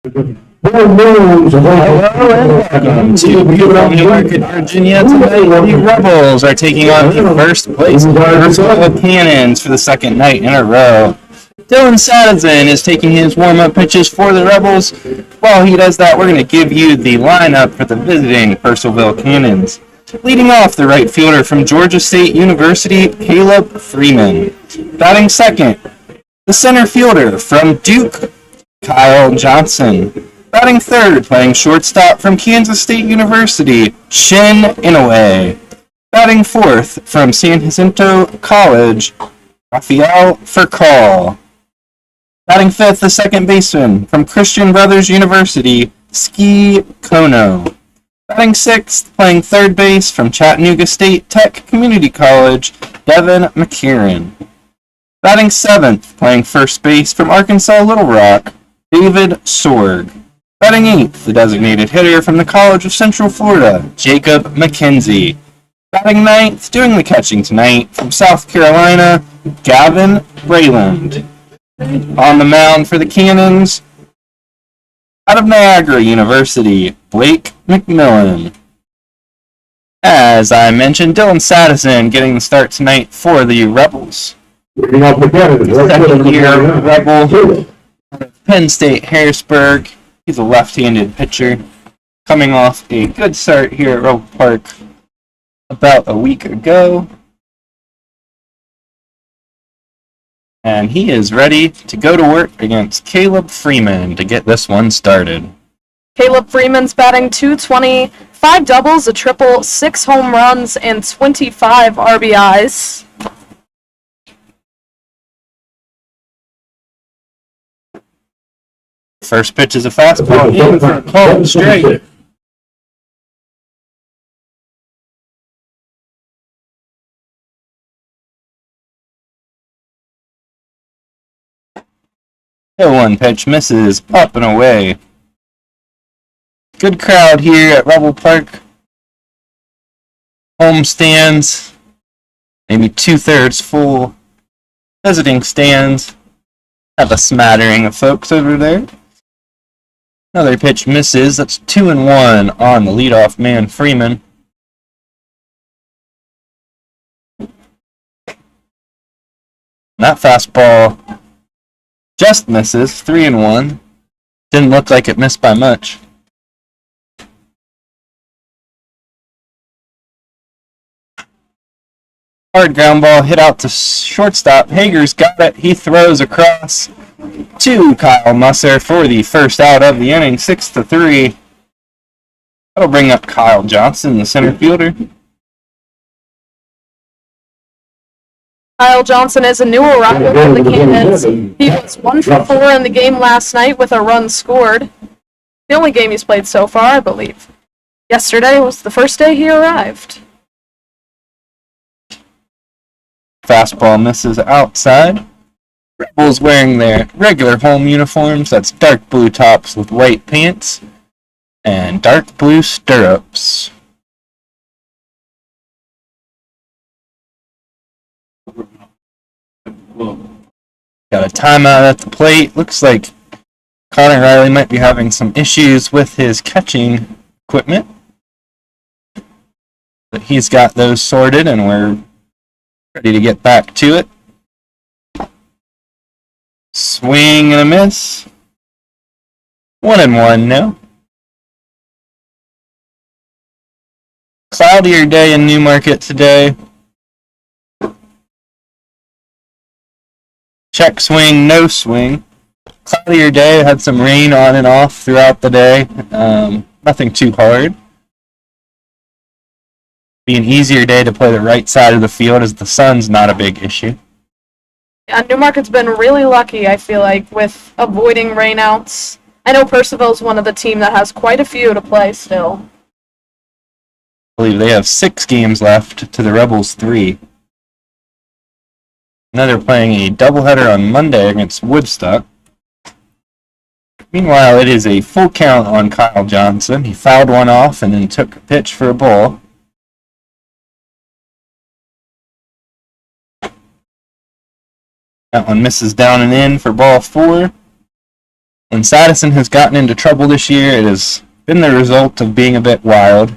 Hello and welcome to beautiful Newmarket, Virginia. Tonight, the Rebels are taking on the first place Resumption Cannons for the second night in a row. Dylan Sadison is taking his warm-up pitches for the Rebels. While he does that, we're going to give you the lineup for the visiting Purcellville Cannons. Leading off, the right fielder from Georgia State University, Caleb Freeman. Batting second, the center fielder from Duke, Kyle Johnson. Batting third, playing shortstop from Kansas State University, Shin Inoue. Batting fourth, from San Jacinto College, Rafael Furcal. Batting fifth, the second baseman from Christian Brothers University, Ski Kono. Batting sixth, playing third base from Chattanooga State Tech Community College, Devin McKieran. Batting seventh, playing first base from Arkansas Little Rock, David Sorg. Batting eighth, the designated hitter from the College of Central Florida, Jacob McKenzie. Batting ninth, doing the catching tonight, from South Carolina, Gavin Brayland. On the mound for the Cannons, out of Niagara University, Blake McMillan. As I mentioned, Dylan Sadison getting the start tonight for the Rebels. Second-year Rebel, Penn State Harrisburg. He's a left-handed pitcher, coming off a good start here at Rebel Park about a week ago. And he is ready to go to work against Caleb Freeman to get this one started. Caleb Freeman's batting .220, 5 doubles, a triple, 6 home runs, and 25 RBIs. First pitch is a fastball in for a call straight. The one pitch misses up and away. Good crowd here at Rebel Park. Home stands, maybe 2/3 full. Visiting stands have a smattering of folks over there. Another pitch misses. That's 2-1 on the leadoff man, Freeman. That fastball just misses. 3-1. Didn't look like it missed by much. Hard ground ball hit out to shortstop. Hager's got it. He throws across to Kyle Musser for the first out of the inning, 6-3. That'll bring up Kyle Johnson, the center fielder. Kyle Johnson is a new arrival for the Cannons. He was 1 for 4 in the game last night with a run scored. The only game he's played so far, I believe. Yesterday was the first day he arrived. Fastball misses outside. Rebels wearing their regular home uniforms. That's dark blue tops with white pants and dark blue stirrups. Got a timeout at the plate. Looks like Connor Riley might be having some issues with his catching equipment. But he's got those sorted and we're ready to get back to it. Swing and a miss. 1-1 now. Cloudier day in Newmarket today. Check swing, no swing. Cloudier day, had some rain on and off throughout the day. Nothing too hard. Be an easier day to play the right side of the field as the sun's not a big issue. Yeah, Newmarket's been really lucky, I feel like, with avoiding rainouts. I know Purcellville's one of the team that has quite a few to play still. I believe they have 6 games left to the Rebels 3. Now they're playing a doubleheader on Monday against Woodstock. Meanwhile, it is a full count on Kyle Johnson. He fouled one off and then took a pitch for a ball. That one misses down and in for ball 4. When Sadison has gotten into trouble this year, it has been the result of being a bit wild.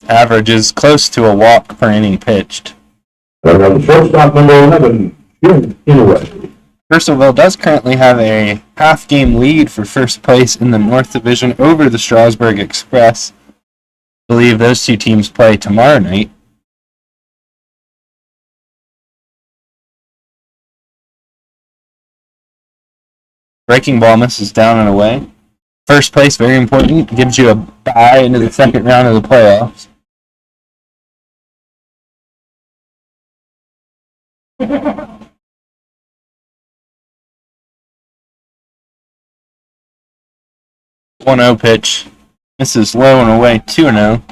Averages close to a walk per inning pitched. The shortstop, number 11, Jim Inouye. Purcellville does currently have a half-game lead for first place in the North Division over the Strasburg Express. I believe those two teams play tomorrow night. Breaking ball misses down and away. First place, very important. Gives you a bye into the second round of the playoffs. One 0 pitch. Misses low and away, 2-0.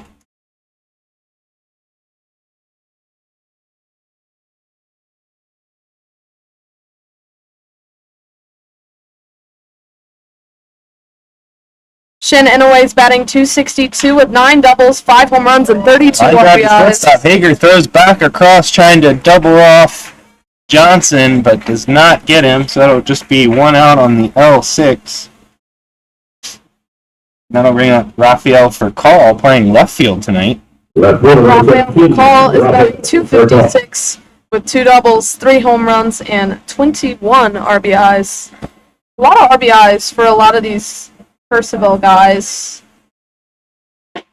Shin Inouye's batting .262 with 9 doubles, 5 home runs, and 32 RBIs. Hager throws back across, trying to double off Johnson, but does not get him, so it'll just be 1 out on the L6. That'll bring up Rafael Furcal playing left field tonight. Rafael Furcal is batting .256 with 2 doubles, 3 home runs, and 21 RBIs. A lot of RBIs for a lot of these Percival guys.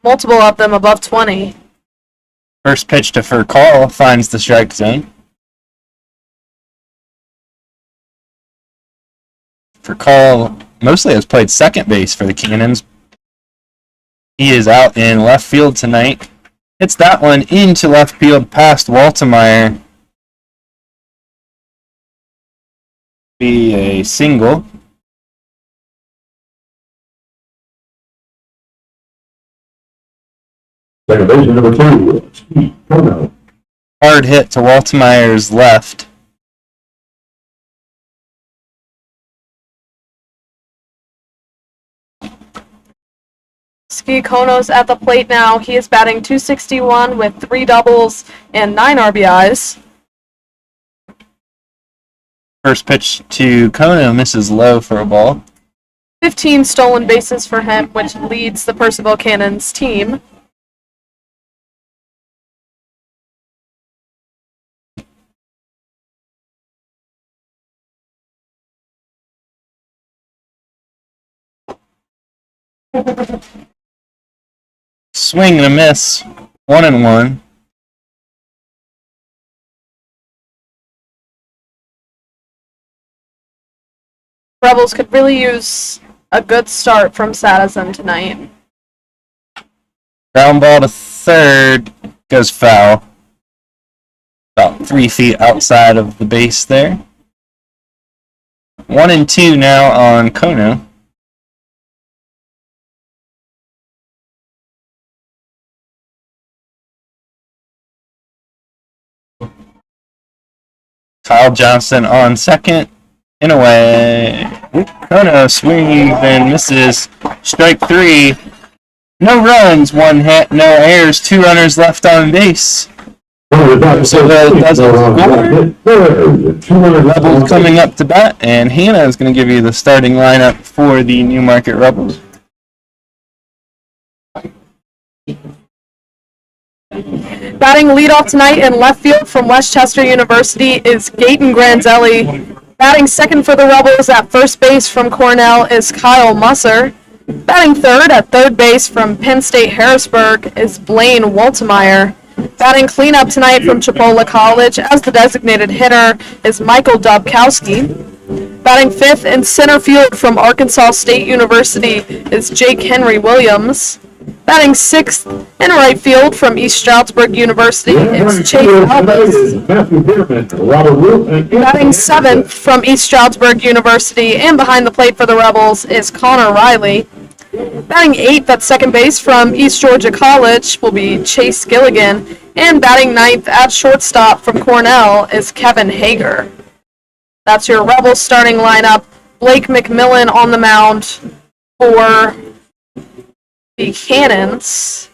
Multiple of them above 20. First pitch to Furcal finds the strike zone. Furcal mostly has played second base for the Cannons. He is out in left field tonight. Hits that one into left field past Waltemeyer. Be a single. Second baseman, number 2, Steve Kono. Hard hit to Waltemeyer's left. Ski Kono's at the plate now. He is batting .261 with 3 doubles and 9 RBIs. First pitch to Kono misses low for a ball. 15 stolen bases for him, which leads the Percival Cannons team. Swing and a miss. 1-1. Rebels could really use a good start from Sadison tonight. Ground ball to third. Goes foul. About 3 feet outside of the base there. 1-2 now on Kono. Kyle Johnson on second. Inouye. Kono swings and misses. Strike 3. No runs, 1 hit, no errors, 2 runners left on base. So that doesn't score. Rebels coming up to bat, and Hannah is going to give you the starting lineup for the Newmarket Rebels. Batting leadoff tonight in left field from Westchester University is Gaten Granzelli. Batting second for the Rebels at first base from Cornell is Kyle Musser. Batting third at third base from Penn State Harrisburg is Blaine Waltemeyer. Batting cleanup tonight from Chipola College as the designated hitter is Michael Dobkowski. Batting fifth in center field from Arkansas State University is Jake Henry Williams. Batting sixth in right field from East Stroudsburg University is Chase Albus. Batting seventh from East Stroudsburg University and behind the plate for the Rebels is Connor Riley. Batting eighth at second base from East Georgia College will be Chase Gilligan. And batting ninth at shortstop from Cornell is Kevin Hager. That's your Rebels starting lineup. Blake McMillan on the mound for the Cannons.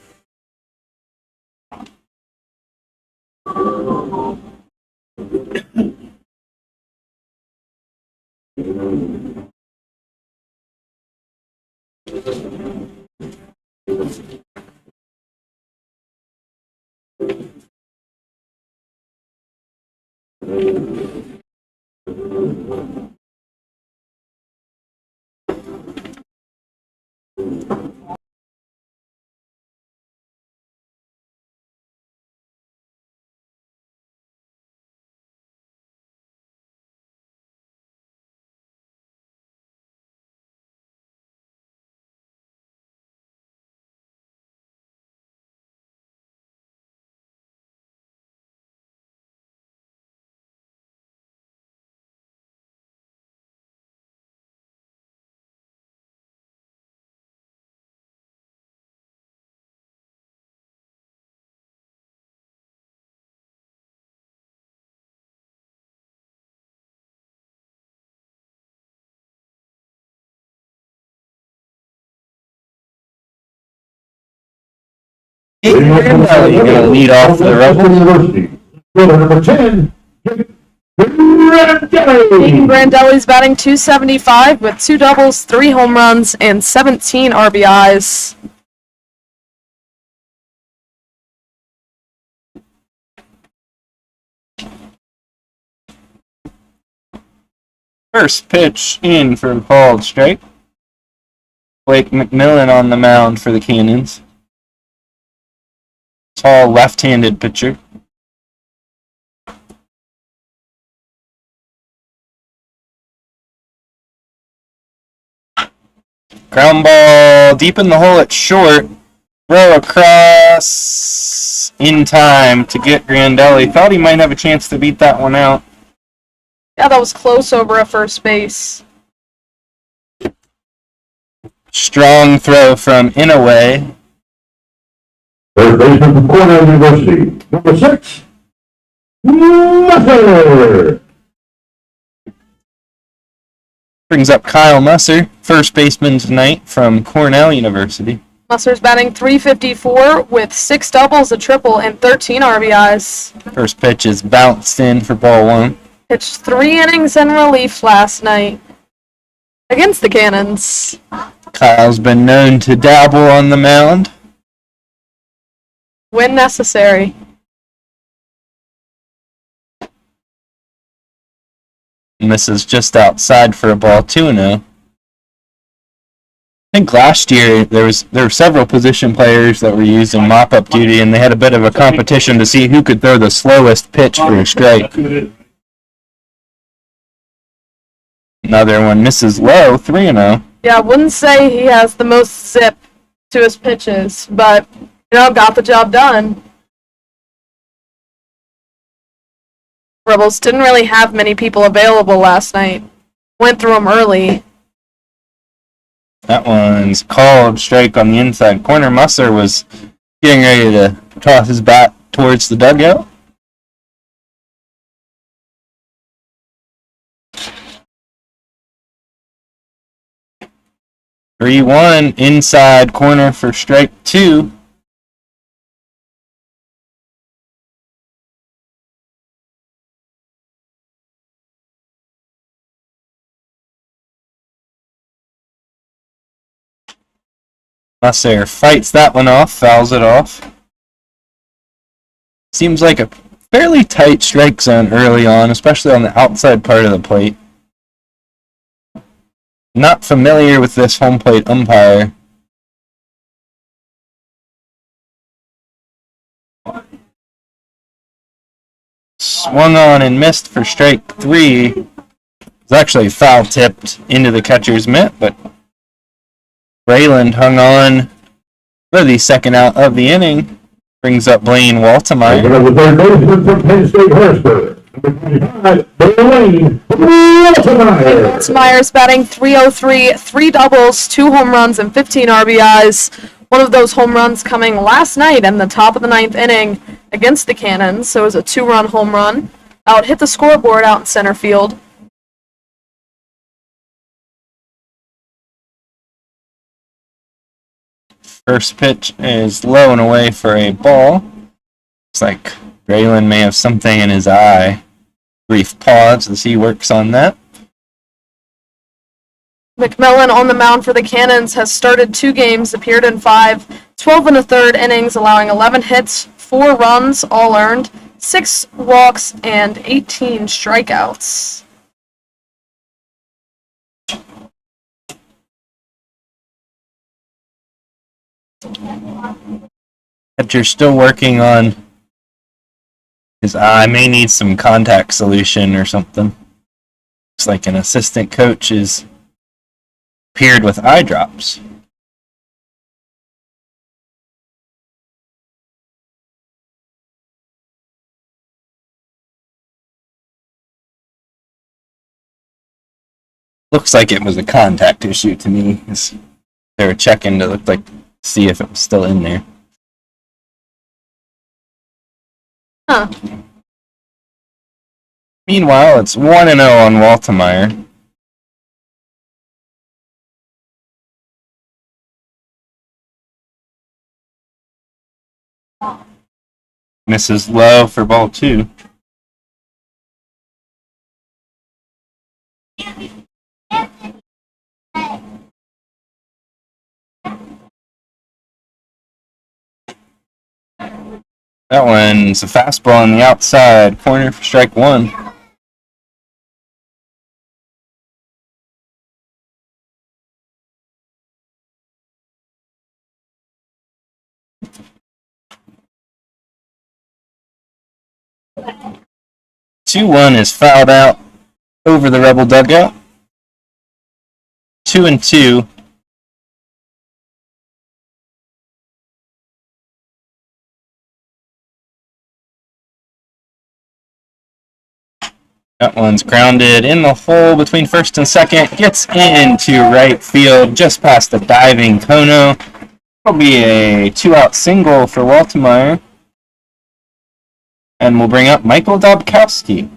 Grandelli gonna lead off the Rebels. University. Fielder number 10, Deacon Grandelli. Grandelli's batting .275 with 2 doubles, 3 home runs, and 17 RBIs. First pitch in for a called strike. Blake McMillan on the mound for the Cannons. Tall left-handed pitcher. Ground ball deep in the hole at short. Throw across in time to get Grandelli. Thought he might have a chance to beat that one out. Yeah, that was close over at first base. Strong throw from Inaway. Third baseman from Cornell University. Number 6, Musser. Brings up Kyle Musser, first baseman tonight from Cornell University. Musser's batting .354 with 6 doubles, a triple, and 13 RBIs. First pitch is bounced in for ball 1. Pitched 3 innings in relief last night against the Cannons. Kyle's been known to dabble on the mound. When necessary. Misses just outside for a ball 2-0. I think last year there were several position players that were used in mop-up duty, and they had a bit of a competition to see who could throw the slowest pitch for a strike. Another one misses low, 3-0. Yeah, I wouldn't say he has the most zip to his pitches, but, got the job done. Rebels didn't really have many people available last night. Went through them early. That one's called strike on the inside corner. Musser was getting ready to toss his bat towards the dugout. Three-one inside corner for strike 2. Musser fights that one off, fouls it off. Seems like a fairly tight strike zone early on, especially on the outside part of the plate. Not familiar with this home plate umpire. Swung on and missed for strike 3. It was actually foul tipped into the catcher's mitt, but Rayland hung on for the second out of the inning. Brings up Blaine Waltemeyer. The third baseman from Penn State Harrisburg. Number 25, Blaine Waltemeyer. Waltemeyer's batting .303, 3 doubles, 2 home runs, and 15 RBIs. One of those home runs coming last night in the top of the 9th inning against the Cannons. So it was a 2-run home run. Out hit the scoreboard out in center field. First pitch is low and away for a ball. Looks like Raylan may have something in his eye. Brief pause as he works on that. McMillan on the mound for the Cannons has started 2 games, appeared in 5, 12 and a third innings, allowing 11 hits, 4 runs, all earned, 6 walks, and 18 strikeouts. Catcher's still working on his eye. May need some contact solution or something. Looks like an assistant coach is appeared with eye drops. Looks like it was a contact issue to me. They were checking to look like see if it was still in there. Huh. Meanwhile, it's 1-0 on Waltemeyer. Misses low for ball 2. That one's a fastball on the outside corner for strike 1. Two one is fouled out over the Rebel dugout. 2-2. That one's grounded in the hole between first and second. Gets into right field just past the diving Kono. Will be a 2-out single for Waltemeyer. And we'll bring up Michael Dobkowski.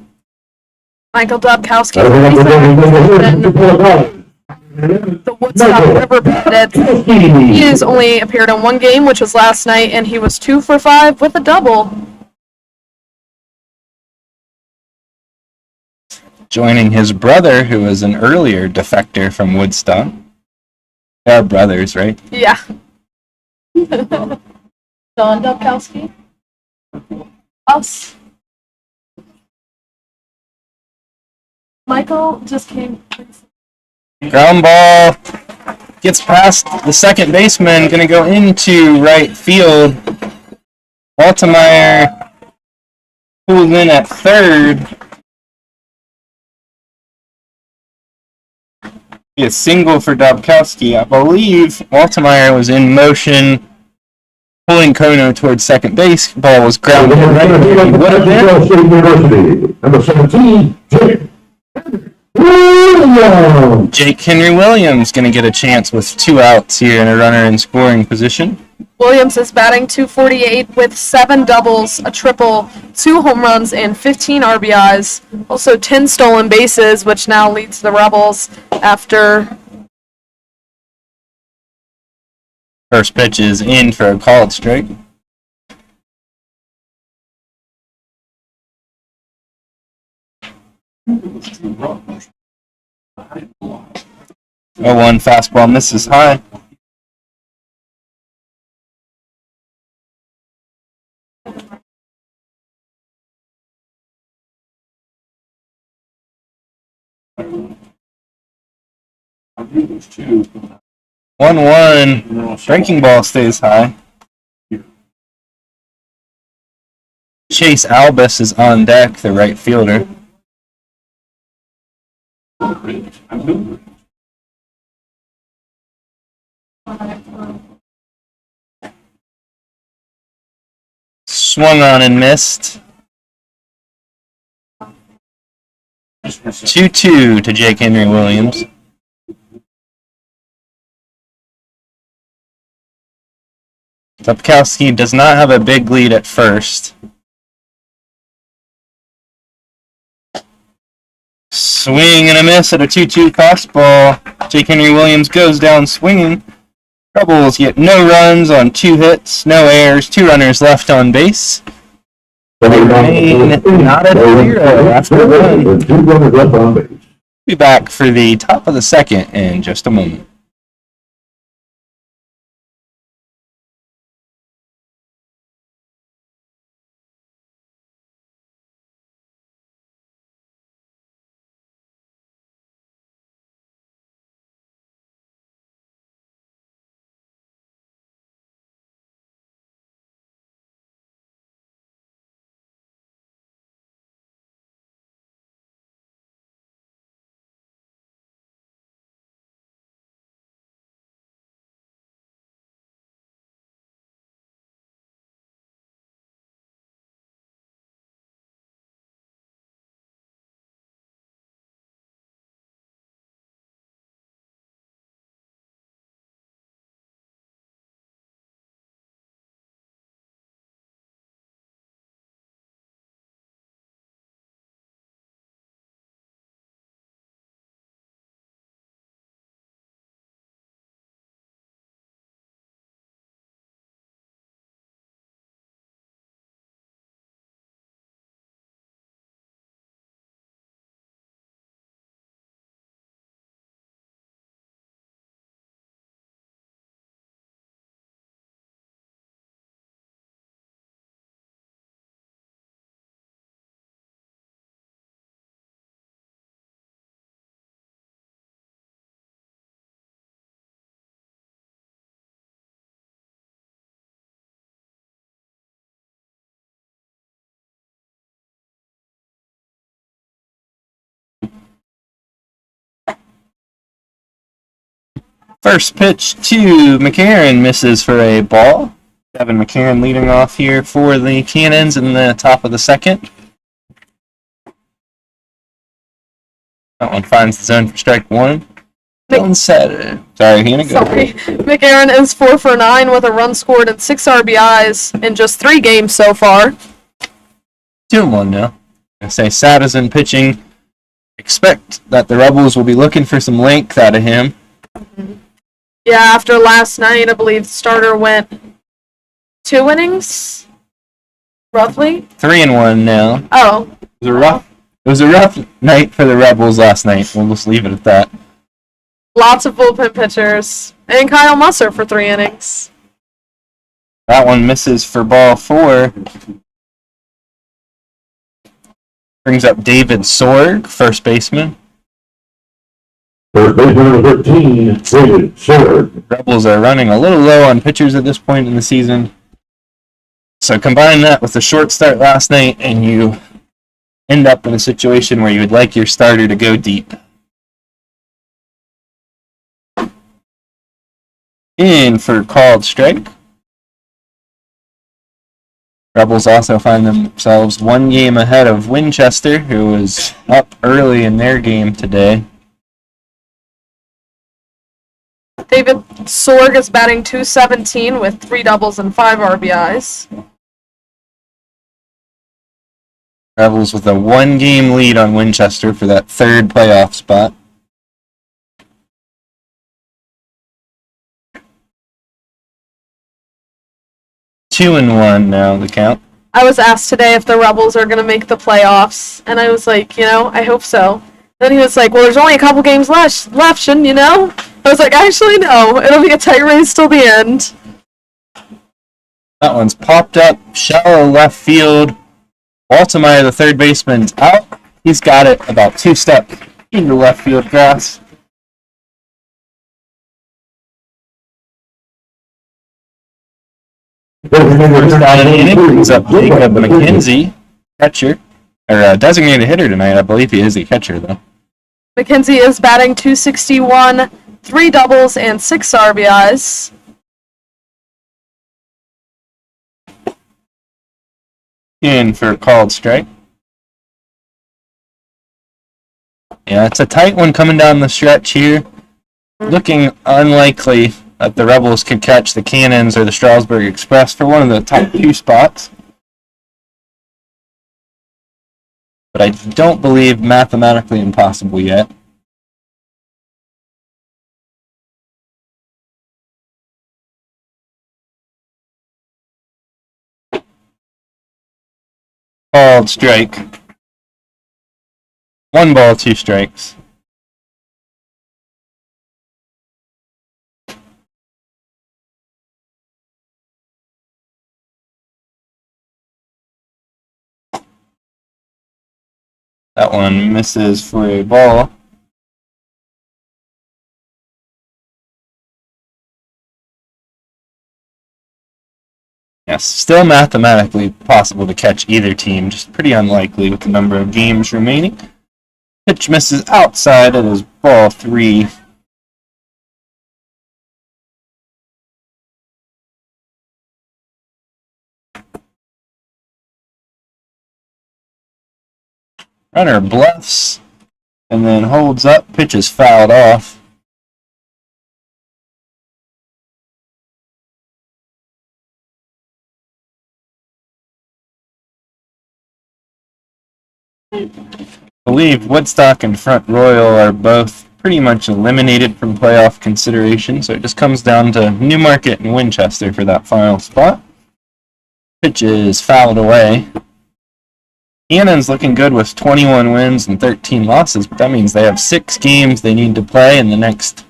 Michael Dobkowski, the Woodstock River Bandits. He has only appeared in 1 game, which was last night, and he was 2 for 5 with a double. Joining his brother, who was an earlier defector from Woodstock. They are brothers, right? Yeah. Don Dobkowski? Us. Michael just came. Ground ball gets past the second baseman, going to go into right field. Waltemeyer pulls in at third. Be a single for Dobkowski. I believe Waltemeyer was in motion, pulling Kono towards second base. Ball was grounded right where he would have been. Number 17, Jake Henry Williams going to get a chance with 2 outs here and a runner in scoring position. Williams is batting .248 with 7 doubles, a triple, 2 home runs, and 15 RBIs. Also 10 stolen bases, which now leads the Rebels after. First pitch is in for a called strike. Oh, 1 fastball misses high. One one. Breaking ball stays high. Chase Albus is on deck, the right fielder. Swung on and missed. 2-2 to Jake Henry Williams. Dobkowski does not have a big lead at first. Swing and a miss at a 2-2 fastball. Jake Henry Williams goes down swinging. Rebels get no runs on 2 hits, no errors, 2 runners left on base. They remain not at 0 after 1. 2 runners left on base. Be back for the top of the second in just a moment. First pitch to McCarron misses for a ball. Devin McCarron leading off here for the Cannons in the top of the second. That one finds the zone for strike one. Dylan said, sorry, Hannah, go. Sorry. McAaron is 4 for 9 with a run scored and 6 RBIs in just 3 games so far. 2-1 now. I say Sadison pitching. Expect that the Rebels will be looking for some length out of him. Yeah, after last night, I believe the starter went 2 innings, roughly. 3-1 now. Oh. It was a rough night for the Rebels last night. We'll just leave it at that. Lots of bullpen pitchers. And Kyle Musser for 3 innings. That one misses for ball 4. Brings up David Sorg, first baseman. First baseman number 13, David Sorg. Rebels are running a little low on pitchers at this point in the season. So combine that with the short start last night, and you end up in a situation where you would like your starter to go deep. In for called strike. Rebels also find themselves 1 game ahead of Winchester, who was up early in their game today. David Sorg is batting .217 with 3 doubles and 5 RBIs. Rebels with a 1-game lead on Winchester for that 3rd playoff spot. Two and 1 now, the count. I was asked today if the Rebels are going to make the playoffs, and I was like, I hope so. Then he was like, well, there's only a couple games left, shouldn't you know? I was like, actually, no. It'll be a tight race till the end. That one's popped up, shallow left field. Waltemeyer, the third baseman's out. He's got it about 2 steps into left field grass. First out of the inning brings up Jacob McKenzie, catcher, or designated hitter tonight. I believe he is a catcher, though. McKenzie is batting .261, 3 doubles and 6 RBIs. In for a called strike. Yeah, it's a tight one coming down the stretch here. Looking unlikely that the Rebels could catch the Cannons or the Strasburg Express for one of the top 2 spots. But I don't believe mathematically impossible yet. Called strike. 1 ball, 2 strikes. That one misses for a ball. Yes, still mathematically possible to catch either team, just pretty unlikely with the number of games remaining. Pitch misses outside. It is ball 3. Runner bluffs and then holds up. Pitch is fouled off. I believe Woodstock and Front Royal are both pretty much eliminated from playoff consideration, so it just comes down to Newmarket and Winchester for that final spot. Pitch is fouled away. Cannon's looking good with 21 wins and 13 losses, but that means they have 6 games they need to play in the next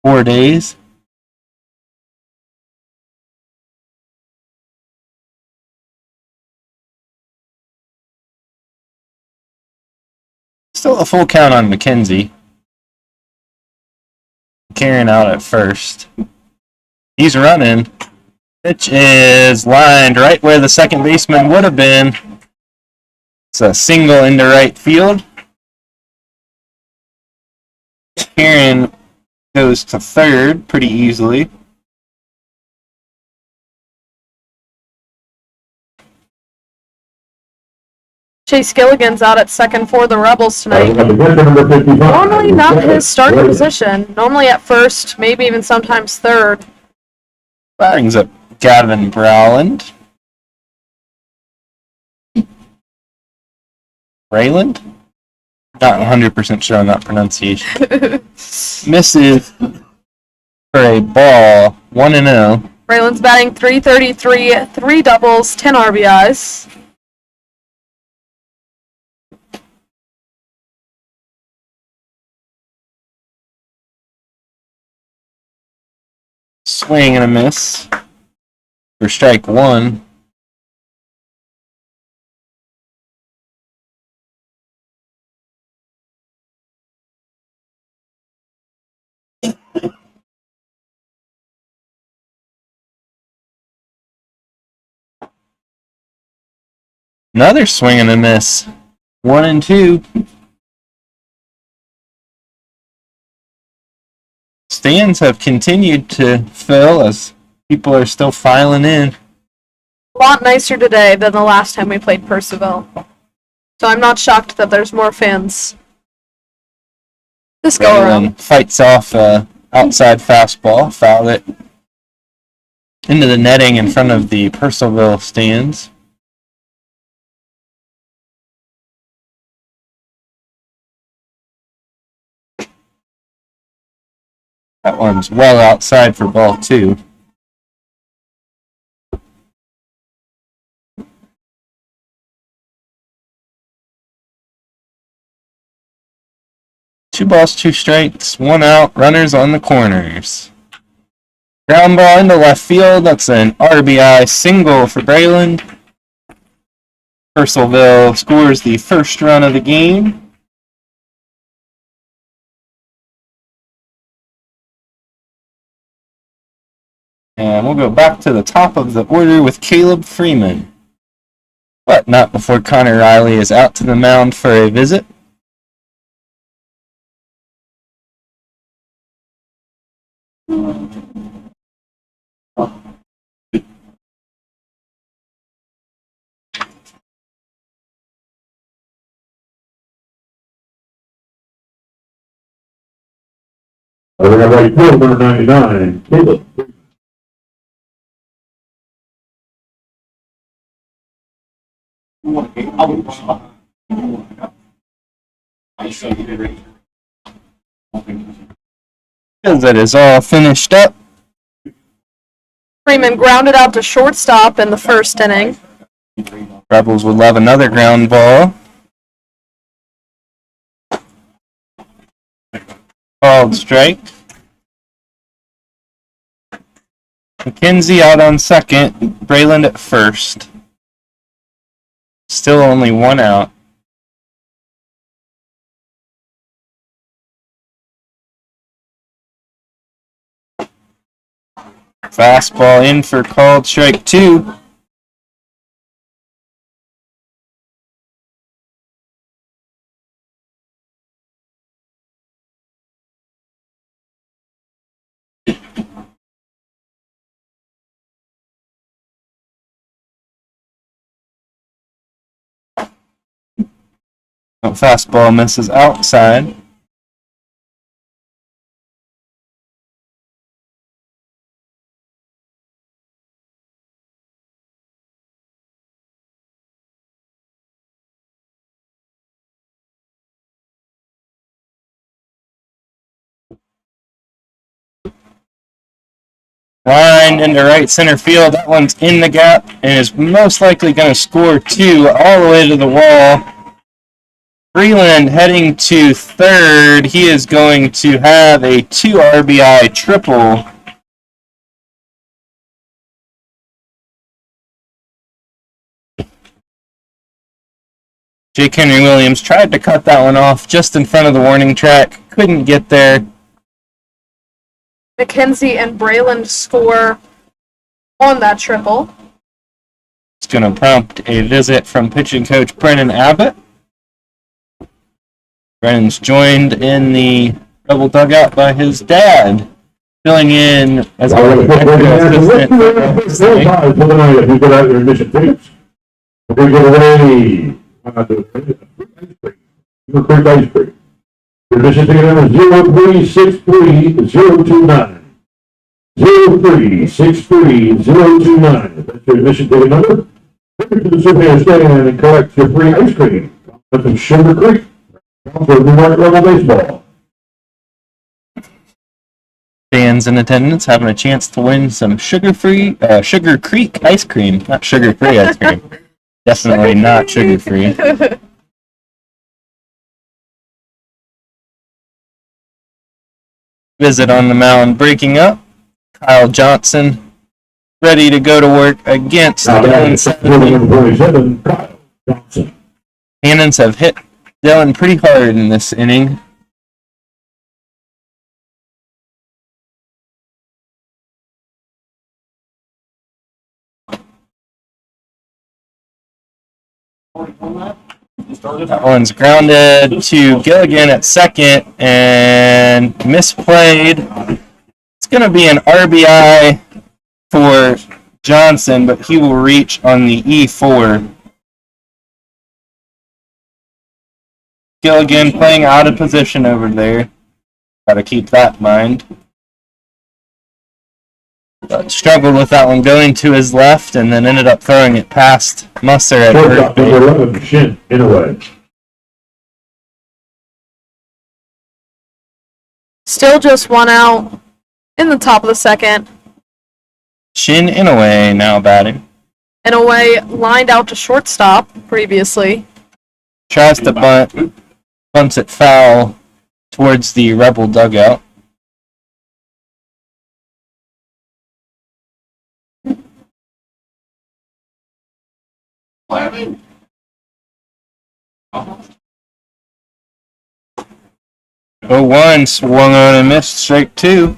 4 days. Still a full count on McKenzie. Carrying out at first. He's running. Pitch is lined right where the second baseman would have been. It's a single into right field. Kieran goes to third pretty easily. Chase Gilligan's out at second for the Rebels tonight. Normally not his starting position. Normally at first, maybe even sometimes third. But Brings up Gavin Browland. Rayland? Not 100% sure on that pronunciation. Misses for a ball, 1-0. Raylan's batting .333, 3 doubles, 10 RBIs. Swing and a miss for strike 1. Another swing and a miss. 1-2. Stands have continued to fill as people are still filing in. A lot nicer today than the last time we played Percival. So I'm not shocked that there's more fans this go around. Fights off outside fastball, fouled it into the netting in front of the Purcellville stands. That one's well outside for ball 2. Two balls, 2 strikes, 1 out, runners on the corners. Ground ball into left field, that's an RBI single for Brayland. Purcellville scores the first run of the game. And we'll go back to the top of the order with Caleb Freeman. But not before Connor Riley is out to the mound for a visit. We have right field, number 99, Caleb. As it is all finished up. Freeman grounded out to shortstop in the first inning. Rebels would love another ground ball. Called strike. McKenzie out on second. Brayland at first. Still only 1 out. Fastball in for called strike 2. Fastball misses outside. Line into right center field. That one's in the gap and is most likely going to score 2 all the way to the wall. Freeland heading to third. He is going to have a 2 RBI triple. Jake Henry Williams tried to cut that one off just in front of the warning track. Couldn't get there. McKenzie and Brayland score on that triple. It's going to prompt a visit from pitching coach Brennan Abbott. Brennan's joined in the Rebel dugout by his dad, filling in as a assistant. Admission ticket number 0363029. 0363029. That's your admission ticket number. Take it to the souvenir stand and collect your free ice cream. From Sugar Creek. For New York Rebel Baseball. Fans in attendance having a chance to win some Sugar Creek ice cream. Not sugar-free ice cream. Definitely not sugar-free. Visit on the mound breaking up. Kyle Johnson ready to go to work against Dylan 47. Kyle Johnson. Cannons have hit Dylan pretty hard in this inning. That one's grounded to Gilligan at second and misplayed. It's going to be an RBI for Johnson, but he will reach on the E4. Gilligan playing out of position over there. Got to keep that in mind. But struggled with that one going to his left and then ended up throwing it past Musser at first base. 11, Shin, in a way. Still just 1 out in the top of the second. Shin Inouye now batting. Inouye lined out to shortstop previously. Tries to bunt. Bunts it foul towards the Rebel dugout. Oh, 1 swung on and missed, strike 2.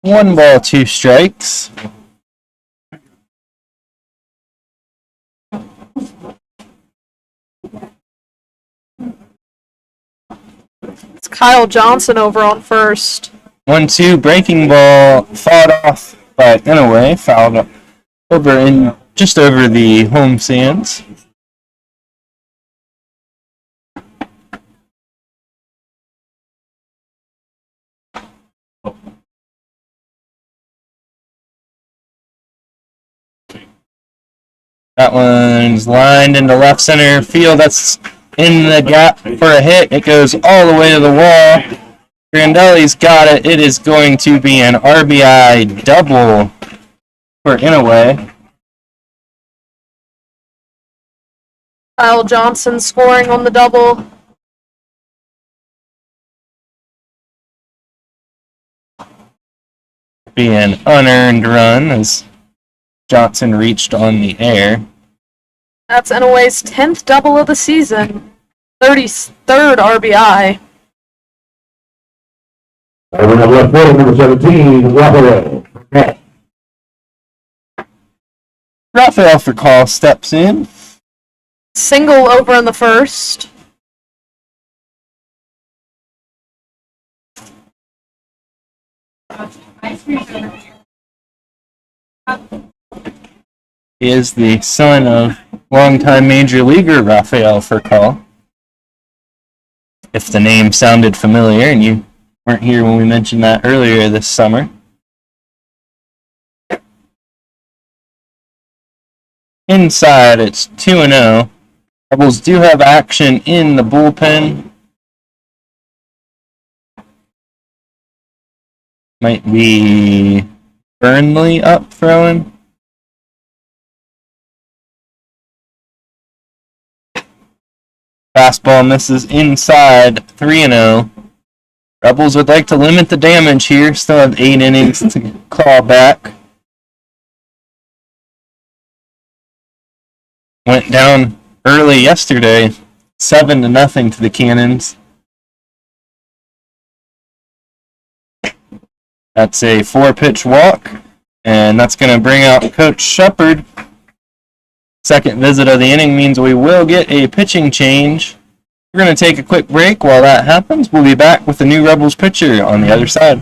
One ball, 2 strikes. It's Kyle Johnson over on first. 1-2 breaking ball fought off by Inouye, fouled over in just over the home stands. That one's lined into left center field. That's in the gap for a hit. It goes all the way to the wall. Grandelli's got it. It is going to be an RBI double for Inouye. Kyle Johnson scoring on the double. be an unearned run as Johnson reached on the air. That's Inouye's 10th double of the season, 33rd RBI. Over on left field, number 17, Raphael. Raphael for call steps in. Single over in the first. He is the son of longtime major leaguer Raphael Furcal. If the name sounded familiar and you weren't here when we mentioned that earlier this summer. Inside, it's 2-0. Rebels do have action in the bullpen. Might be Burnley up throwing. Fastball misses inside, 3-0. Rebels would like to limit the damage here. Still have 8 innings to claw back. Went down early yesterday, 7-0 to the Cannons. That's a 4-pitch walk, and that's going to bring out Coach Shepard. Second visit of the inning means we will get a pitching change. We're going to take a quick break. While that happens, we'll be back with the new Rebels pitcher on the other side.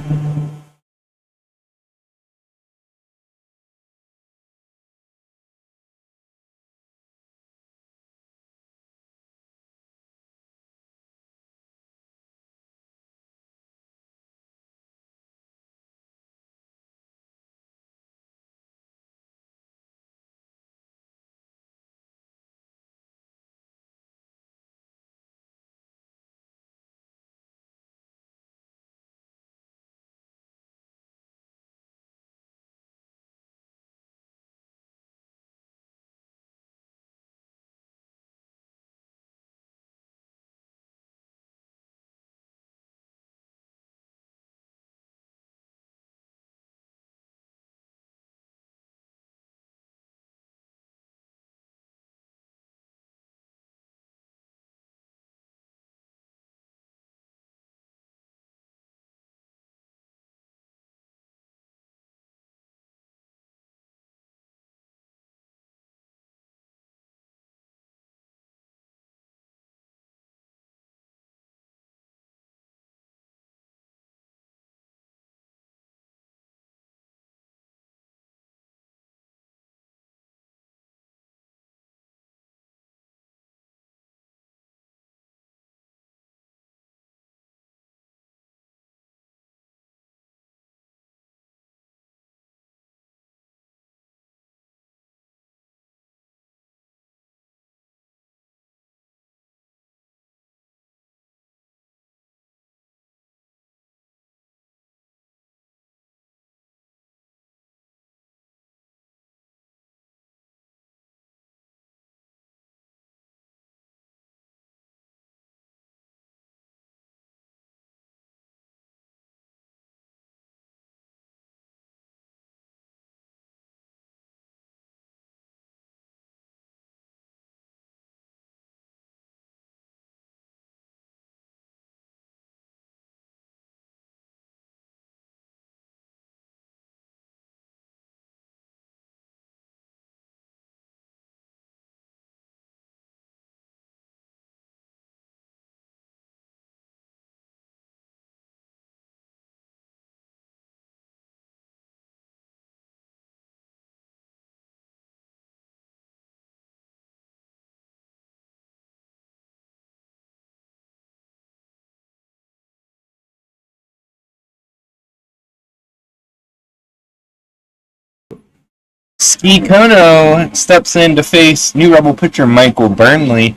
Ski Kono steps in to face new Rebel pitcher Michael Burnley.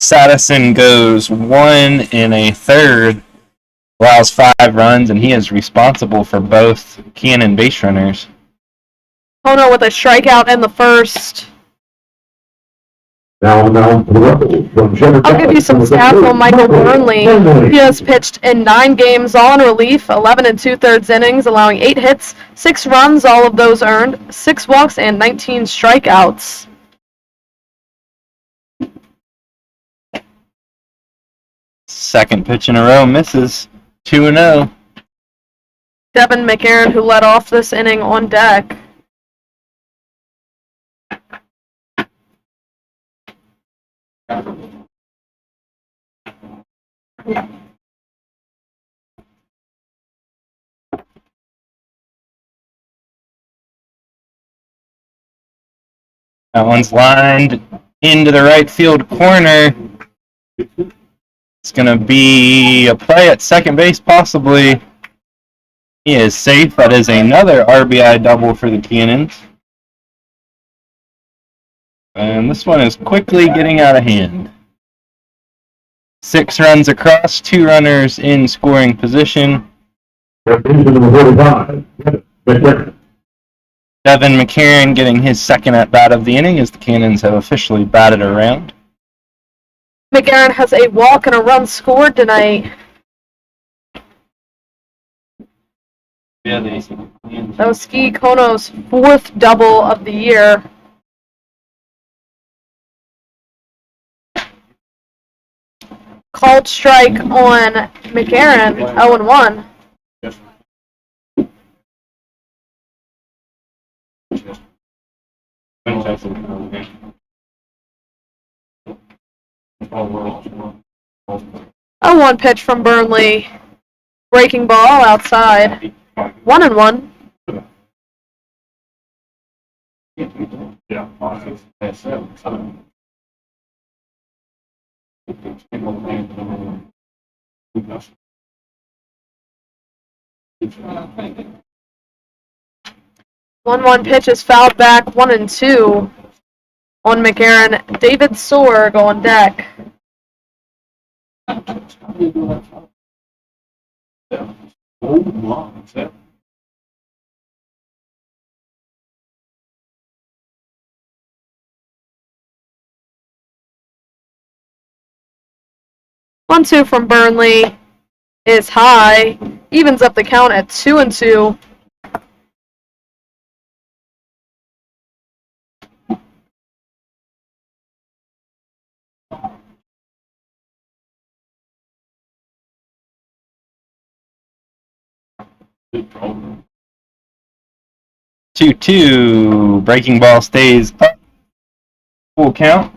Sadison goes 1 1/3, allows 5 runs, and he is responsible for both Cannon base runners. Kono with a strikeout in the first. Now for the Rebels from Shepherd. I'll give you some stats on Michael Burnley. He has pitched in 9 games, all in relief, 11 and 2/3 innings, allowing 8 hits, 6 runs, all of those earned, 6 walks, and 19 strikeouts. Second pitch in a row misses. 2-0. Devin McAaron, who led off this inning, on deck. That one's lined into the right field corner. It's going to be a play at second base, possibly. He is safe. That is another RBI double for the Cannons. And this one is quickly getting out of hand. 6 runs across, 2 runners in scoring position. Devin McAaron getting his second at-bat of the inning as the Cannons have officially batted around. McAaron has a walk and a run scored tonight. That was Ski Kono's 4th double of the year. Called strike on McAaron, 0-1. A 1 pitch from Burnley. Breaking ball outside. 1-1. One pitch is fouled back. 1-2 on McAaron. David Sorg on deck. One two from Burnley is high. Evens up the count at 2-2. Two. Breaking ball stays up. Full count.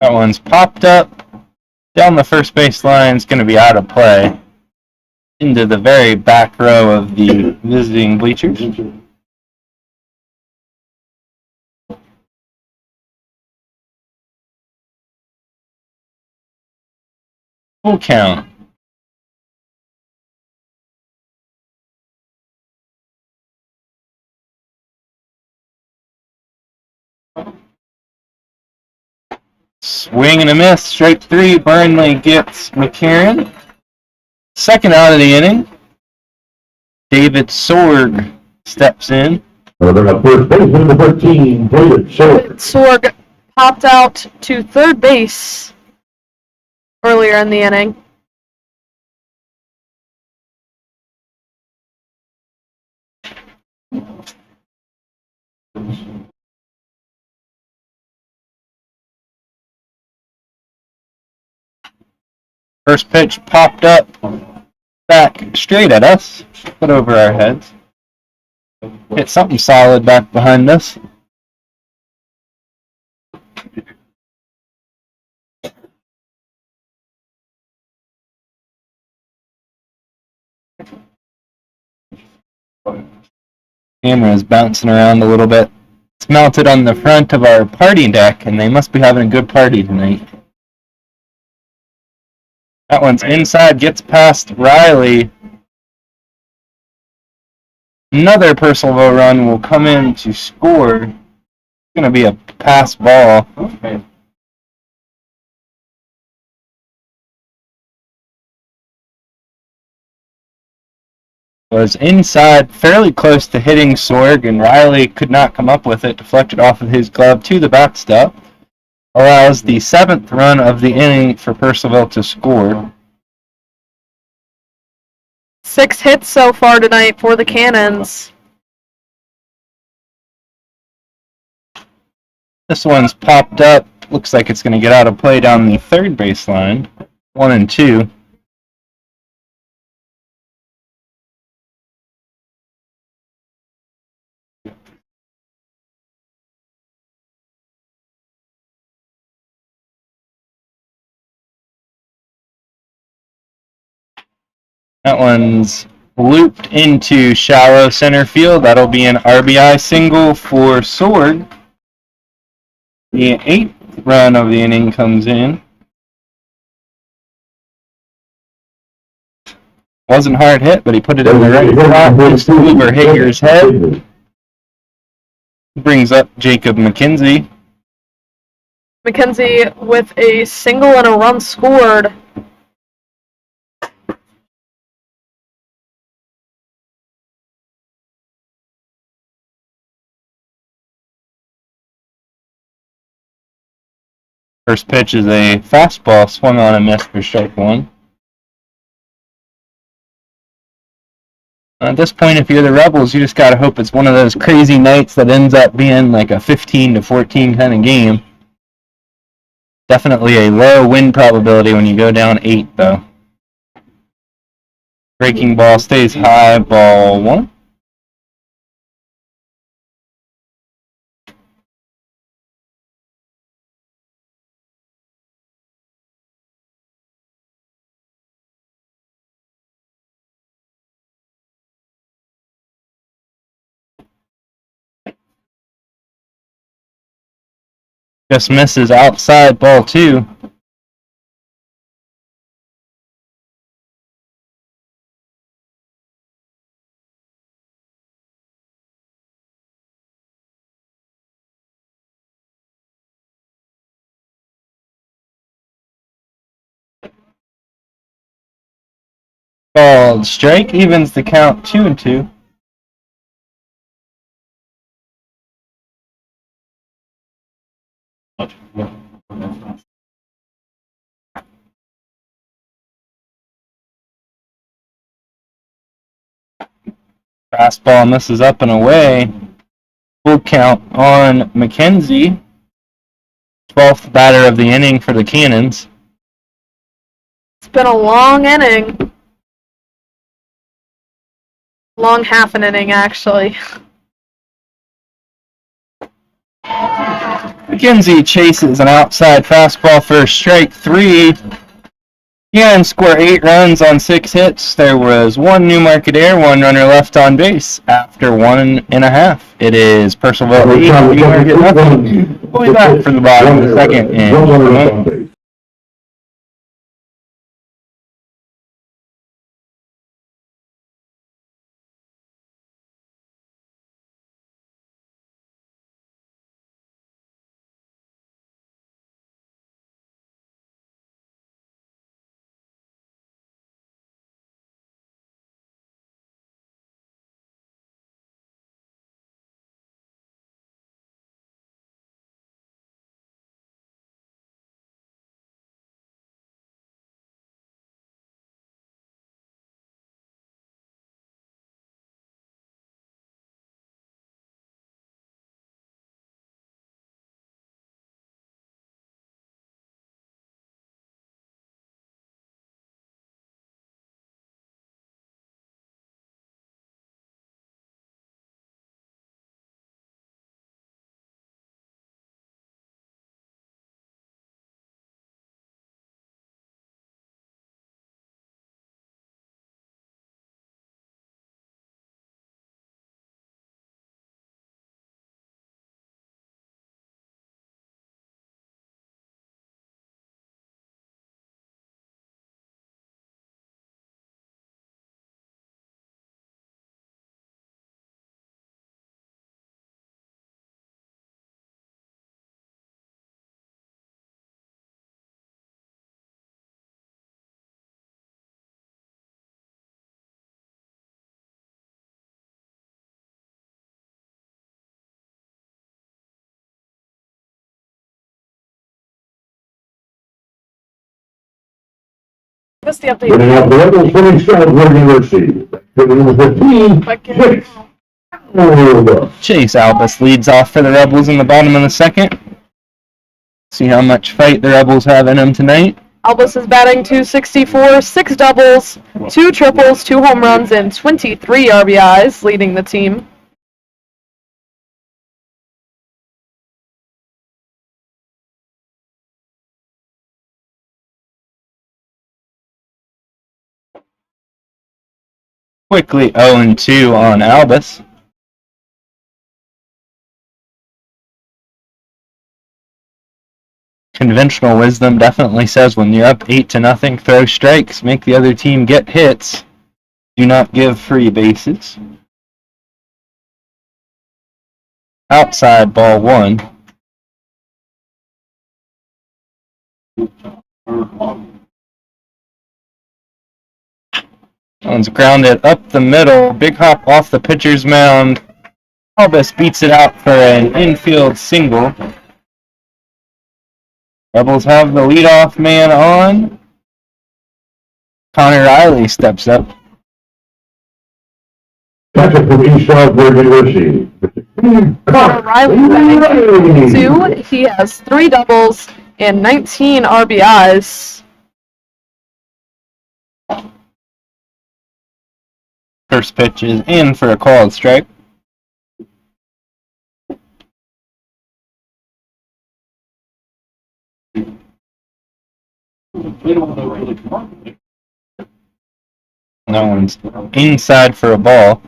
That one's popped up down the first base line. It's going to be out of play into the very back row of the visiting bleachers. Full count. Swing and a miss. Strike 3. Burnley gets McAaron. Second out of the inning. David Sorg steps in. First baseman, number 13, David Sorg. Sorg popped out to third base earlier in the inning. First pitch popped up back straight at us, put over our heads. Hit something solid back behind us. Camera is bouncing around a little bit. It's mounted on the front of our party deck, and they must be having a good party tonight. That one's inside, gets past Riley. Another Percival run will come in to score Going to be a pass ball. Was inside, fairly close to hitting Sorg, and Riley could not come up with it. Deflected off of his glove to the backstop. Allows the 7th run of the inning for Purcellville to score. 6 hits so far tonight for the Cannons. This one's popped up. Looks like it's going to get out of play down the third baseline. 1-2. That one's looped into shallow center field. That'll be an RBI single for Sorg. The 8th run of the inning comes in. Wasn't hard hit, but he put it in the right spot just over Hager's head. Brings up Jacob McKenzie. McKenzie with a single and a run scored. First pitch is a fastball swung on and missed for strike 1. At this point, if you're the Rebels, you just gotta hope it's one of those crazy nights that ends up being like a 15-14 kind of game. Definitely a low win probability when you go down 8, though. Breaking ball stays high, ball 1. Just misses outside, ball 2. Called strike, evens the count 2-2. Fastball misses up and away. Full count on McKenzie. 12th batter of the inning for the Cannons. It's been a long inning. Long half an inning, actually. McKenzie chases an outside fastball for strike 3. Cannons score 8 runs on 6 hits. There was 1 Newmarket error, 1 runner left on base after 1.5. It is Purcellville 8, Newmarket nothing. We'll be back for the bottom of the second and us the update. Winning out the Rebels, winning Stroudsburg University. Number 15, Chase. Chase Albus leads off for the Rebels in the bottom of the second. See how much fight the Rebels have in them tonight. Albus is batting .264, 6 doubles, 2 triples, 2 home runs, and 23 RBIs, leading the team. Quickly 0-2 on Albus. Conventional wisdom definitely says when you're up 8-0, throw strikes, make the other team get hits. Do not give free bases. Outside ball 1. One's grounded up the middle. Big hop off the pitcher's mound. Albus beats it out for an infield single. Rebels have the leadoff man on. Connor Riley steps up. Catcher from East Stroudsburg University. Connor Riley batting 2. He has 3 doubles and 19 RBIs. First pitch is in for a called strike. That one's inside for a ball.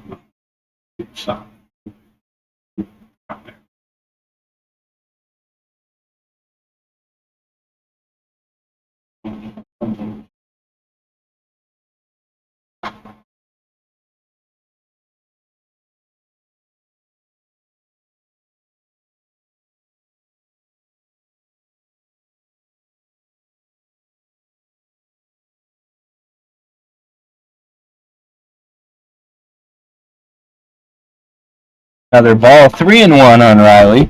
Another ball, 3-1 on Riley.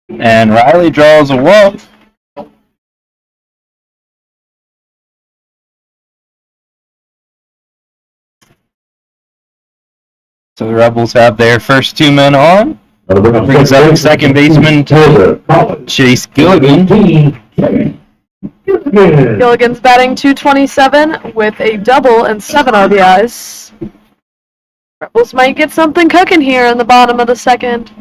And Riley draws a walk. So the Rebels have their first 2 men on. Brings up second baseman Chase Gilligan. Gilligan's batting .227 with a double and 7 RBIs. Rebels might get something cooking here in the bottom of the second.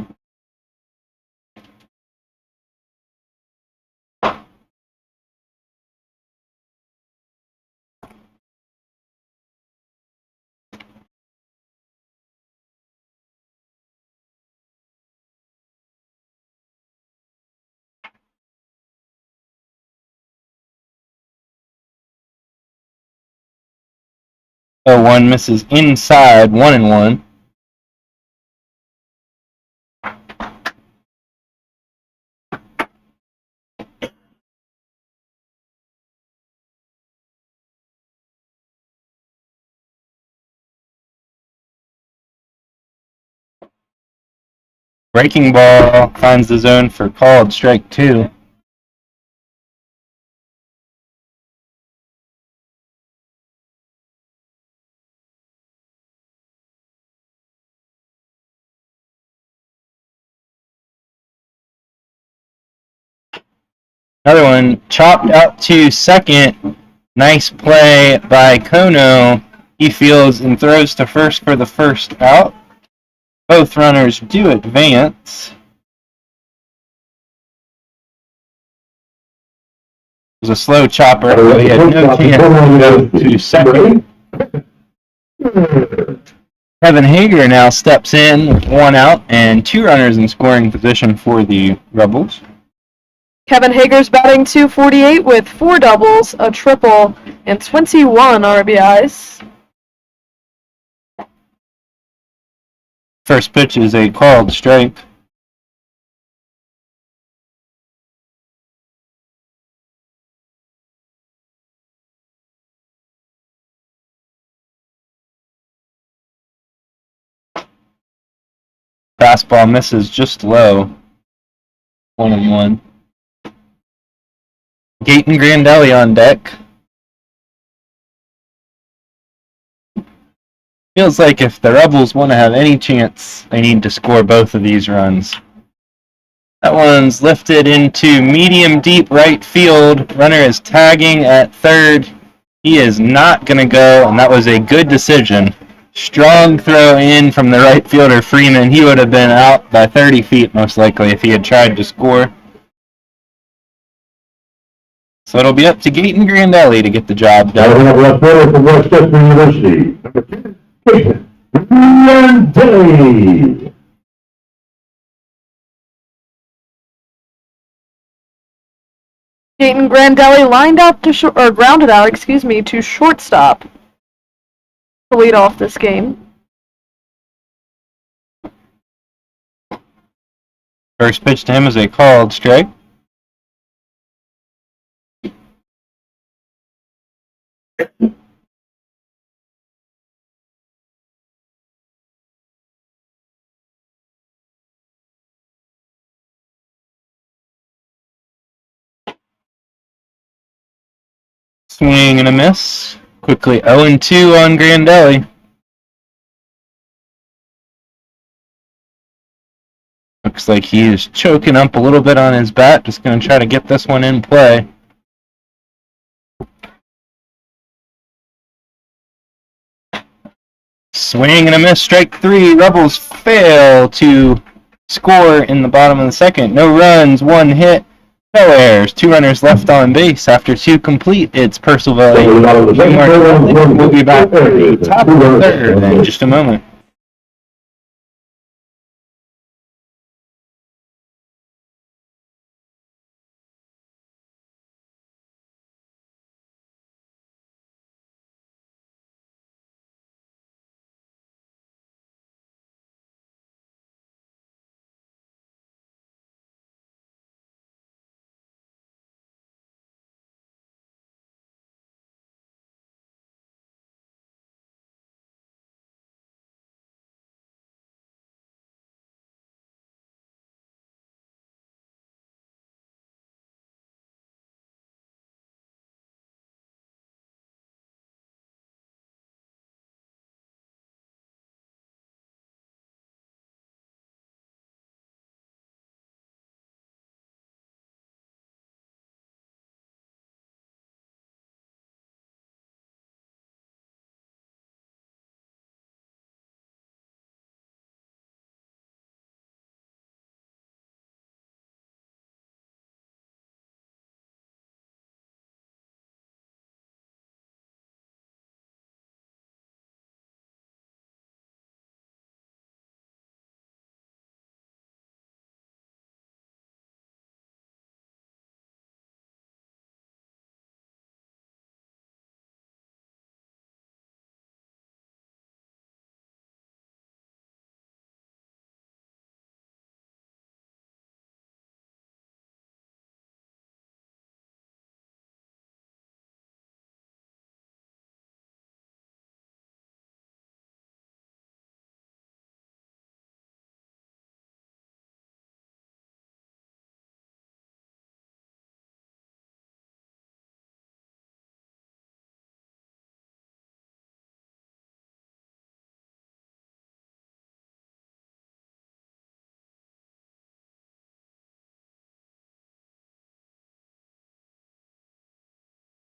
One misses inside, 1-1. Breaking ball finds the zone for called strike 2. Another one chopped out to second. Nice play by Kono. He fields and throws to first for the first out. Both runners do advance. It was a slow chopper, so he had no chance to go to second. Kevin Hager now steps in with 1 out and 2 runners in scoring position for the Rebels. Kevin Hager's batting .248 with 4 doubles, a triple, and 21 RBIs. First pitch is a called strike. Fastball misses just low. 1-1. Gate and Grandelli on deck. Feels like if the Rebels want to have any chance, they need to score both of these runs. That one's lifted into medium deep right field. Runner is tagging at third. He is not going to go, and that was a good decision. Strong throw in from the right fielder, Freeman. He would have been out by 30 feet most likely if he had tried to score. So it'll be up to Gate and Grandelli to get the job done. We have left fielder from Westchester University. Number 10, Gate Grandelli. Dayton Grandelli lined up to grounded out, to shortstop to lead off this game. First pitch to him is a called strike. Swing and a miss. Quickly 0-2 on Grandelli. Looks like he is choking up a little bit on his bat. Just going to try to get this one in play. Swing and a miss. Strike 3. Rebels fail to score in the bottom of the second. No runs, 1 hit. No errors. 2 runners left on base. After 2 complete, it's Percival. We'll be back for the top of the third in just a moment.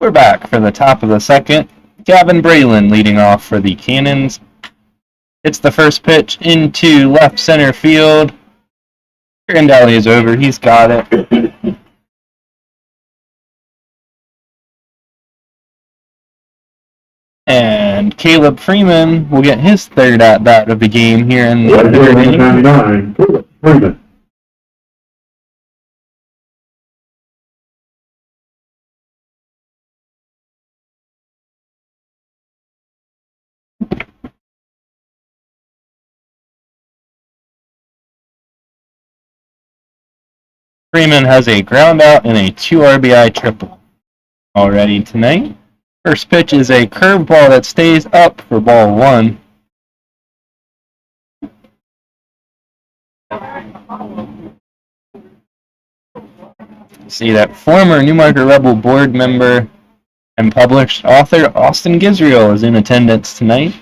We're back for the top of the second. Gavin Braylon leading off for the Cannons. It's the first pitch into left center field. Grandelli is over. He's got it. And Caleb Freeman will get his third at-bat of the game here in the third inning. 99, Freeman. Freeman has a ground out and a 2 RBI triple already tonight. First pitch is a curveball that stays up for ball 1. See that former Newmarket Rebel board member and published author Austin Gisriel is in attendance tonight.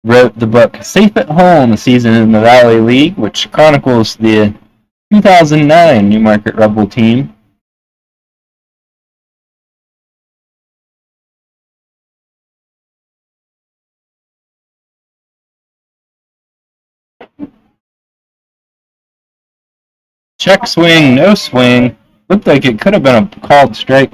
Wrote the book Safe at Home, a Season in the Valley League, which chronicles the 2009 Newmarket Rebel team. Check swing, no swing. Looked like it could have been a called strike.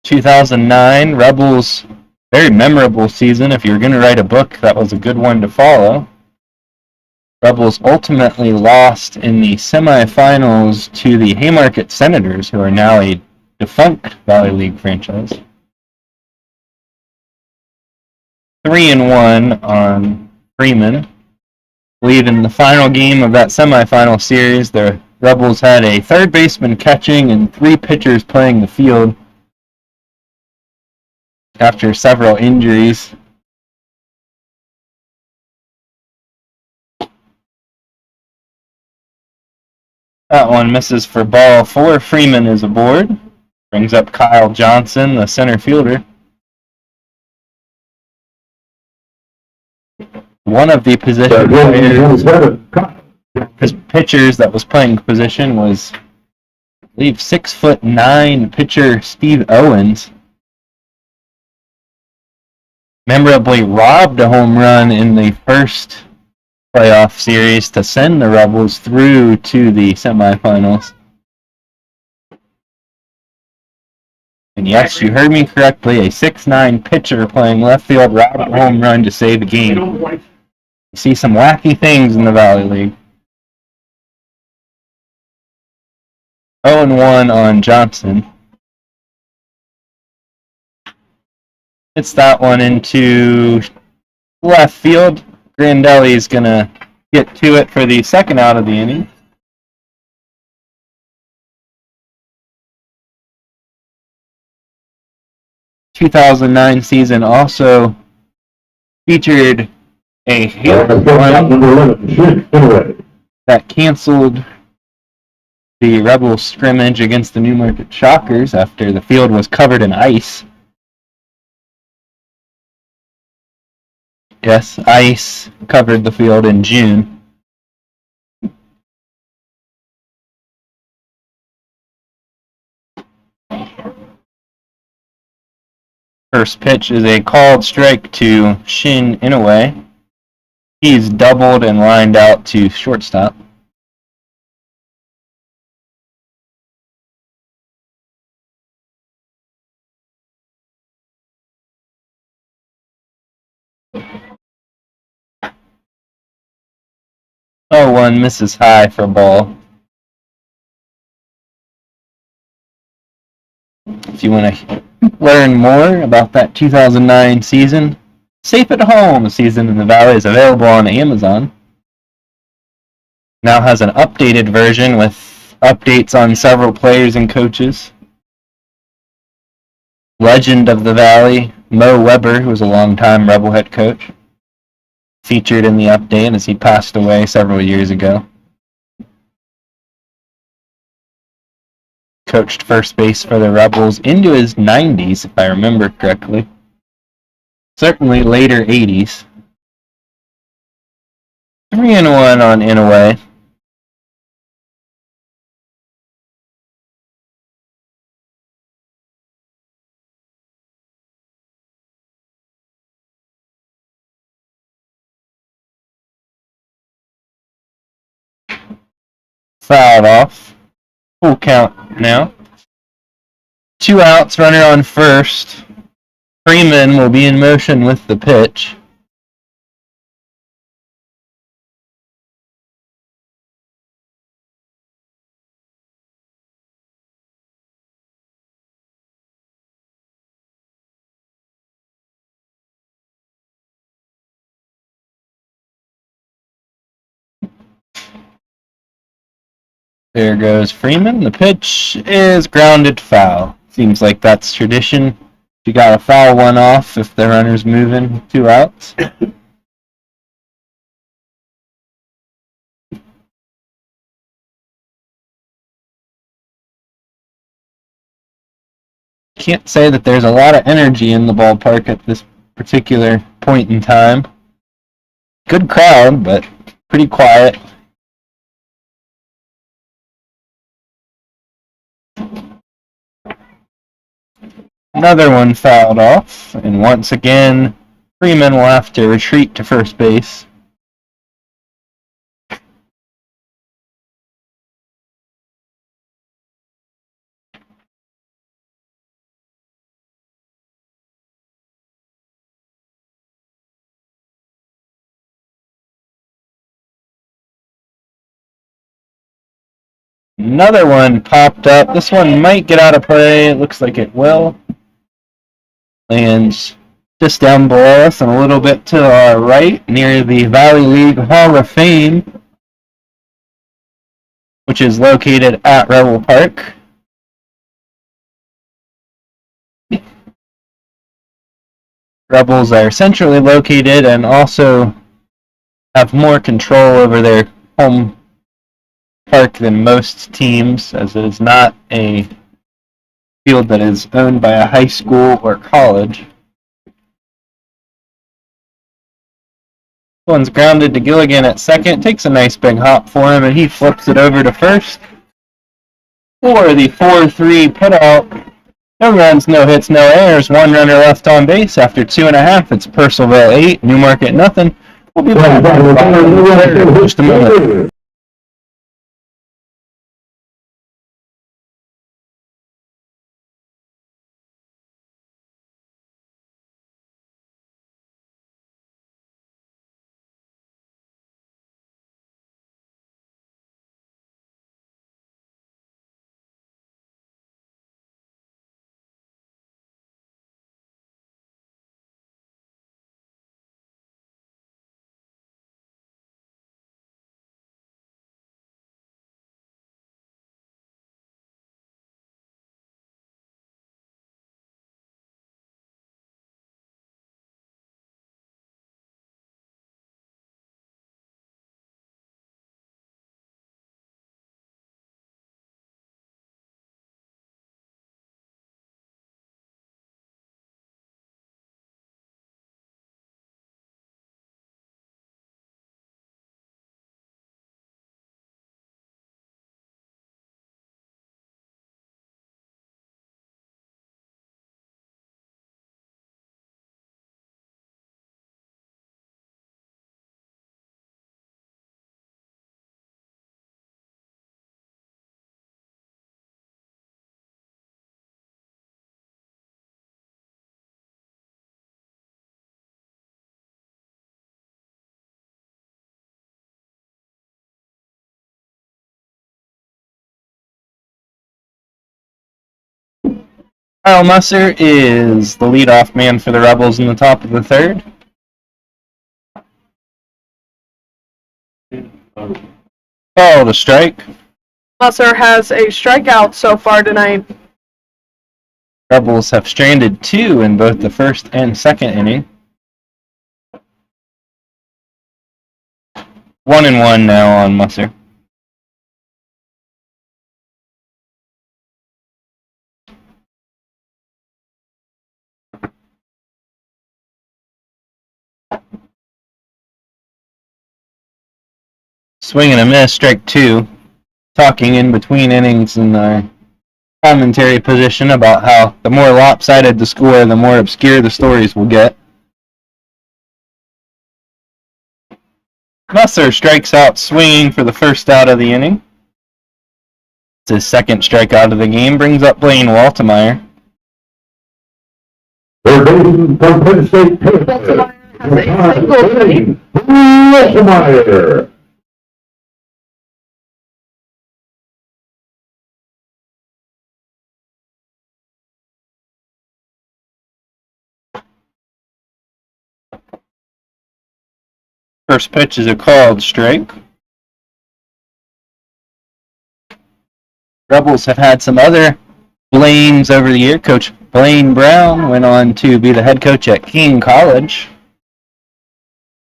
2009 Rebels, very memorable season. If you're going to write a book, that was a good one to follow. Rebels ultimately lost in the semifinals to the Haymarket Senators, who are now a defunct Valley League franchise. 3-1 on Freeman. I believe in the final game of that semifinal series, the Rebels had a third baseman catching and 3 pitchers playing the field after several injuries. That one misses for ball 4. Freeman is aboard. Brings up Kyle Johnson, the center fielder. One of the position pitchers that was playing position was, I believe, 6'9" pitcher Steve Owens. Memorably robbed a home run in the first playoff series to send the Rebels through to the semifinals. And yes, you heard me correctly, a 6'9" pitcher playing left field robbed a home run to save the game. You see some wacky things in the Valley League. 0-1 on Johnson. Hits that one into left field. Grandelli's going to get to it for the second out of the inning. The 2009 season also featured a hail that canceled the Rebel scrimmage against the Newmarket Shockers after the field was covered in ice. Yes, ice covered the field in June. First pitch is a called strike to Shin Inoue. He's doubled and lined out to shortstop. Oh, one misses high for a ball. If you want to learn more about that 2009 season, Safe at Home, a Season in the Valley, is available on Amazon. Now has an updated version with updates on several players and coaches. Legend of the Valley, Mo Weber, who was a longtime Rebel head coach, featured in the update as he passed away several years ago. Coached first base for the Rebels into his 90s, if I remember correctly. Certainly later 80s. 3-1 on Inoue. Fouled off. Full count now. 2 outs, runner on first. Freeman will be in motion with the pitch. There goes Freeman. The pitch is grounded foul. Seems like that's tradition. You got to foul one off if the runner's moving. 2 outs. can't say that there's a lot of energy in the ballpark at this particular point in time. Good crowd, but pretty quiet. Another one fouled off, and once again, Freeman will have to retreat to first base. Another one popped up. This one might get out of play. It looks like it will. Lands just down below us and a little bit to our right near the Valley League Hall of Fame, which is located at Rebel Park. Rebels are centrally located and also have more control over their home park than most teams, as it is not a field that is owned by a high school or college. One's grounded to Gilligan at second, takes a nice big hop for him, and he flips it over to first for the 4-3 putout. No runs, no hits, no errors. One runner left on base after 2.5. It's Purcellville 8, Newmarket nothing. We'll be back in just a moment. Kyle Musser is the leadoff man for the Rebels in the top of the third. Call the strike. Musser has a strikeout so far tonight. Rebels have stranded 2 in both the first and second inning. 1-1 now on Musser. Swing and a miss, strike 2. Talking in between innings in the commentary position about how the more lopsided the score, the more obscure the stories will get. Musser strikes out swinging for the first out of the inning. It's his second strikeout of the game, brings up Blaine Waltemeyer. Waltemeyer has a single tonight. Waltemeyer. First pitch is a called strike. Rebels have had some other Blaines over the year. Coach Blaine Brown went on to be the head coach at King College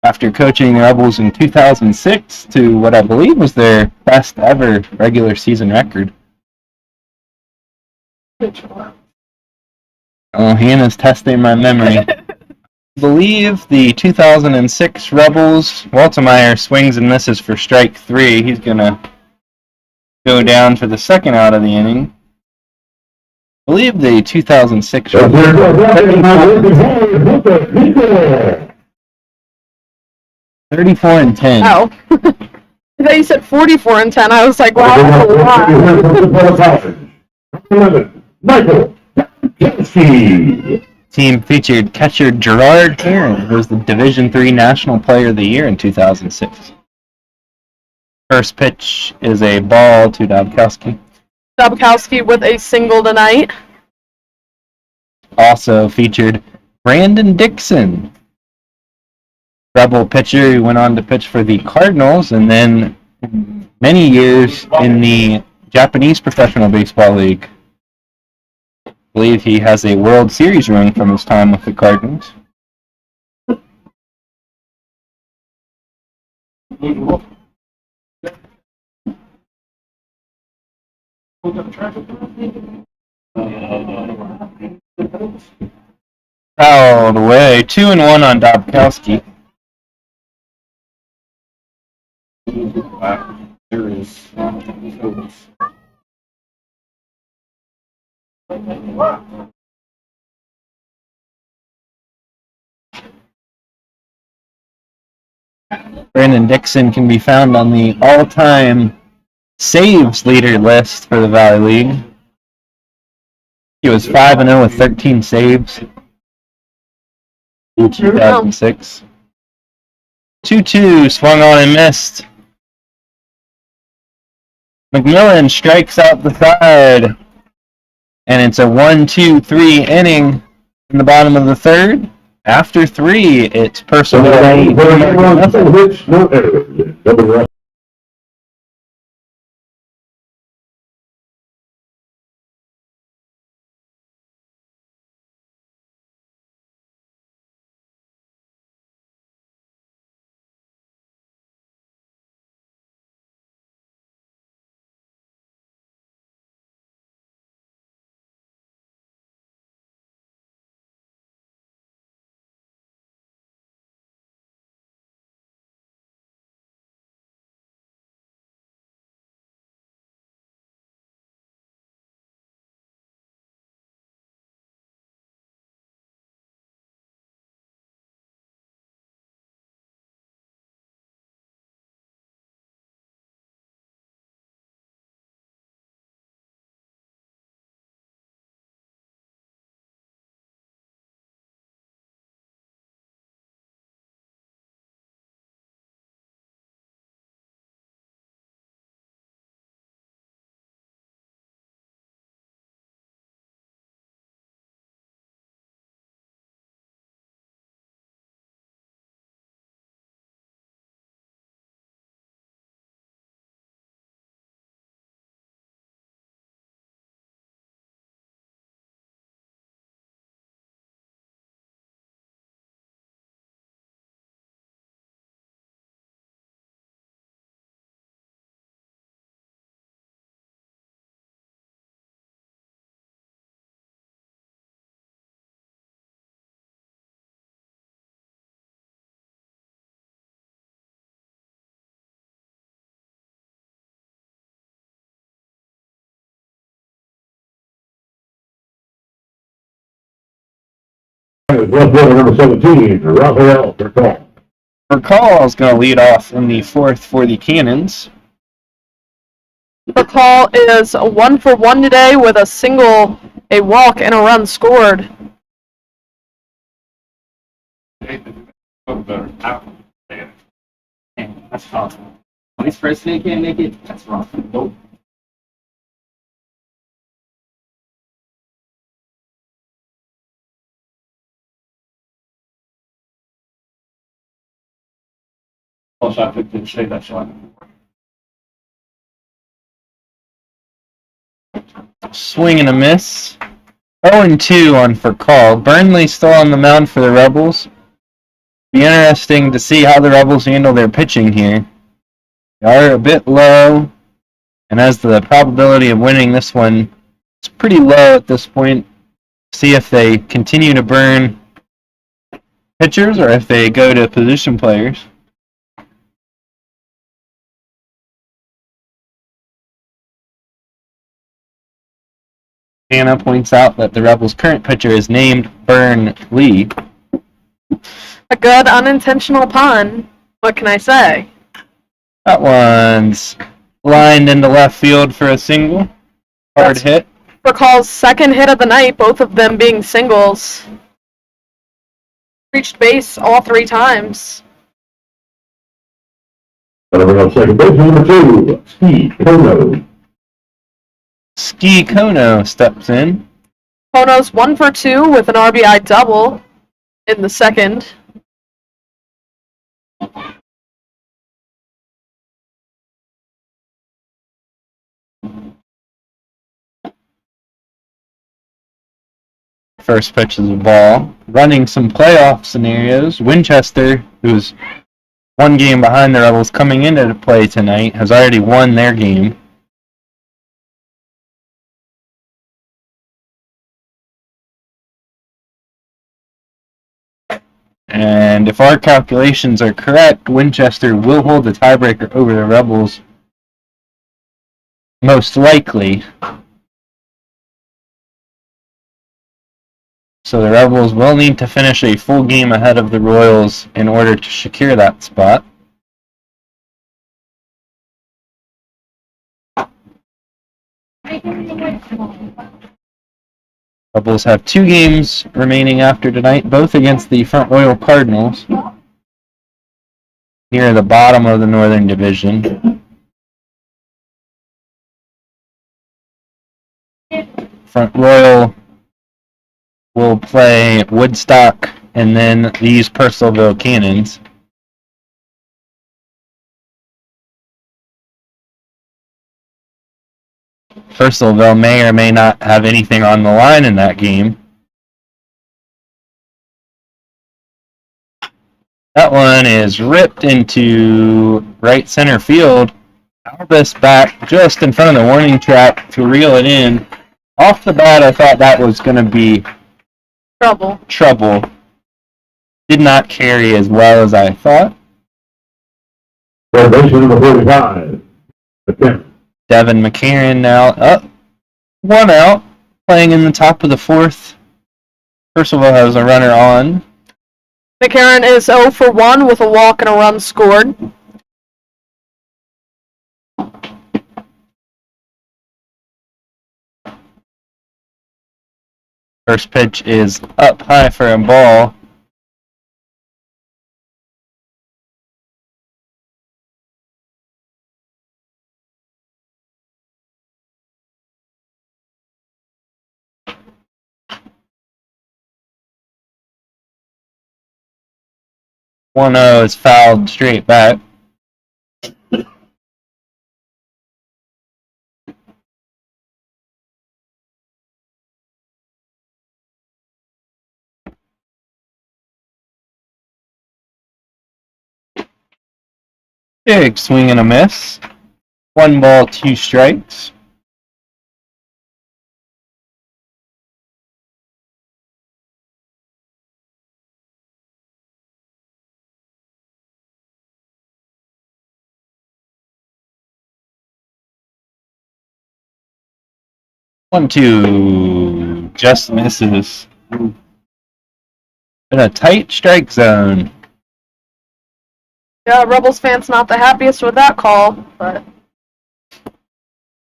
after coaching the Rebels in 2006 to what I believe was their best ever regular season record. Oh, Hannah's testing my memory. I believe the 2006 Rebels, Waltemeyer swings and misses for strike 3. He's going to go down for the second out of the inning. I believe the 2006 Rebels. 34 and 10. Oh. I thought you said 44 and 10. I was like, wow, that's a lot. Michael Kowski. Team featured catcher Gerard Aaron, who was the Division III National Player of the Year in 2006. First pitch is a ball to Dobkowski. Dobkowski with a single tonight. Also featured Brandon Dixon, Rebel pitcher who went on to pitch for the Cardinals and then many years in the Japanese Professional Baseball League. I believe he has a World Series ring from his time with the Cardinals. Fouled away. 2-1 on Dobkowski. There is Brandon Dixon can be found on the all-time saves leader list for the Valley League. He was 5-0 with 13 saves in 2006. 2-2, swung on and missed. McMillan strikes out the side, and it's a 1-2-3 inning in the bottom of the third. After 3, it's personal. Number 17, Raphael Burkall. Burkall is going to lead off in the fourth for the Cannons. Burkall is 1 for 1 today with a single, a walk, and a run scored. That's awesome. When his first day can't make it, that's wrong. Nope. Also, I didn't say that shot. Swing and a miss. 0-2 on Burkall. Burnley still on the mound for the Rebels. Be interesting to see how the Rebels handle their pitching here. They are a bit low, and as the probability of winning this one is pretty low at this point, see if they continue to burn pitchers or if they go to position players. Anna points out that the Rebels' current pitcher is named Burn Lee. A good unintentional pun. What can I say? That one's lined into left field for a single. Hard That's hit. for Call's second hit of the night, both of them being singles. Reached base all 3 times. Runner on second base, number 2, Steve Kono. Ski Kono steps in. Kono's 1 for 2 with an RBI double in the second. First pitch is a ball. Running some playoff scenarios, Winchester, who's 1 game behind the Rebels coming into the play tonight, has already won their game. And if our calculations are correct, Winchester will hold the tiebreaker over the Rebels, most likely. So the Rebels will need to finish a full game ahead of the Royals in order to secure that spot. Rebels have 2 games remaining after tonight, both against the Front Royal Cardinals, near the bottom of the Northern Division. Front Royal will play Woodstock and then these Purcellville Cannons. Purcellville may or may not have anything on the line in that game. That one is ripped into right center field. Albus back just in front of the warning track to reel it in. Off the bat, I thought that was going to be trouble. Did not carry as well as I thought. Third baseman, number 45, McKenna. Devin McCarron now up. 1 out. Playing in the top of the 4th. Percival has a runner on. McCarron is 0 for 1 with a walk and a run scored. First pitch is up high for a ball. One 0 is fouled straight back. Big swing and a miss. 1 ball, 2 strikes. One, 2, just misses. In a tight strike zone. Yeah, Rebels fans not the happiest with that call, but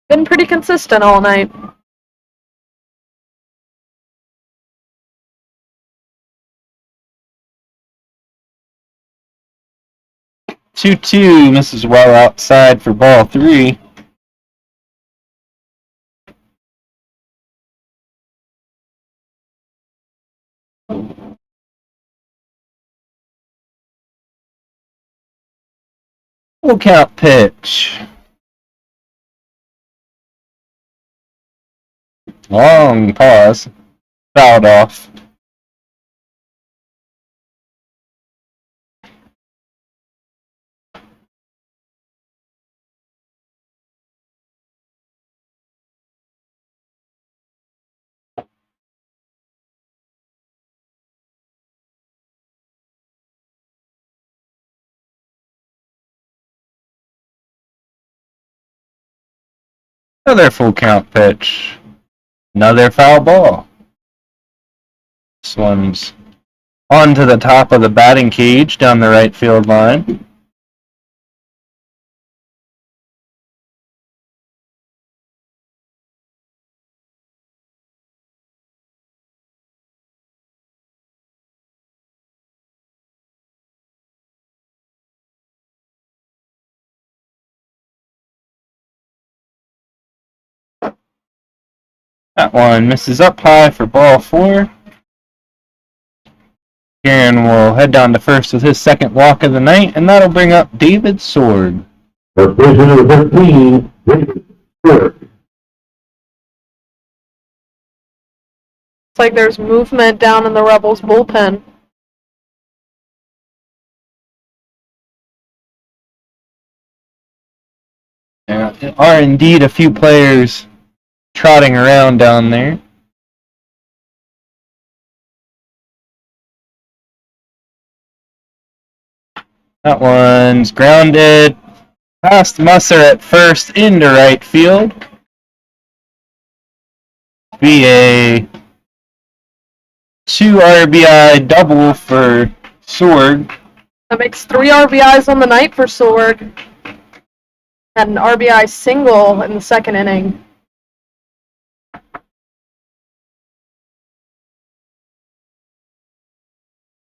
been pretty consistent all night. Two misses well outside for ball 3. Full count pitch. Long pause. Fouled off. Another full count pitch. Another foul ball. This one's onto the top of the batting cage down the right field line. That one misses up high for ball 4. Kieran will head down to first with his second walk of the night, and that'll bring up David Sword. For position number 15, David Stewart. It's like there's movement down in the Rebels bullpen. There are indeed a few players trotting around down there. That one's grounded past Musser at first into right field. Be a 2 RBI double for Sword. That makes 3 RBIs on the night for Sword. Had an RBI single in the second inning.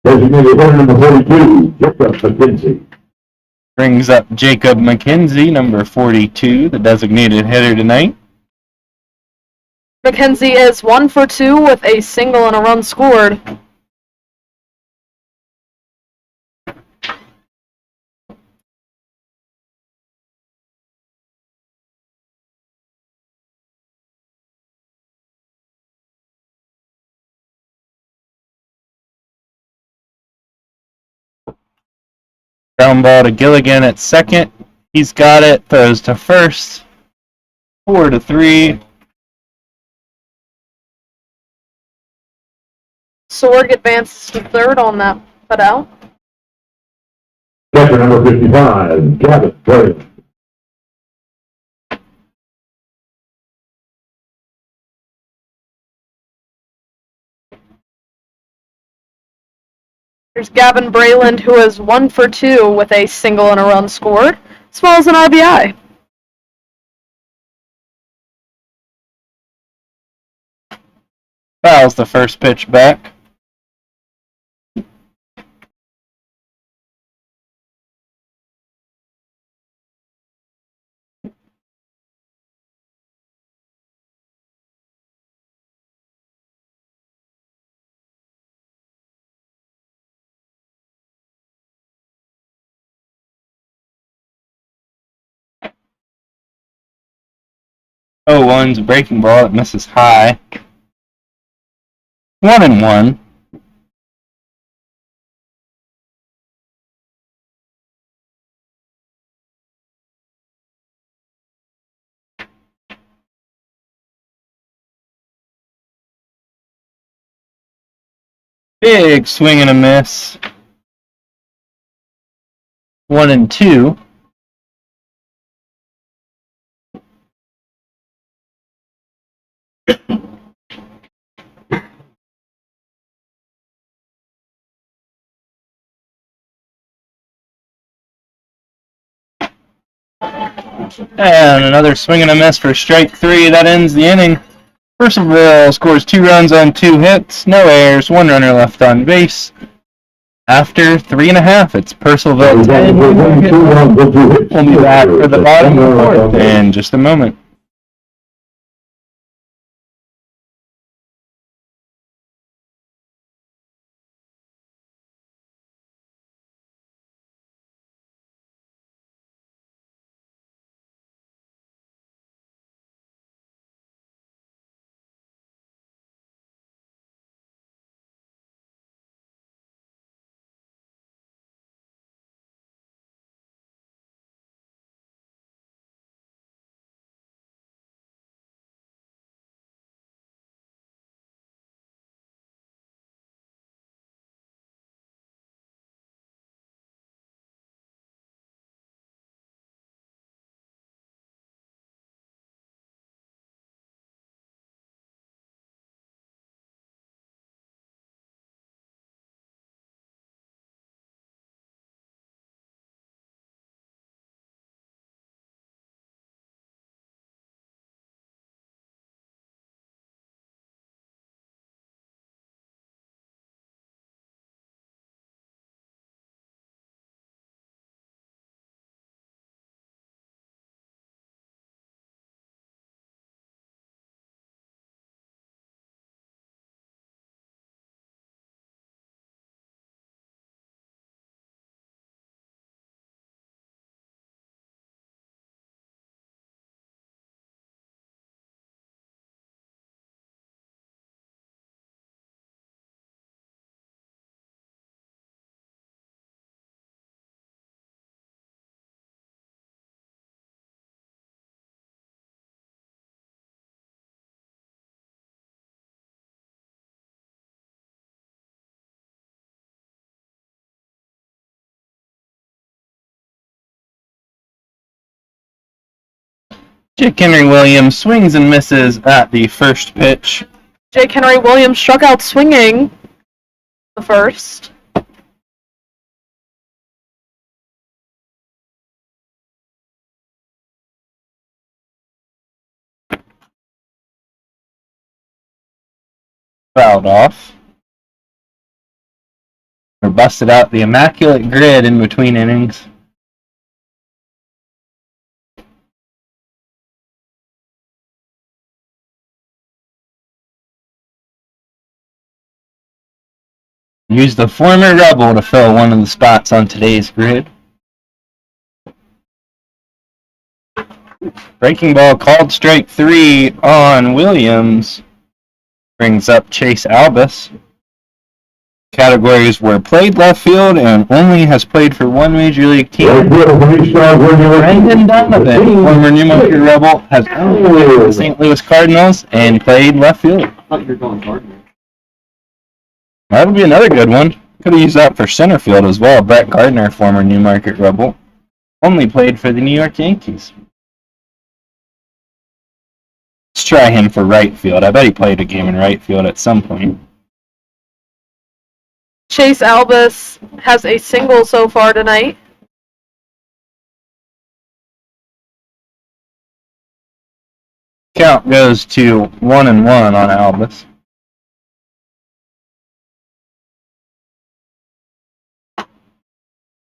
Designated hitter number 42, Jacob McKenzie. Brings up Jacob McKenzie, number 42, the designated hitter tonight. McKenzie is 1 for 2 with a single and a run scored. Ground ball to Gilligan at second. He's got it, throws to first. 4-3. Sword advances to third on that cutout. Catcher number 55, Gavin Braylon. There's Gavin Brayland, who is 1 for 2 with a single and a run scored, as well as an RBI. Fouls the first pitch back. Oh, one's a breaking ball. It misses high. 1-1. Big swing and a miss. 1-2. And another swing and a miss for strike 3. That ends the inning. Percival scores 2 runs on 2 hits, no errors, 1 runner left on base. After 3.5, it's Percival 10. We'll be back for the bottom of the 4th in just a moment. Jake Henry Williams swings and misses at the first pitch. Jake Henry Williams struck out swinging the first. Fouled off. Or busted out the immaculate grid in between innings. Use the former Rebel to fill one of the spots on today's grid. Breaking ball called strike 3 on Williams. Brings up Chase Albus. Categories were played left field and only has played for one major league team. Brendan Donovan, former New Market Rebel, has only played for the St. Louis Cardinals and played left field. I thought you were going Gardner. That would be another good one. Could have used that for center field as well. Brett Gardner, former New Market Rebel, only played for the New York Yankees. Let's try him for right field. I bet he played a game in right field at some point. Chase Albus has a single so far tonight. Count goes to 1-1 on Albus.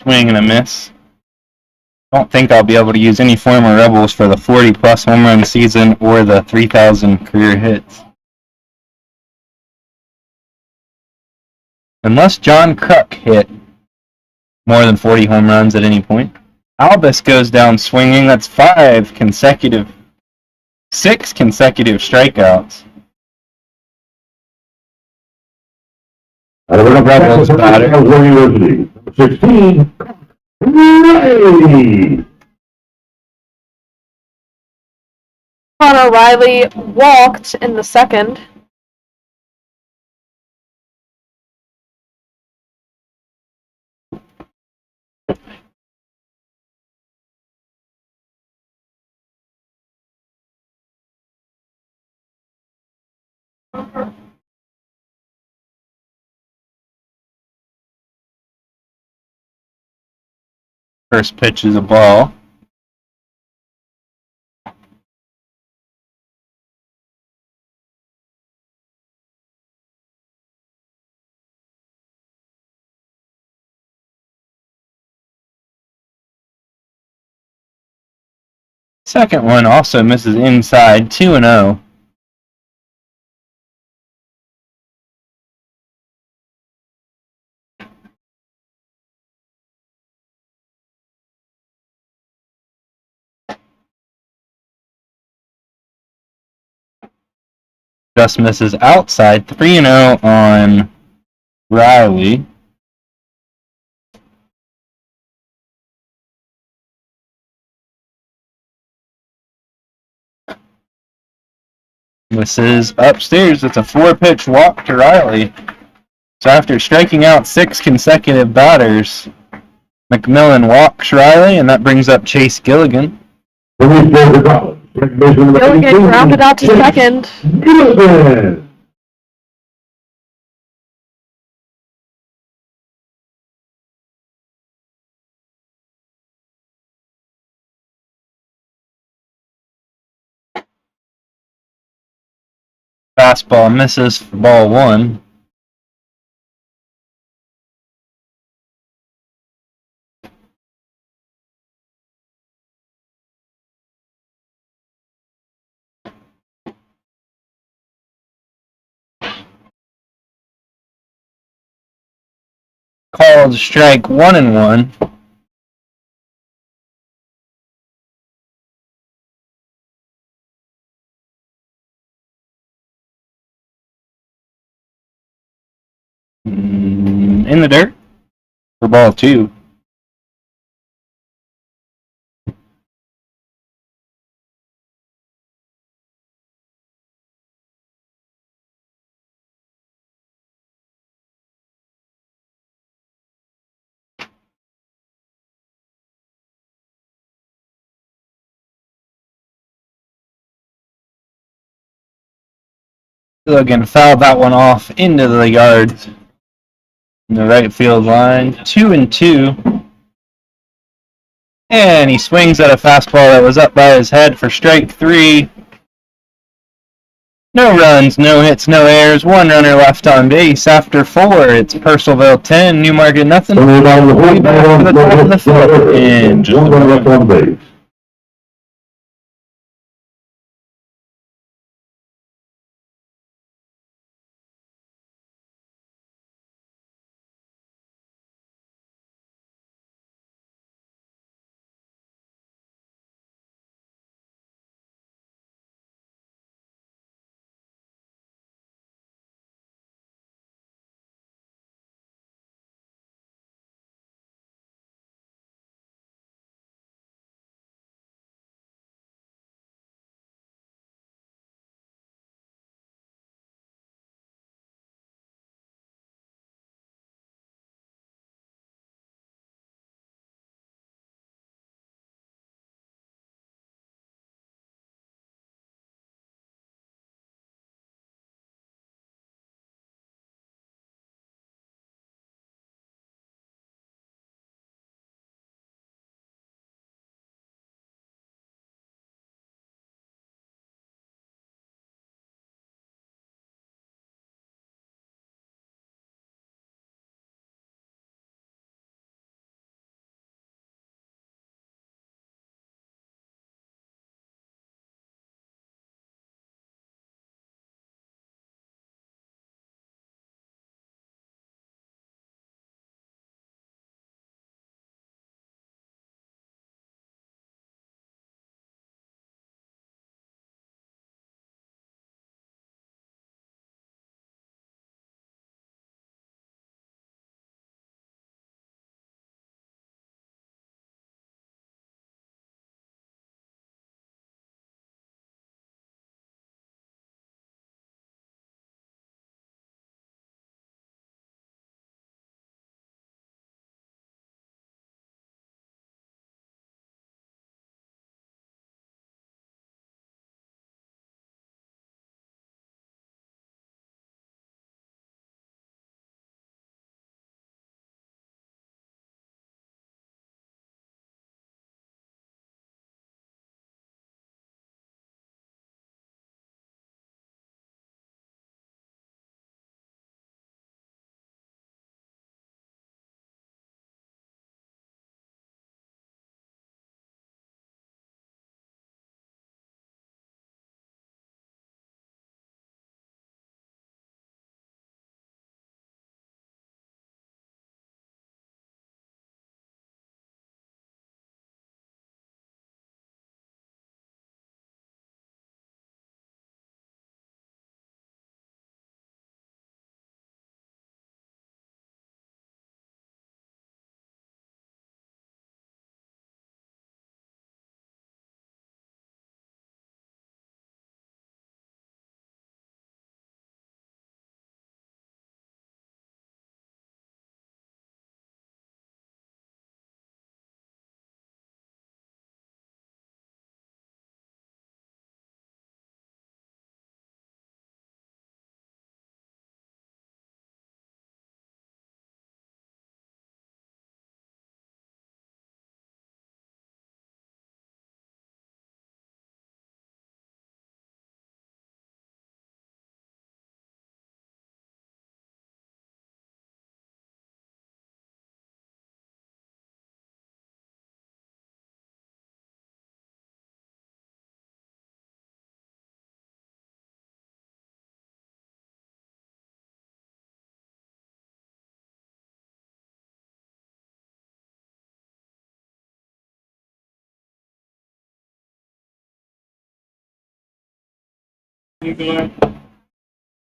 Swing and a miss. Don't think I'll be able to use any former Rebels for the 40-plus home run season or the 3,000 career hits. Unless John Kruk hit more than 40 home runs at any point. Albus goes down swinging. That's 6 consecutive strikeouts. Rebels batter. 16. Riley. Connor Riley walked in the second. First pitch is a ball. Second one also misses inside, 2-0. Just misses outside, 3-0 on Riley. Misses upstairs. It's a 4-pitch walk to Riley. So after striking out 6 consecutive batters, McMillan walks Riley, and that brings up Chase Gilligan. Gilligan grounded out to second. Gilligan. Fastball misses for ball 1. Called strike 1-1. In the dirt for ball 2. Logan fouled that one off into the yards in the right field line. 2-2. And he swings at a fastball that was up by his head for strike 3. No runs, no hits, no errors. 1 runner left on base. After 4, it's Purcellville 10, Newmarket nothing. We'll be back for the top of the 5th in just a left on base.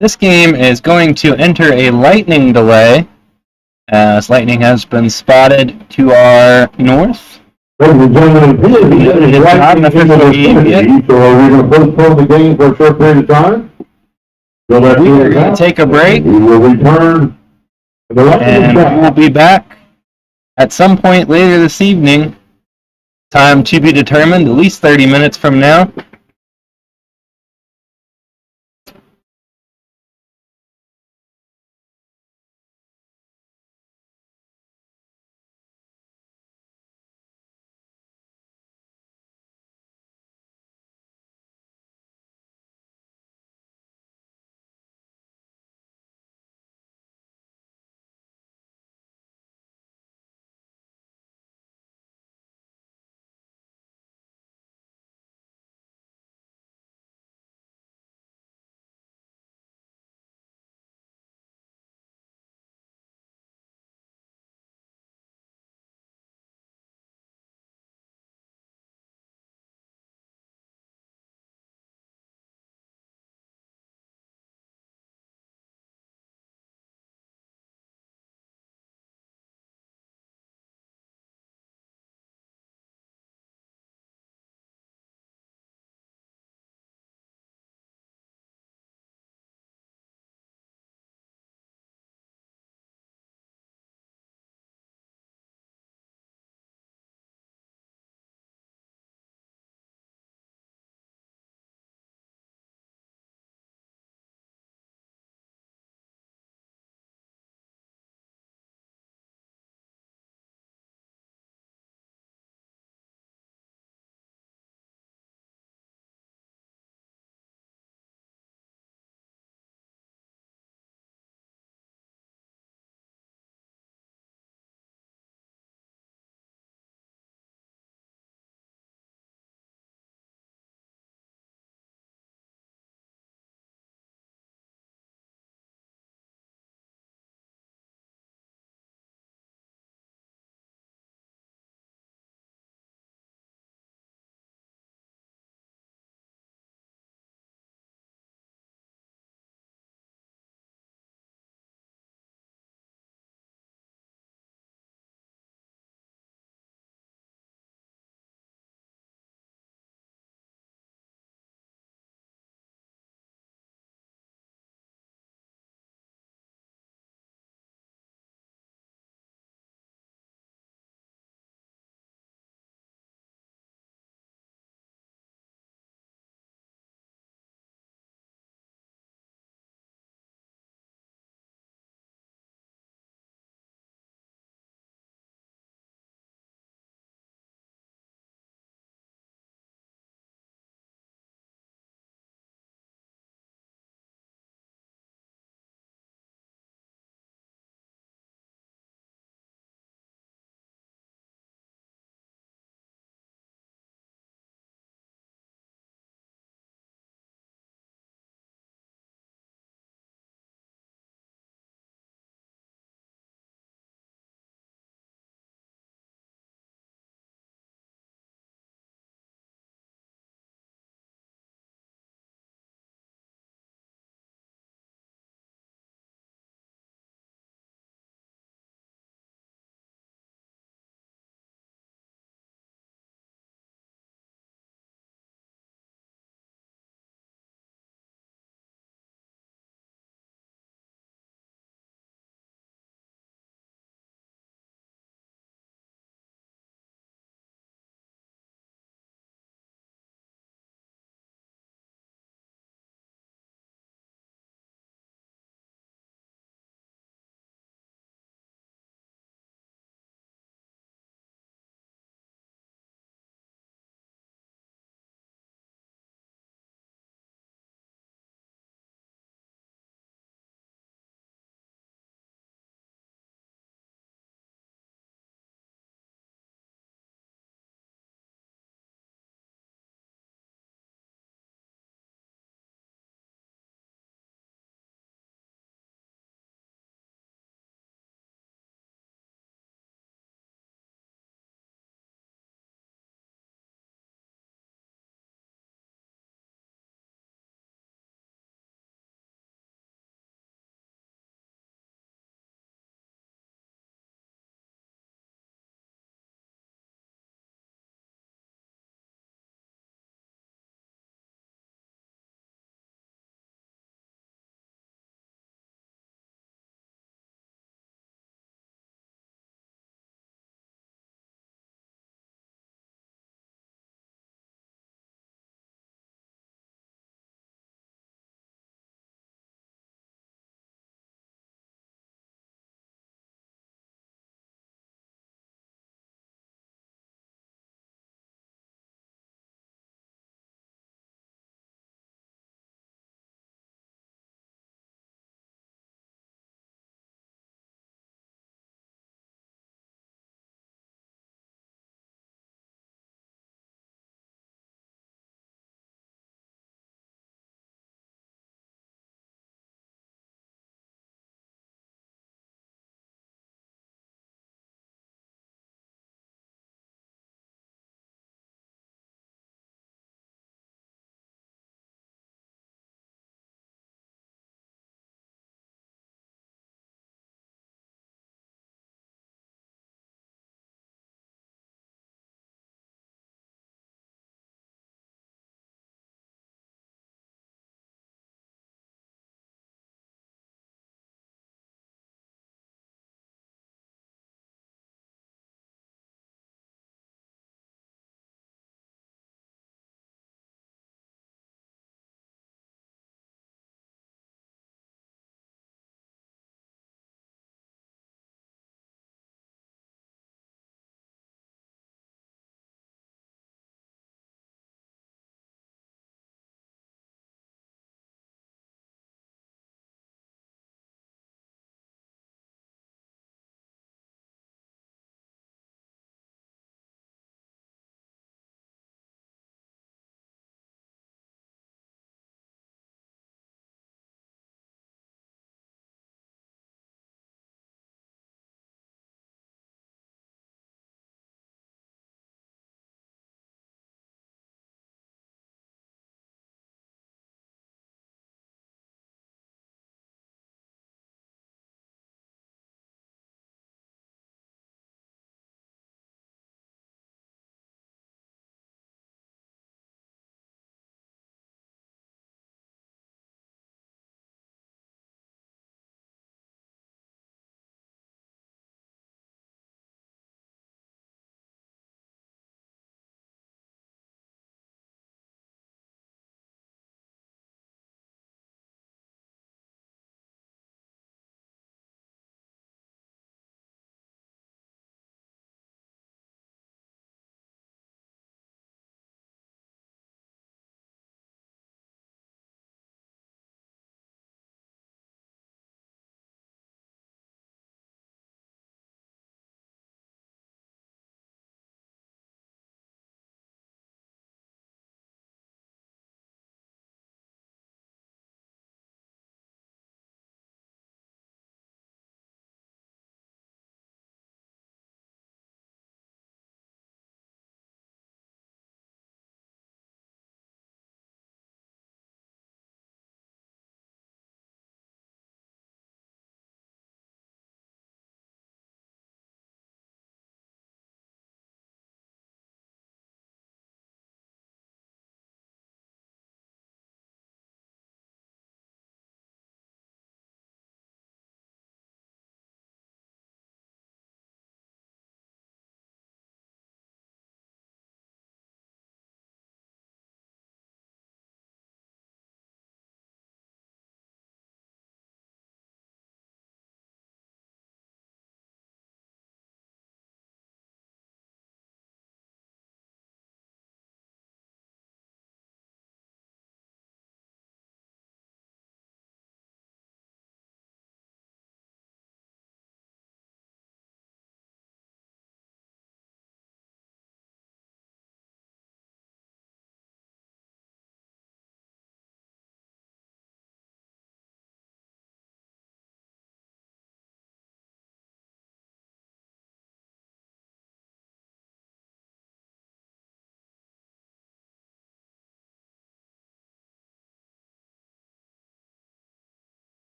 This game is going to enter a lightning delay, as lightning has been spotted to our north. Ladies and gentlemen, It is not an official game yet. so are we going to postpone the game for a short period of time? We are going to take a break, We will return. and we'll be back at some point later this evening. Time to be determined, at least 30 minutes from now.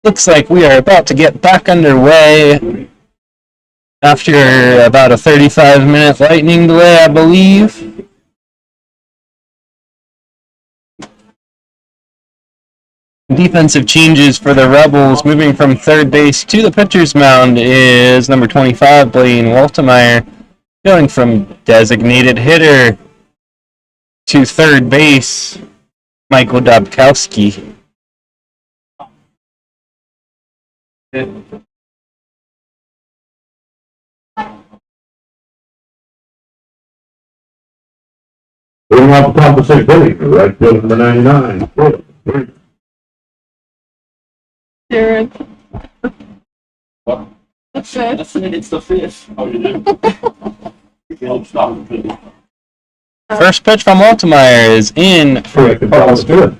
Looks like we are about to get back underway after about a 35-minute lightning delay, I believe. Defensive changes for the Rebels, moving from third base to the pitcher's mound, is number 25, Blaine Waltemeyer, going from designated hitter to third base, Michael Dobkowski. Leading off the top of sixth inning, right field number 99. Jared. That's it. I said it's the fifth. Oh, you did? Don't stop it. First pitch from Waltemeyer is in for Correct, that was good.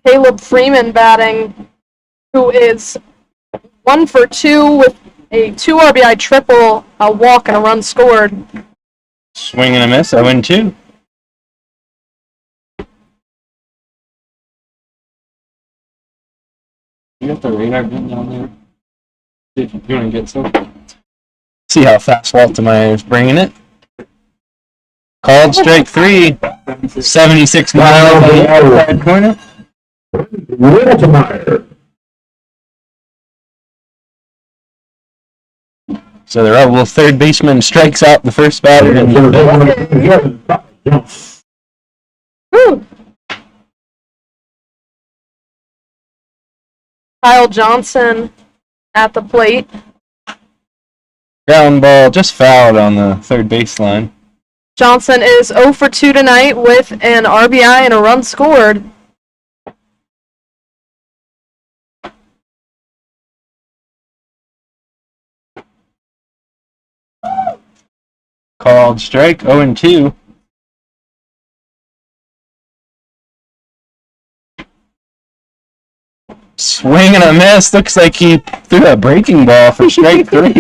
Caleb Freeman batting, who is 1 for 2 with a 2 RBI triple, a walk, and a run scored. swing and a miss, 0-2. You got the radar gun down there? If you want to get some. See how fast Waltemeyer is bringing it. Called strike 3, 76 miles on the outside corner. Waltemeyer. So the Rebel third baseman strikes out the first batter. Woo! Kyle Johnson at the plate. Ground ball just fouled on the third baseline. Johnson is 0 for 2 tonight with an RBI and a run scored. Called strike, 0-2. Swing and a miss. Looks like he threw a breaking ball for strike 3.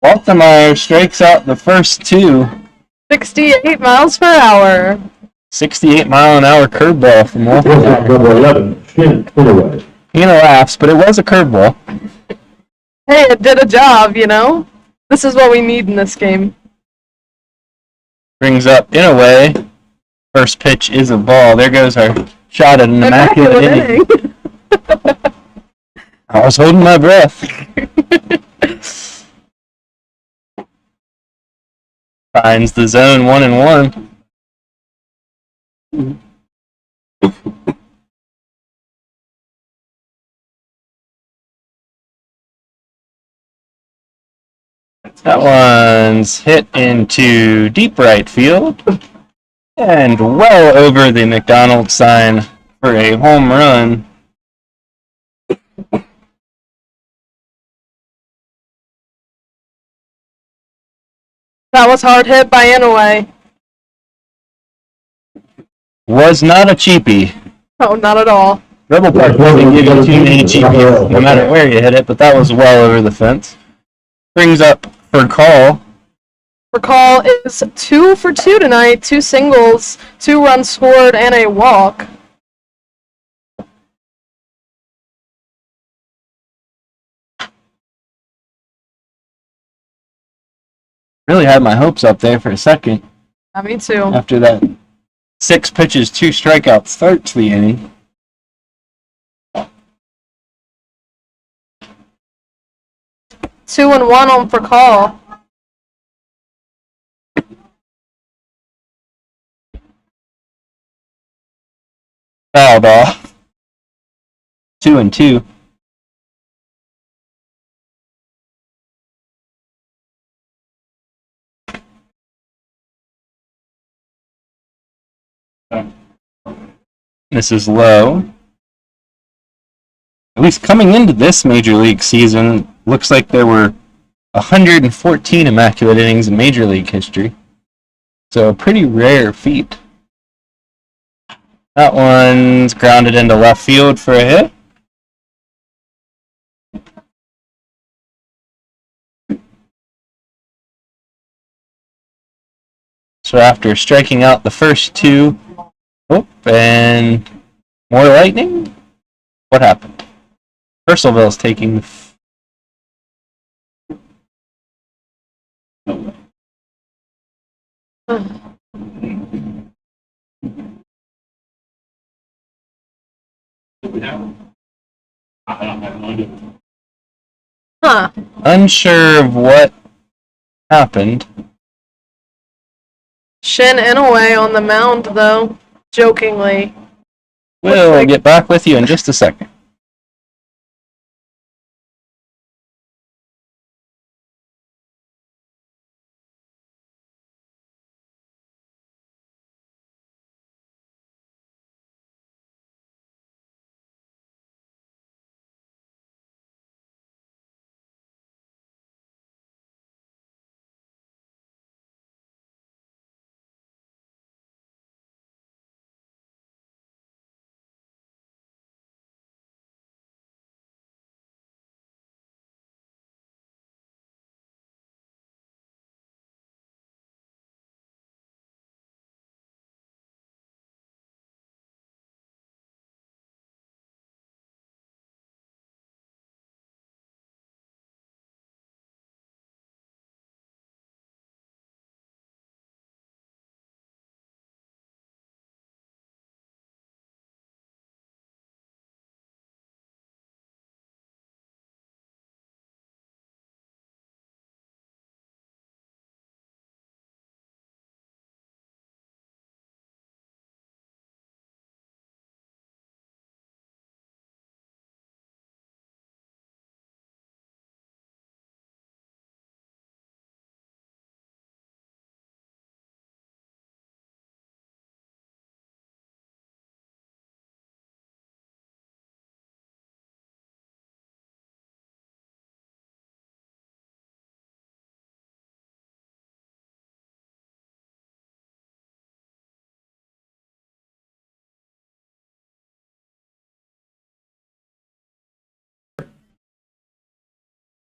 Waltemeyer strikes out the first 2. 68 miles per hour. 68-mile-an-hour curveball from Waltemeyer. Number 11, Shin. He laughs, but it was a curveball. Hey, it did a job, you know? This is what we need in this game. Brings up in a way. First pitch is a ball. There goes our shot at an immaculate inning. I was holding my breath. Finds the zone 1-1. That one's hit into deep right field and well over the McDonald's sign for a home run. That was hard hit by Inouye. Was not a cheapie. Oh, not at all. Rebel Park doesn't give you too many cheapies, no matter where you hit it, but that was well over the fence. Brings up for call. McCall is 2 for 2 tonight, 2 singles, 2 runs scored, and a walk. Really had my hopes up there for a second Yeah, me too. after that 6 pitches, 2 strikeouts start to the inning. Two and one on for call. Fouled off. 2-2. This is low. At least coming into this Major League season, looks like there were 114 immaculate innings in Major League history. So a pretty rare feat. That one's grounded into left field for a hit. So after striking out the first 2, and more lightning? What happened? Purcellville's taking. Huh. Unsure of what happened. Shin Inouye on the mound, though, jokingly. We'll like- get back with you in just a second.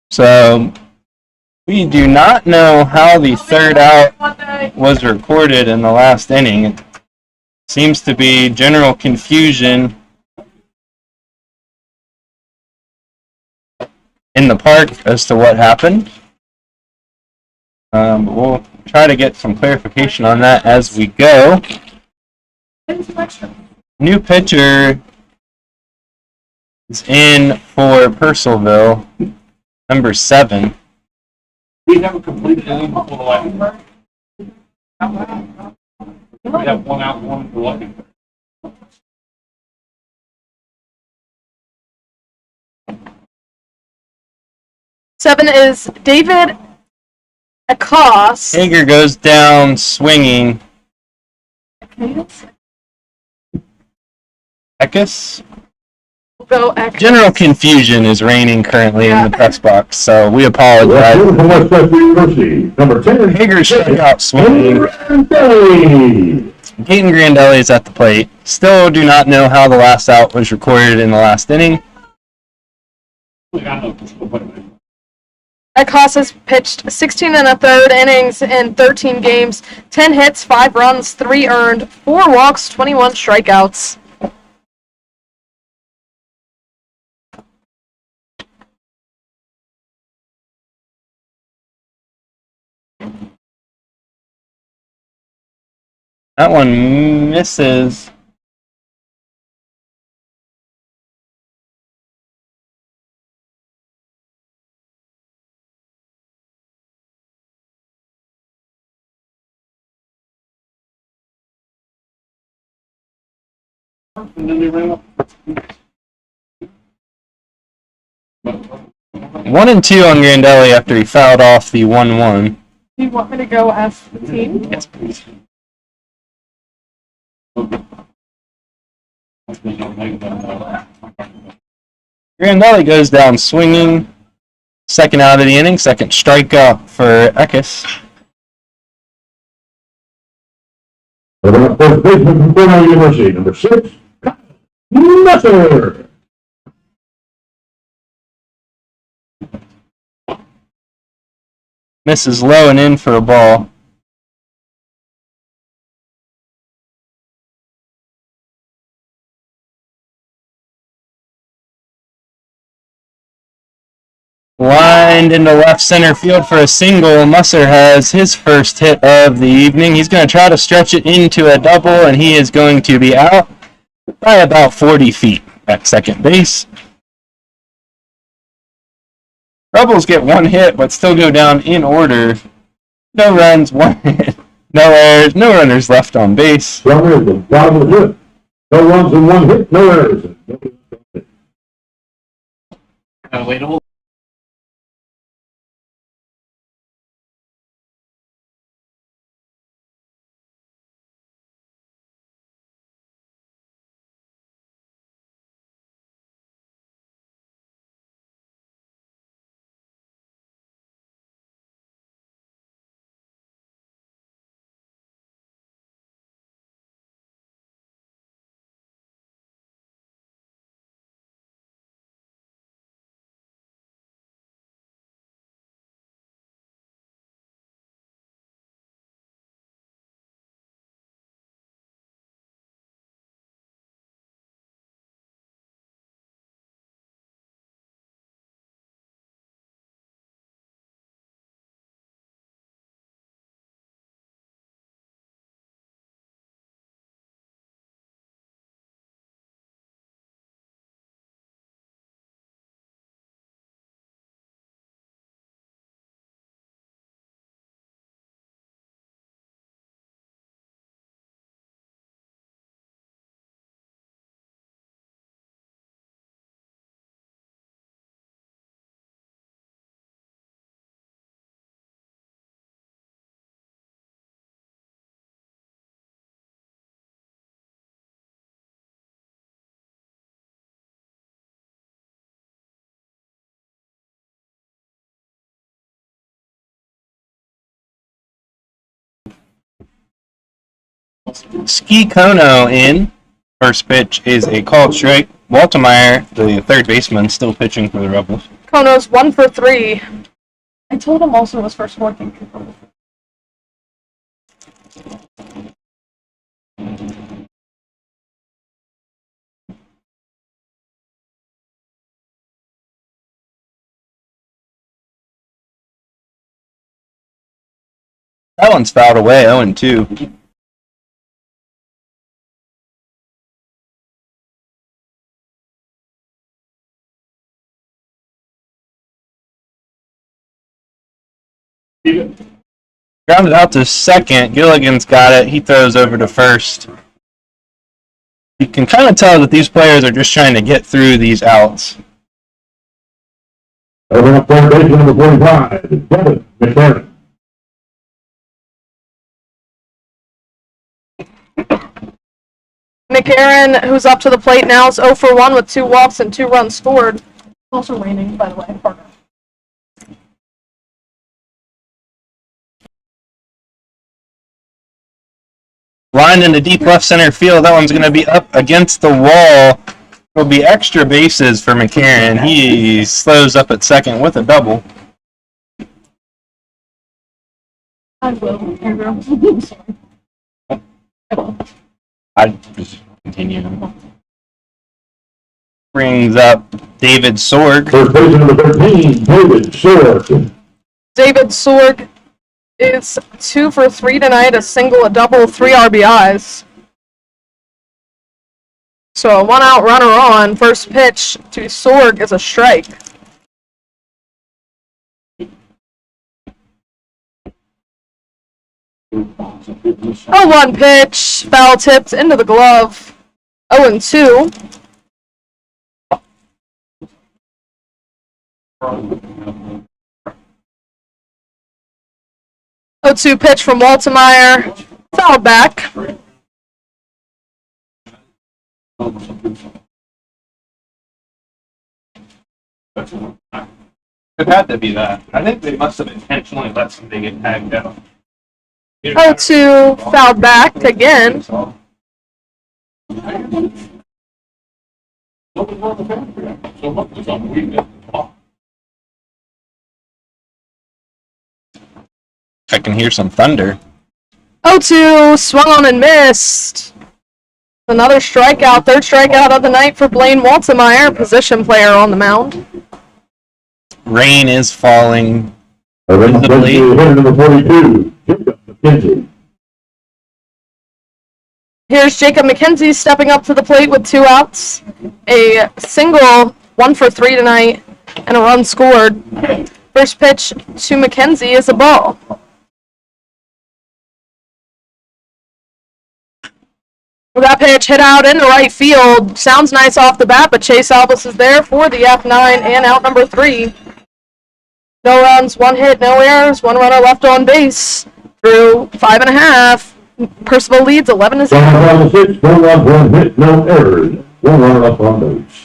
So, we do not know how the third out was recorded in the last inning. It seems to be general confusion in the park as to what happened. But we'll try to get some clarification on that as we go. New pitcher is in for Purcellville, number 7. We have a complete inning before the lightning break. We have 1 out, 1 for lightning break. Seven is David Acost. Hager goes down swinging. Eckes? Go Acost. General confusion is reigning currently in the press box, so we apologize. From West West University, number 10. Hager struck out swinging. Grandelli. Peyton Grandelli is at the plate. Still do not know how the last out was recorded in the last inning. Acost has pitched 16 and a third innings in 13 games, 10 hits, 5 runs, 3 earned, 4 walks, 21 strikeouts. That one misses. One and two on Grandelli after he fouled off the 1-1. Do you want me to go ask the team? Yes, please. Grandelli goes down swinging. Second out of the inning, second strikeout for Eckes. First baseman from Cornell University, number 6. Messer. Misses low and in for a ball. lined into left center field for a single. Musser has his first hit of the evening. He's going to try to stretch it into a double, and he is going to be out by about 40 feet at second base. Rebels get one hit, but still go down in order. No runs, one hit, no errors, no runners left on base. Runner at the bottom of the fifth. No runs and one hit, no errors. Wait a hold. Ski Kono in. First pitch is a called strike. Waltemeyer, the third baseman, still pitching for the Rebels. Kono's 1 for 3. I told him also it was first working. That one's fouled away, 0-2. Grounded out to second. Gilligan's got it. He throws over to first. You can kind of tell that these players are just trying to get through these outs. Over at third base, number 45, Devin McCarron. McCarron, who's up to the plate now, is 0 for 1 with 2 walks and 2 runs scored. Also raining, by the way. Partner. Lined into deep left center field. That one's going to be up against the wall. There'll be extra bases for McCarron. He slows up at second with a double. I will, Andrew. Sorry. I will. I just continue. Brings up David Sorg. First base, number 13, David Sorg. David Sorg is 2 for 3 tonight, a single, a double, 3 RBIs. So a 1-out runner on. First pitch to Sorg is a strike. A 1 pitch, foul tipped into the glove. 0-2. Oh, 2 pitch from Waltemeyer. Foul back. It had to be that. I think they must have intentionally let somebody get tagged out. 0-2, fouled back again. I can hear some thunder. 0-2, swung on and missed. Another strikeout, third strikeout of the night for Blaine Waltemeyer, position player on the mound. Rain is falling. Visibly. Hitter number 42, Jacob McKenzie. Here's Jacob McKenzie stepping up to the plate with 2 outs. A single, 1 for 3 tonight, and a run scored. First pitch to McKenzie is a ball. That pitch hit out into right field. Sounds nice off the bat, but Chase Albus is there for the F9 and out number 3. No runs, 1 hit, no errors, 1 runner left on base through 5.5. Percival leads 11-0. 6, 1 run, 1 hit, no errors, 1 runner left on base.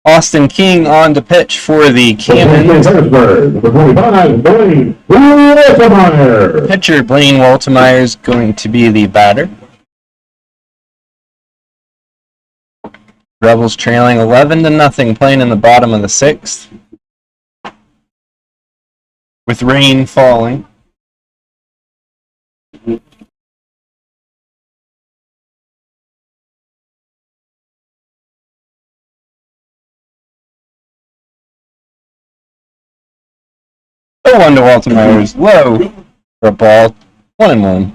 Austin King on to pitch for the Cannons. Number 25, Blaine Waltemeyer. Pitcher Blaine Waltemeyer is going to be the batter. Rebels trailing 11-0, playing in the bottom of the 6th. With rain falling. Oh, 1 to Waltemeyer is low for a ball. 1-1.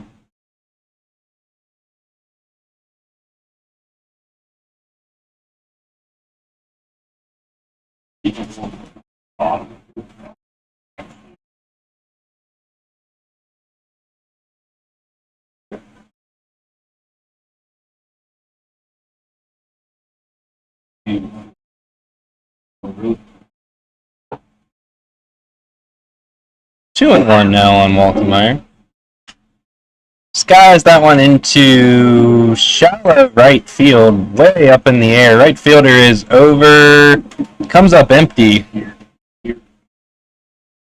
Two and one now on Waltemeyer. Skies that one into shallow right field, way up in the air. Right fielder is over, comes up empty.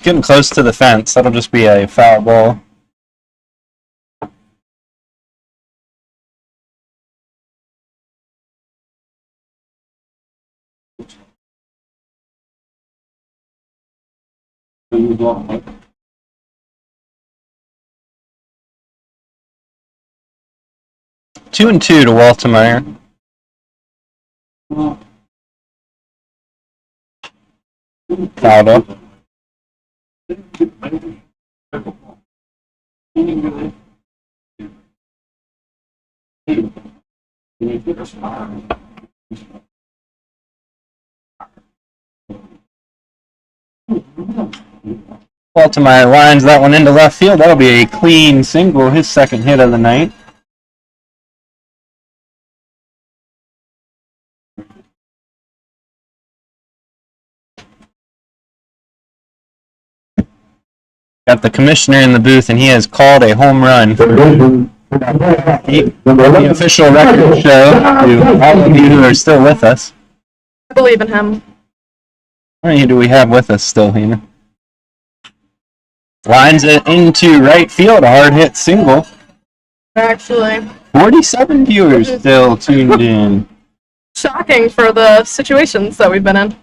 Getting close to the fence. That'll just be a foul ball. 2-2 to Waltemeyer. Fouled up. Waltemeyer lines that one into left field. That'll be a clean single, his second hit of the night. Got the commissioner in the booth, and he has called a home run. The official record show to all of you who are still with us. I believe in him. How many do we have with us still, Hina? Lines it into right field, a hard hit single. Actually, 47 viewers still tuned in. shocking for the situations that we've been in.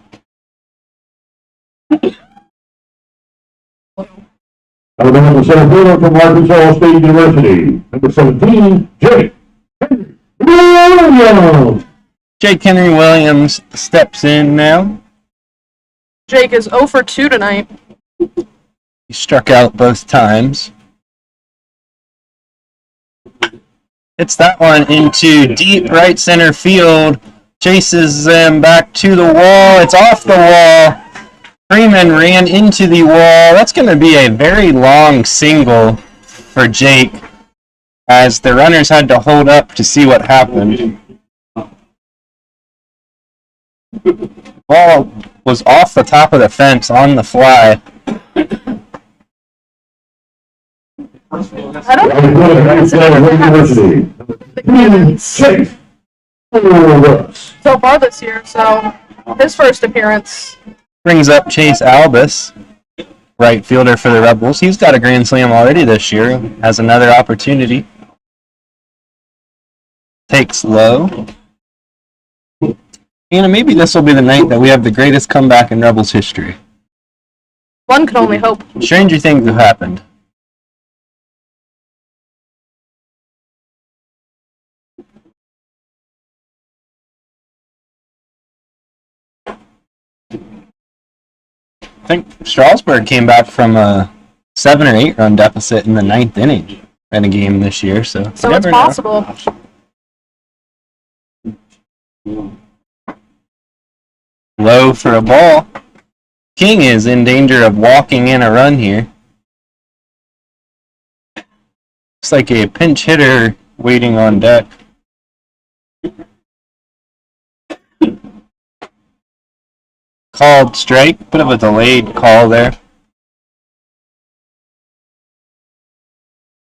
Number 17 from Arkansas State University. Number 17, Jake Williams. Jake Henry Williams steps in now. Jake is 0 for 2 tonight. He struck out both times. Hits that one into deep right center field. Chases them back to the wall. It's off the wall. Freeman ran into the wall. That's going to be a very long single for Jake, as the runners had to hold up to see what happened. Ball was off the top of the fence on the fly. I don't know so far this year, so his first appearance. Brings up Chase Albus, right fielder for the Rebels. He's got a grand slam already this year. Has another opportunity. Takes low. And maybe this will be the night that we have the greatest comeback in Rebels history. One could only hope. Stranger things have happened. I think Strasburg came back from a 7 or 8 run deficit in the 9th inning in a game this year, so So you it's never know. possible. Low for a ball. King is in danger of walking in a run here. Looks like a pinch hitter waiting on deck. Called strike. Bit of a delayed call there.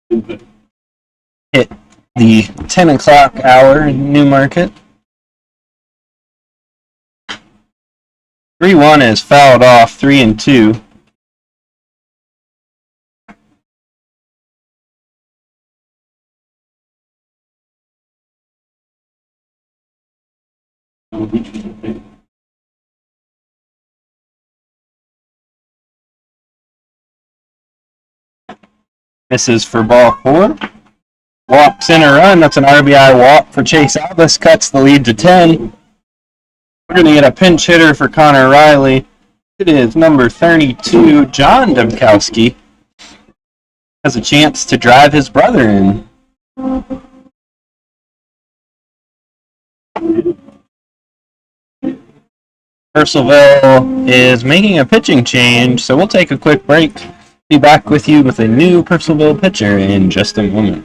Hit the 10 o'clock hour in Newmarket. 3-1 is fouled off, 3-2. Misses for ball 4. Walks in a run. That's an RBI walk for Chase Albus. Cuts the lead to 10. We're going to get a pinch hitter for Connor Riley. It is number 32, John Demkowski. Has a chance to drive his brother in. Purcellville is making a pitching change, so we'll take a quick break. Be back with you with a new Purcellville pitcher in just a moment.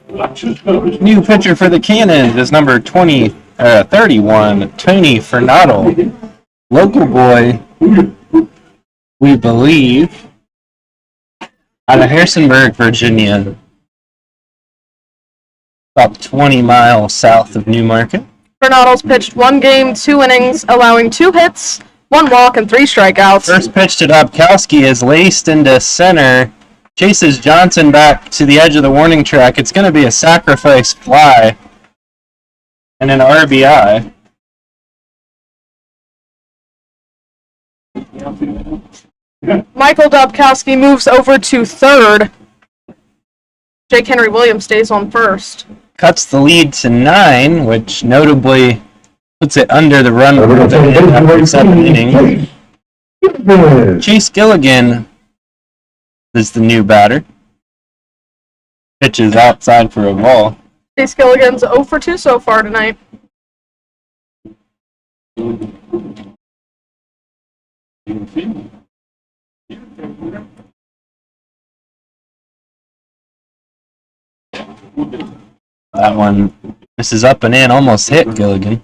New pitcher for the Cannons is number 31, Tony Fernado. Local boy, we believe, out of Harrisonburg, Virginia. About 20 miles south of Newmarket. Bernado's pitched 1 game, 2 innings, allowing 2 hits, 1 walk, and 3 strikeouts. First pitch to Dobkowski is laced into center. Chases Johnson back to the edge of the warning track. It's going to be a sacrifice fly and an RBI. Michael Dobkowski moves over to third. Jake Henry Williams stays on first. Cuts the lead to 9, which notably puts it under the run rule after 7 innings. Chase Gilligan is the new batter. Pitches outside for a ball. Chase Gilligan's 0 for 2 so far tonight. That one misses up and in, almost hit Gilligan.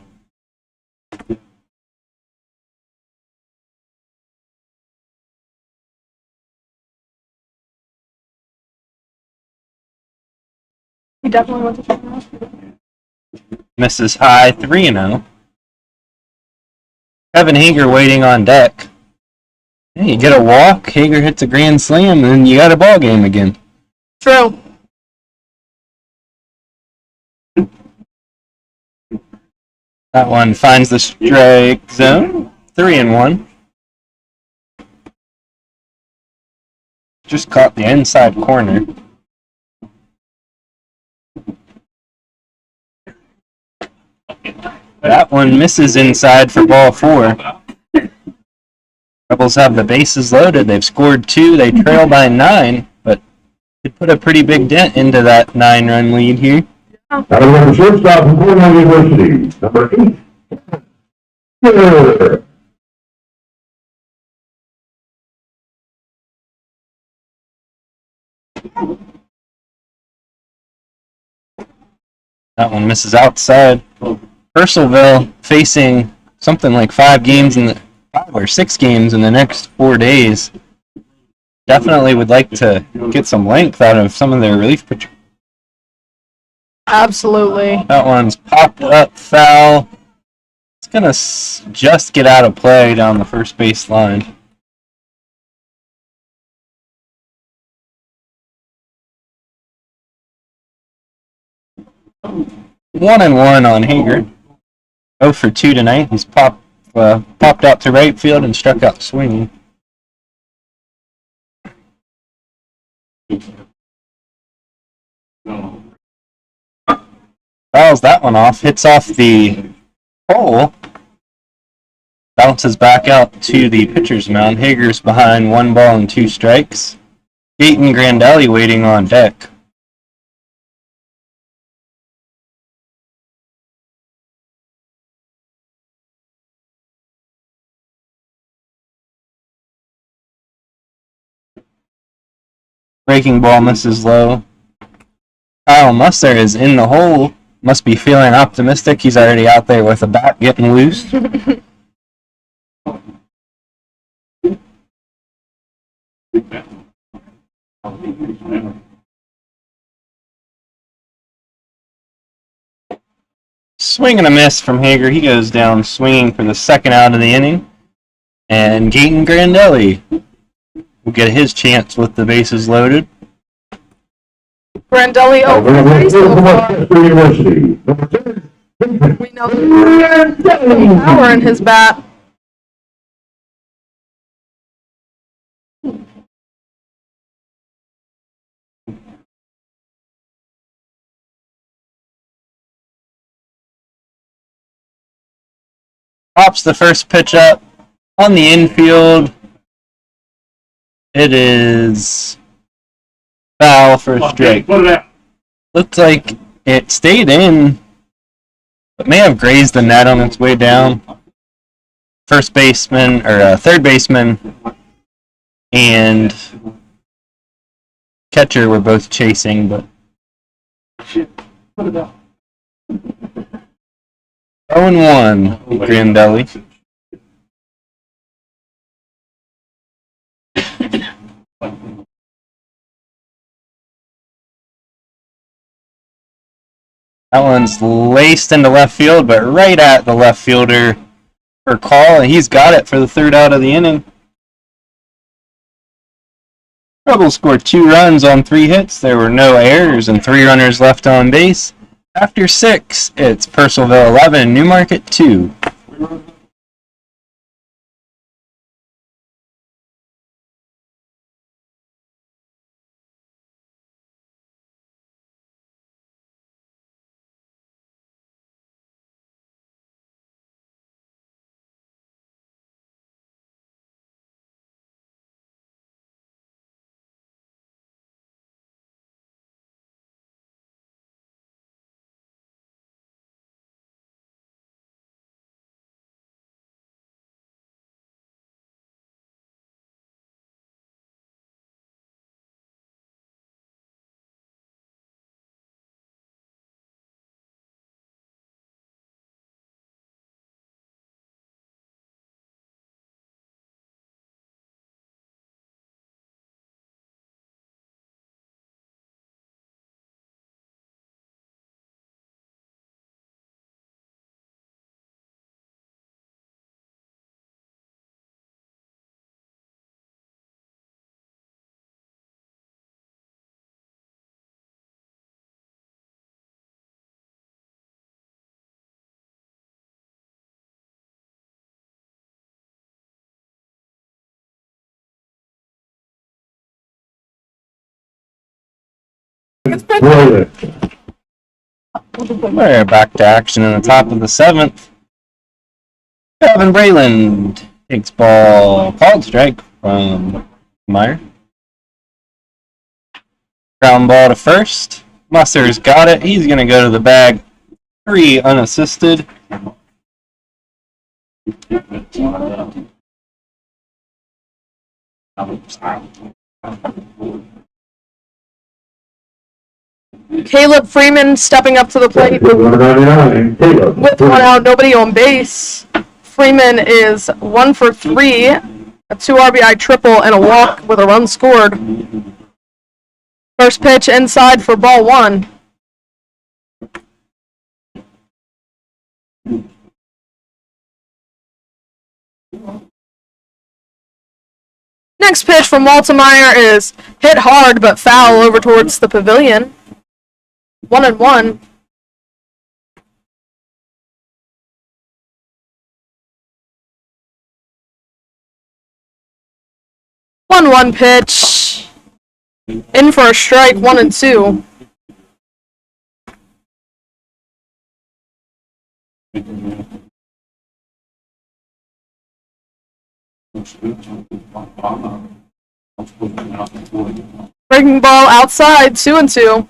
He definitely went to check him out. Misses high, 3-0. Kevin Hager waiting on deck. Hey, you get a walk, Hager hits a grand slam, and then you got a ball game again. True. That one finds the strike zone. 3-1. Just caught the inside corner. That one misses inside for ball 4. Rebels have the bases loaded. They've scored 2. They trail by 9, but could put a pretty big dent into that 9-run lead here. Out of number shortstop from Cornell University, number 8. Taylor. That one misses outside. Purcellville facing something like 5 or 6 games in the next 4 days. Definitely would like to get some length out of some of their relief pitchers. Absolutely. That one's popped up foul. It's going to just get out of play down the first base line. One and one on Hager. 0 for 2 tonight. He's popped out to right field and struck out swinging. Fouls that one off. Hits off the pole. Bounces back out to the pitcher's mound. Hager's behind 1 ball and 2 strikes. Dayton Grandelli waiting on deck. Breaking ball misses low. Kyle Musser is in the hole. Must be feeling optimistic. He's already out there with a bat getting loose. Swing and a miss from Hager. He goes down swinging for the second out of the inning. And Dayton Grandelli will get his chance with the bases loaded. Grandelli Out of over number 8 so from far. Westchester University, number 10. We know there's power in his bat. Pops the first pitch up on the infield. It is foul for a strike. Looks like it stayed in, but may have grazed the net on its way down. Third baseman and catcher were both chasing, but 0-1, Grandelli. That one's laced into left field, but right at the left fielder for call, and he's got it for the third out of the inning. Rebels scored 2 runs on 3 hits. There were no errors and 3 runners left on base. After 6, it's Purcellville 11, Newmarket 2. Brilliant. We're back to action in the top of the 7th. Kevin Brayland takes ball, called strike from Meyer. Ground ball to first. Musser's got it. He's going to go to the bag. 3 unassisted. Caleb Freeman stepping up to the plate with 199, Caleb. 1 out, nobody on base. Freeman is 1 for 3, a 2 RBI triple, and a walk with a run scored. First pitch inside for ball 1. Next pitch from Waltemeyer is hit hard but foul over towards the pavilion. 1-1. One pitch. In for a strike, 1-2. Breaking ball outside, 2-2.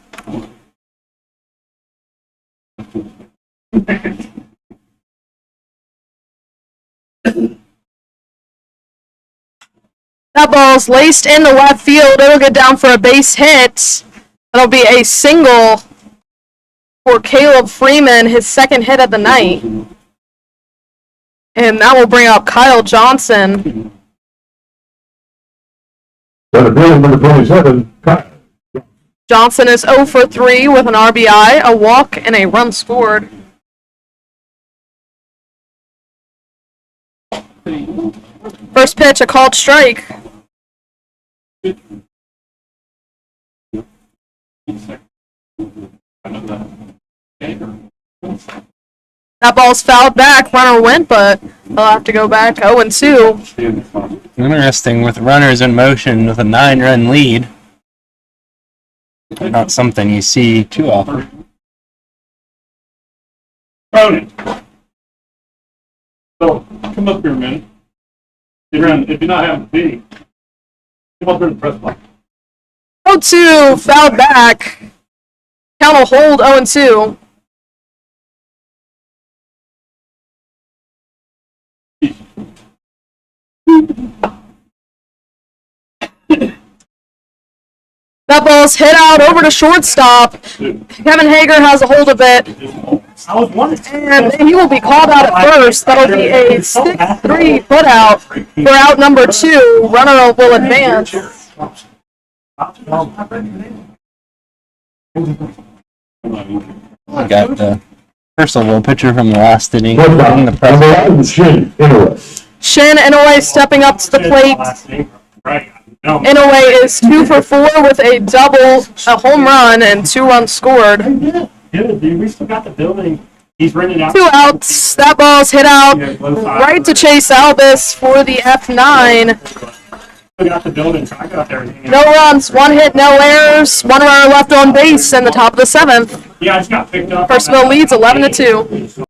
That ball's laced into left field. It'll get down for a base hit. That'll be a single for Caleb Freeman, his second hit of the night. And that will bring up Kyle Johnson. Number 27, Kyle. Johnson is 0 for 3 with an RBI, a walk, and a run scored. First pitch, a called strike. That ball's fouled back. Runner went, but they'll have to go back 0-2. Interesting, with runners in motion with a 9-run lead. Not something you see too often. Tony. So, come up here a minute. If you're not having the meeting, come up here and press button. 0-2, fouled back. Count will hold 0-2. That ball's hit out over to shortstop. Kevin Hager has a hold of it, and he will be called out at first. That'll be a 6-3 put out for out number 2. Runner will advance. I got the first level pitcher from the last inning in Shortstop, the number press. 11, Shin Inoue. Shin Inoue stepping up to the plate. Inoue is 2 for 4 with a double, a home run, and 2 runs scored. Good, dude. We still got the building. He's rented out. 2 outs. That ball's hit out right to Chase Albus for the F9. We got the building. So I got everything. No runs, 1 hit, no errors, 1 runner left on base in the top of the 7th. Yeah, I just got picked up. Personal leads 11-2.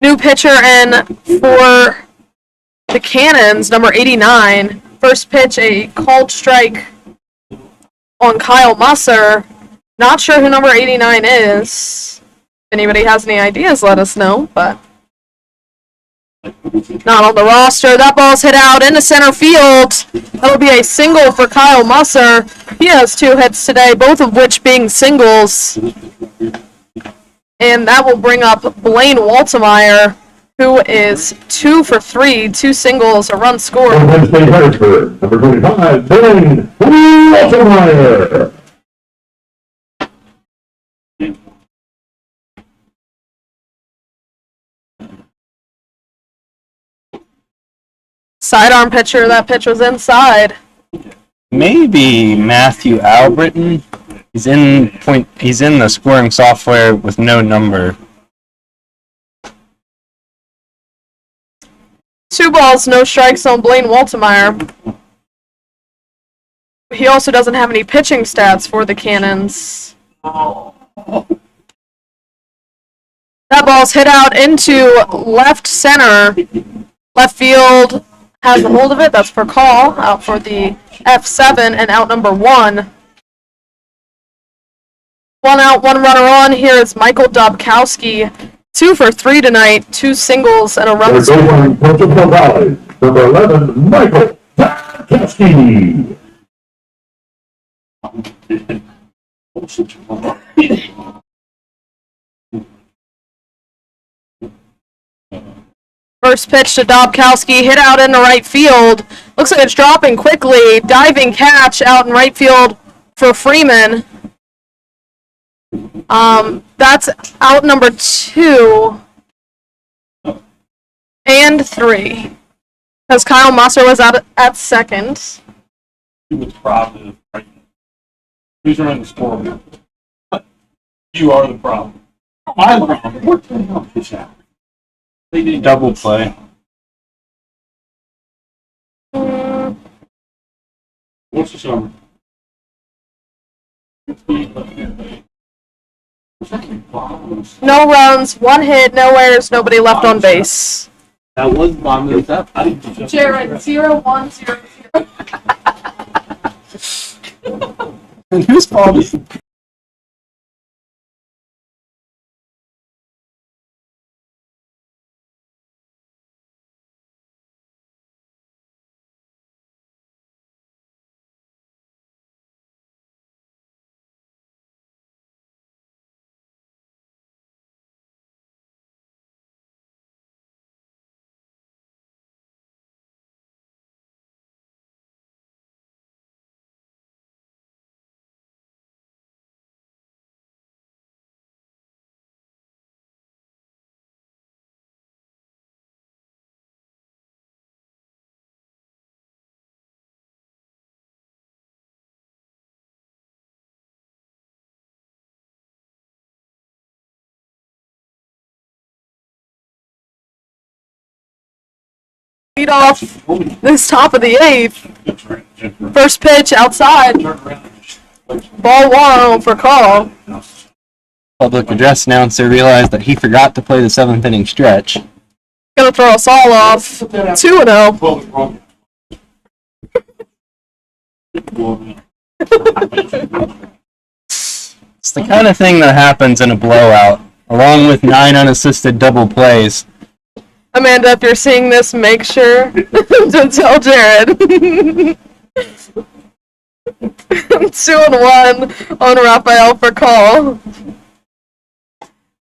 New pitcher in for the Cannons, number 89. First pitch, a called strike on Kyle Musser. Not sure who number 89 is. If anybody has any ideas, let us know, but not on the roster. That ball's hit out into center field. That'll be a single for Kyle Musser. He has 2 hits today, both of which being singles. And that will bring up Blaine Waltemeyer, who is 2 for 3, 2 singles, a run scored. From Penn State Harrisburg, number 25, Blaine Waltemeyer. Sidearm pitcher, that pitch was inside. Maybe Matthew Albritton. He's in the scoring software with no number. 2 balls, no strikes on Blaine Waltemeyer. He also doesn't have any pitching stats for the Cannons. That ball's hit out into left center. Left field has a hold of it. That's for call. Out for the F7 and out number 1. 1 out, 1 runner on. Here is Michael Dobkowski. 2 for 3 tonight. 2 singles and a run. Number 31, Portugal Valley, number 11, Michael Dobkowski. First pitch to Dobkowski, hit out into right field. Looks like it's dropping quickly. Diving catch out in right field for Freeman. That's out number 2 and 3. Because Kyle Musser was out at second. He was proud of who's running the scoreboard. You are the problem. I'm the problem. What the hell is that? They did Double play. What's the summer? No runs, 1 hit, no errors, nobody left on base. That was bomb moves up. Jared, 0-1-0-0. And whose fault is it? Lead off this top of the 8th. First pitch outside. Ball 1 for call. Public address announcer realized that he forgot to play the 7th inning stretch. Gonna throw us all off. 2-0. It's the kind of thing that happens in a blowout, along with 9 unassisted double plays. Amanda, if you're seeing this, make sure to tell Jared. 2-1 on Raphael for call.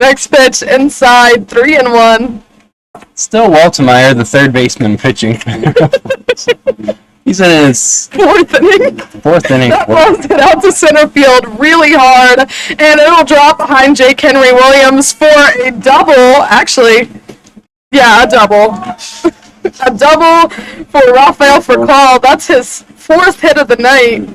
Next pitch inside, 3-1. Still Waltemeyer, the third baseman, pitching. He's in his 4th inning. 4th inning. That ball's hit out to center field really hard, and it'll drop behind Jake Henry Williams for a double. Actually, yeah, a double. A double for Raphael for call. That's his 4th hit of the night.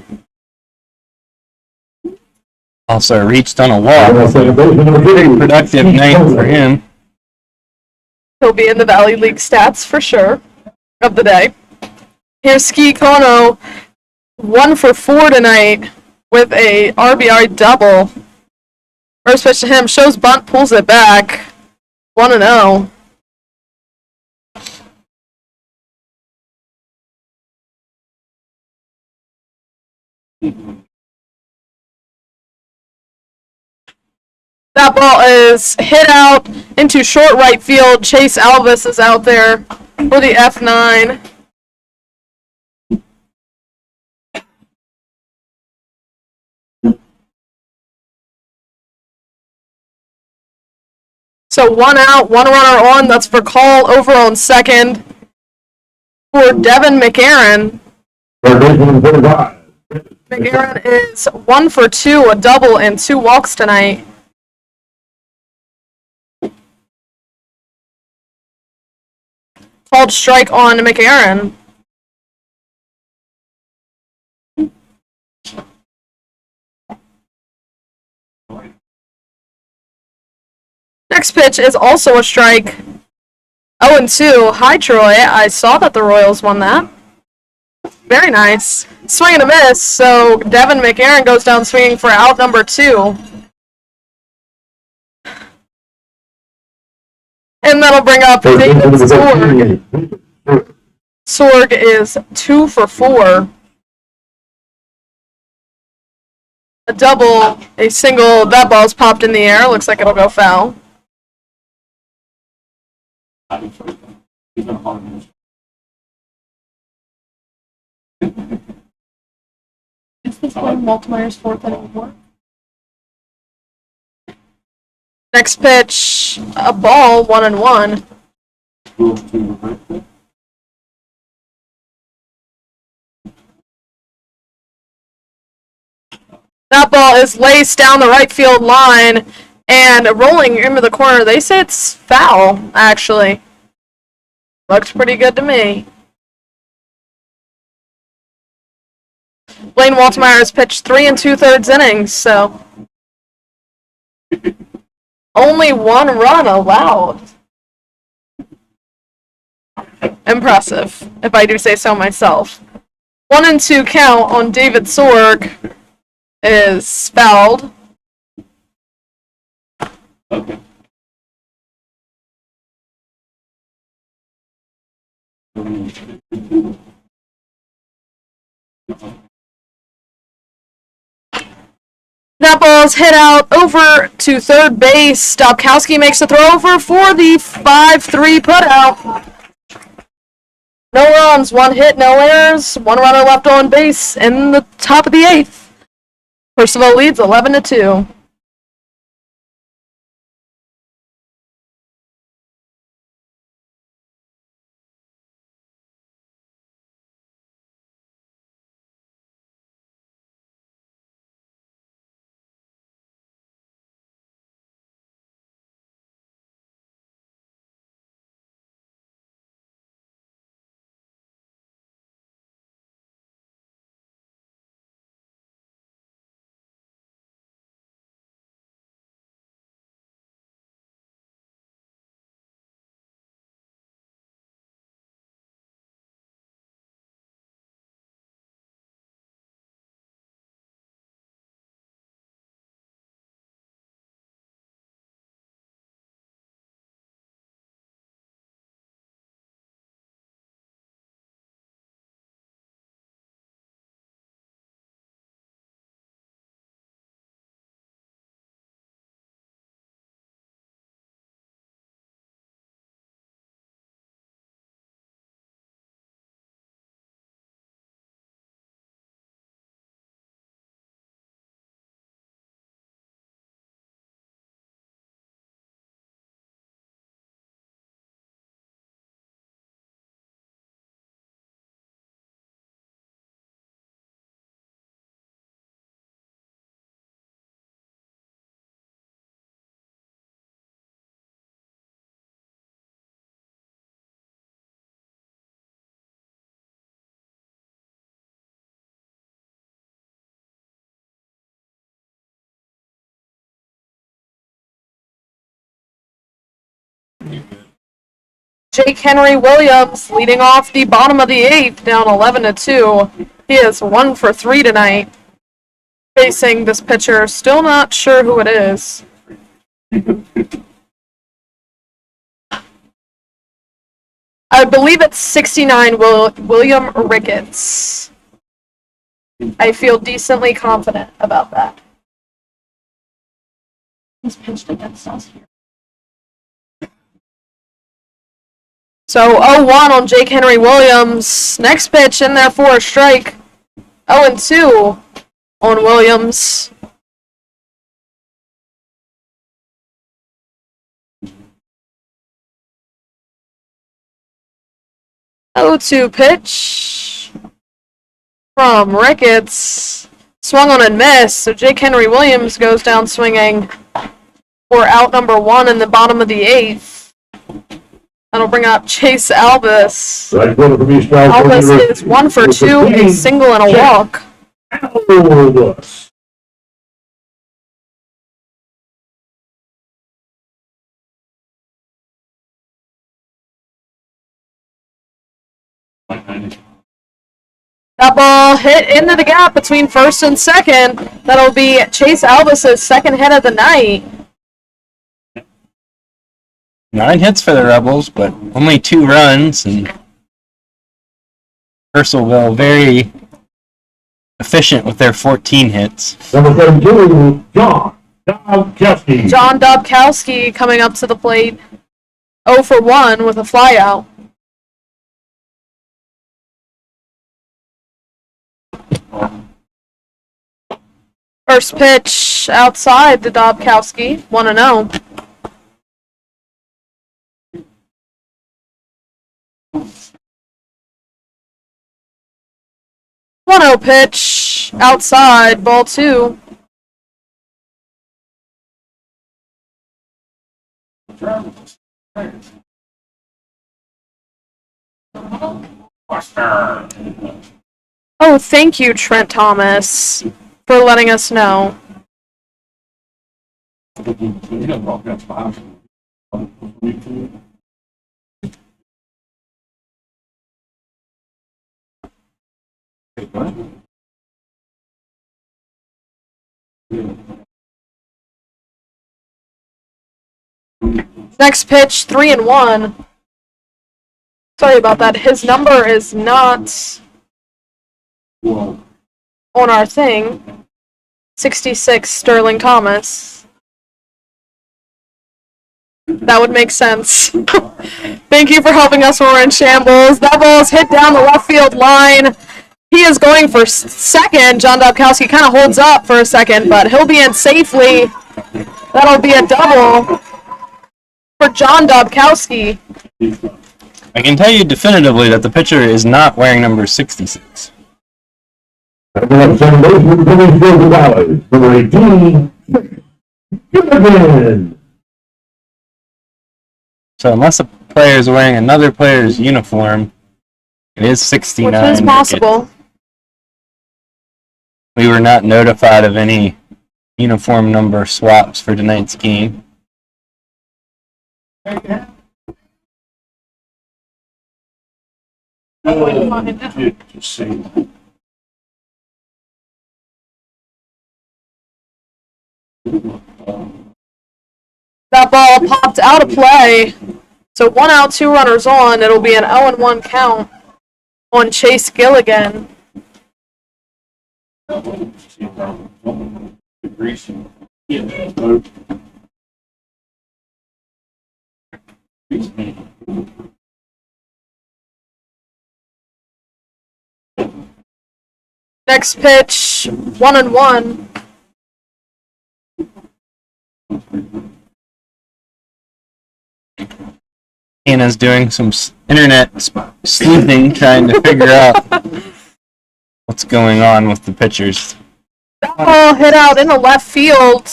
Also reached on a walk. Very productive night for him. He'll be in the Valley League stats for sure of the day. Here's Ski Kono, 1 for 4 tonight with a RBI double. First pitch to him, shows bunt, pulls it back. 1-0. That ball is hit out into short right field. Chase Alvis is out there for the F9. So 1 out, 1 runner on. That's for call over on second for Devin McAaron. McAaron is 1 for 2, a double and 2 walks tonight. Called strike on McAaron. Next pitch is also a strike. 0-2. Hi, Troy. I saw that the Royals won that. Very nice. Swing and a miss. So Devin McAaron goes down swinging for out number 2. And that'll bring up David Sorg. Sorg is 2 for 4. A double, a single. That ball's popped in the air. Looks like it'll go foul. It's Blaine Waltmeyer's fourth inning work. Next pitch, a ball, 1-1. That ball is laced down the right field line and rolling into the corner. They say it's foul, actually. Looks pretty good to me. Blaine Waltmeyer has pitched 3 2/3 innings, so only 1 run allowed. Impressive, if I do say so myself. 1-2 count on David Sorg is fouled. Okay. That ball's hit out over to third base. Dobkowski makes the throw over for the 5-3 putout. No runs, 1 hit, no errors, 1 runner left on base in the top of the 8th. Percival leads 11-2. Jake Henry Williams leading off the bottom of the 8th, down 11-2. He is 1 for 3 tonight. Facing this pitcher, still not sure who it is. I believe it's 69 William Ricketts. I feel decently confident about that. He's pitched against us here. So 0-1 on Jake Henry Williams. Next pitch in there for a strike. 0-2 on Williams. Oh, 2 pitch from Ricketts. Swung on and missed, so Jake Henry Williams goes down swinging for out number 1 in the bottom of the 8th. That'll bring up Chase Albus. Right fielder from East Falls. Albus is 1 for 2, a single and a walk. Albus. That ball hit into the gap between first and second. That'll be Chase Albus' second hit of the night. 9 hits for the Rebels, but only 2 runs, and Purcellville very efficient with their 14 hits. Number 72, John Dobkowski. John Dobkowski coming up to the plate. 0 for 1 with a flyout. First pitch outside to Dobkowski, 1-0. Pitch outside, ball 2. Oh, thank you, Trent Thomas, for letting us know. Next pitch, 3-1. Sorry about that. His number is not on our thing. 66, Sterling Thomas. That would make sense. Thank you for helping us when we're in shambles. That ball is hit down the left field line. He is going for second. John Dobkowski kind of holds up for a second, but he'll be in safely. That'll be a double for John Dobkowski. I can tell you definitively that the pitcher is not wearing number 66. Number 7 baseman, number 18, Gilligan. So unless a player is wearing another player's uniform, it is 69. Which is possible. We were not notified of any uniform number swaps for tonight's game. That ball popped out of play. So 1 out, 2 runners on. It'll be an 0-1 count on Chase Gilligan. Next pitch, 1-1. Hannah's doing some internet sleuthing, trying to figure out what's going on with the pitchers. That ball hit out in the left field.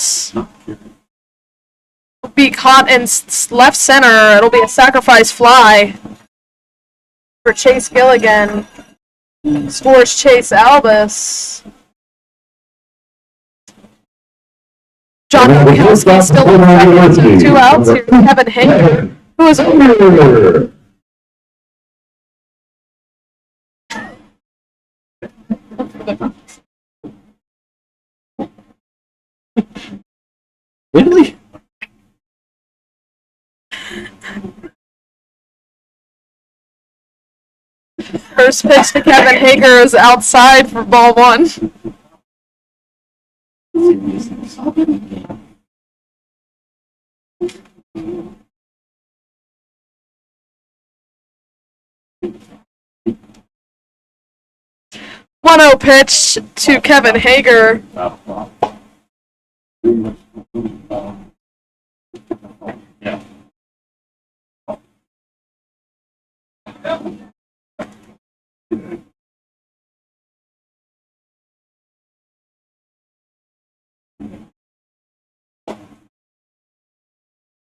Be caught in left center. It'll be a sacrifice fly for Chase Gilligan. Scores Chase Albus. John Dobkowski still in second, so 2 outs here. Kevin Hager, who is over. Really? First pitch to Kevin Hager is outside for ball 1. One-zero pitch to Kevin Hager.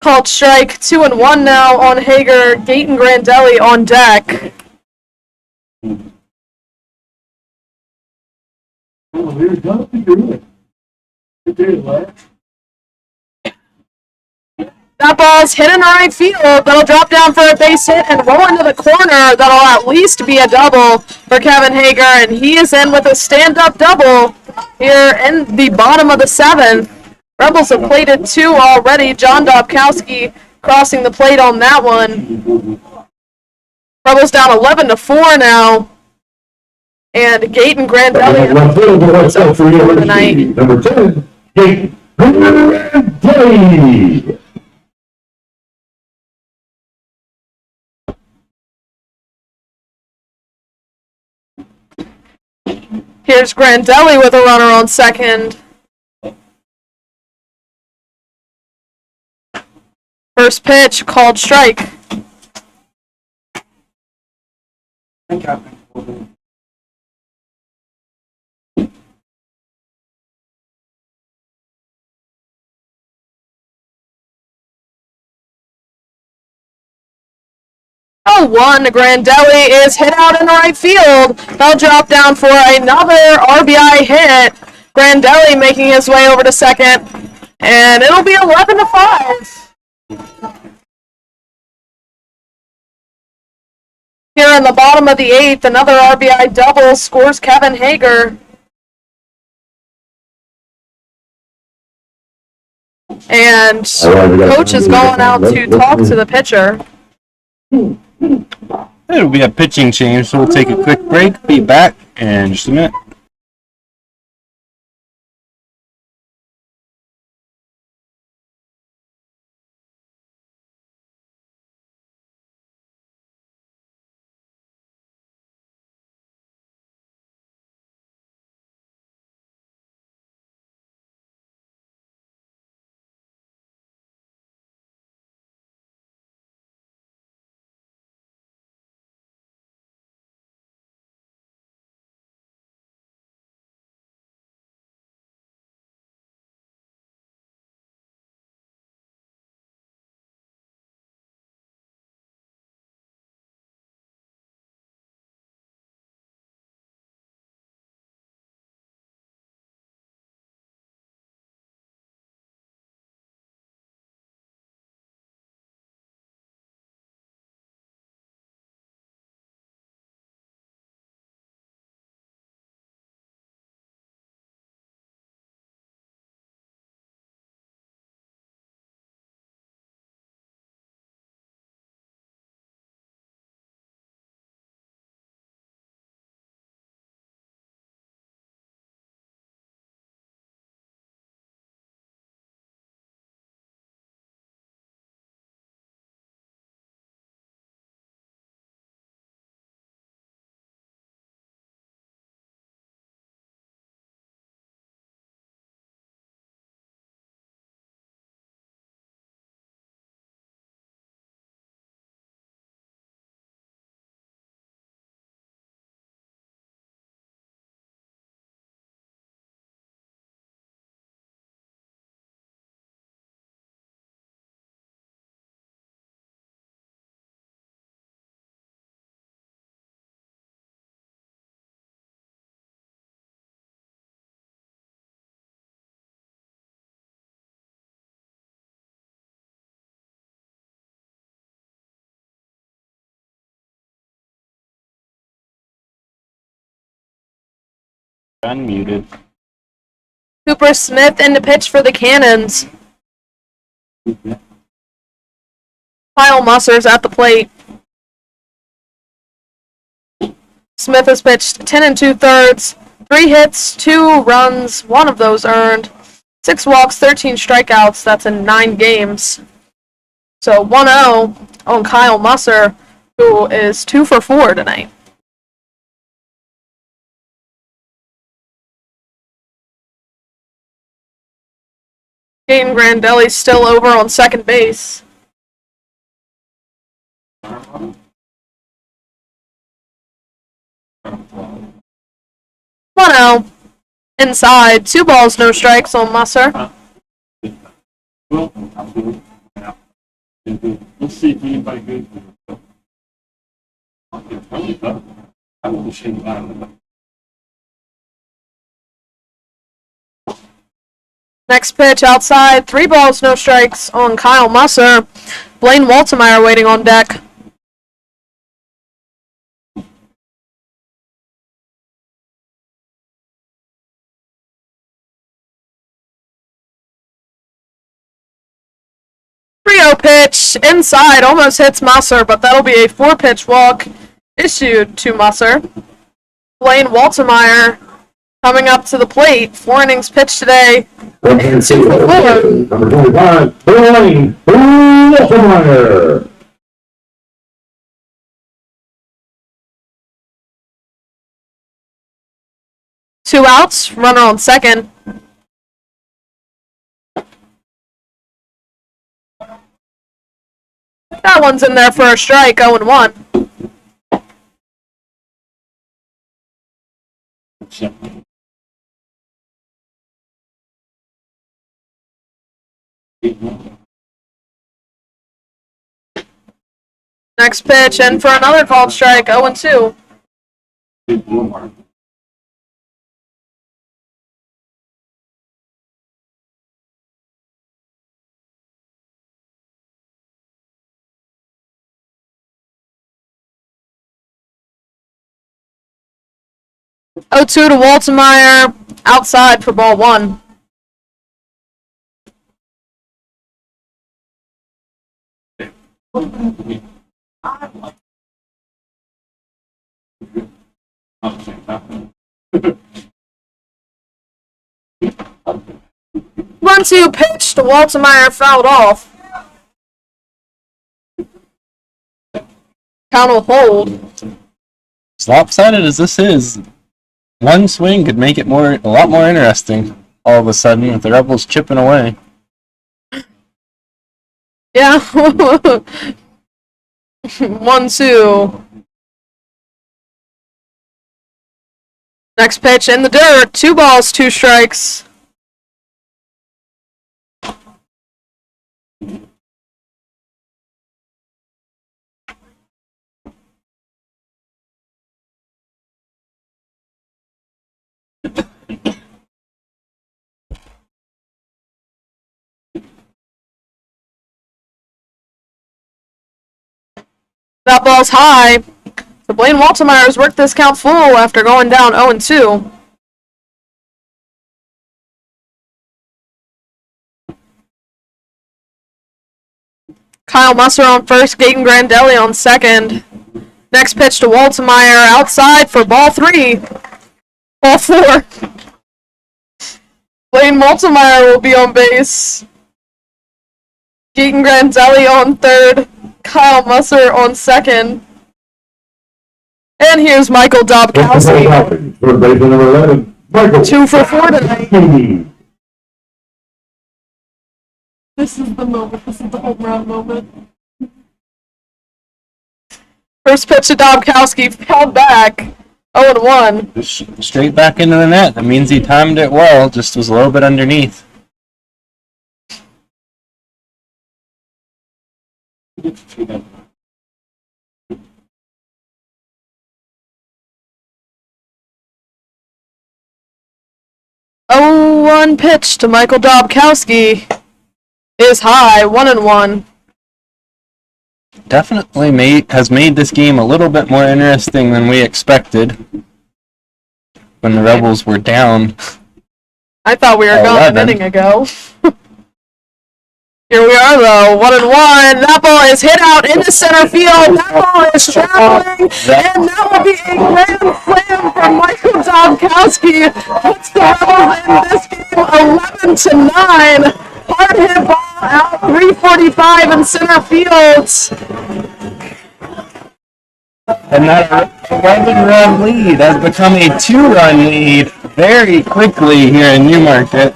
Called strike, 2-1 now on Hager. Dayton Grandelli on deck. That ball's hit in the right field. That'll drop down for a base hit and roll into the corner. That'll at least be a double for Kevin Hager, and he is in with a stand-up double here in the bottom of the 7th. Rebels have plated 2 already. John Dobkowski crossing the plate on that one. Rebels down 11-4 now. And Dayton Grandelli is over for the night. Number 10, Dayton Grandelli. Here's Grandelli with a runner on second. First pitch called strike. Oh, one. Grandelli is hit out in right field. They'll drop down for another RBI hit. Grandelli making his way over to second, and it'll be 11-5. Here in the bottom of the 8th, another RBI double scores Kevin Hager. And coach is going out to talk to the pitcher. It'll be a pitching change, so we'll take a quick break. Be back in just a minute. Unmuted. Cooper Smith in the pitch for the Cannons. Kyle Musser's at the plate. Smith has pitched 10 2/3, 3 hits, 2 runs, 1 of those earned, 6 walks, 13 strikeouts. That's in 9 games. So 1-0 on Kyle Musser, who is 2 for 4 tonight. Gaten Grandelli still over on second base. 1-0. Inside. 2 balls, no strikes on Musser. Well, we'll see if anybody good. I will shake that. Next pitch outside. 3 balls, no strikes on Kyle Musser. Blaine Waltemeyer waiting on deck. Pitch inside, almost hits Musser, but that'll be a 4-pitch walk issued to Musser. Blaine Waltemeyer coming up to the plate. 4 innings pitched today. Number 25, Blaine Waltemeyer. Two outs, runner on second. That one's in there for a strike, 0-1. Next pitch, and for another called strike, 0-2. 0-2 to Waltemeyer, outside for ball 1. One two pitch to Waltemeyer, fouled off. Count will hold. As lopsided as this is, one swing could make it a lot more interesting. All of a sudden, with the Rebels chipping away. Yeah. 1-2. Next pitch in the dirt. 2 balls, 2 strikes. That ball's high. So Blaine Waltemeyer's worked this count full after going down 0-2. Kyle Musser on first, Gaten Grandelli on second. Next pitch to Waltemeyer, outside for ball 3. Ball 4. Blaine Waltemeyer will be on base. Gaten Grandelli on third. Kyle Musser on second. And here's Michael Dobkowski. Third baseman number 11, Michael. 2 for 4 tonight. Dobkowski. This is the moment. This is the home run moment. First pitch to Dobkowski, fouled back. 0-1. Just straight back into the net. That means he timed it well, just was a little bit underneath. One pitch to Michael Dobkowski is high, 1-1. Definitely has made this game a little bit more interesting than we expected when the Rebels were down. I thought we were going an 11. inning ago. Here we are, though. 1-1. That ball is hit out into center field. That ball is traveling, and that will be a grand slam for Michael Dobkowski. Puts the Rebels in this game 11-9. Hard hit ball out, 345 in center field. And that 11-run lead has become a 2-run lead very quickly here in Newmarket.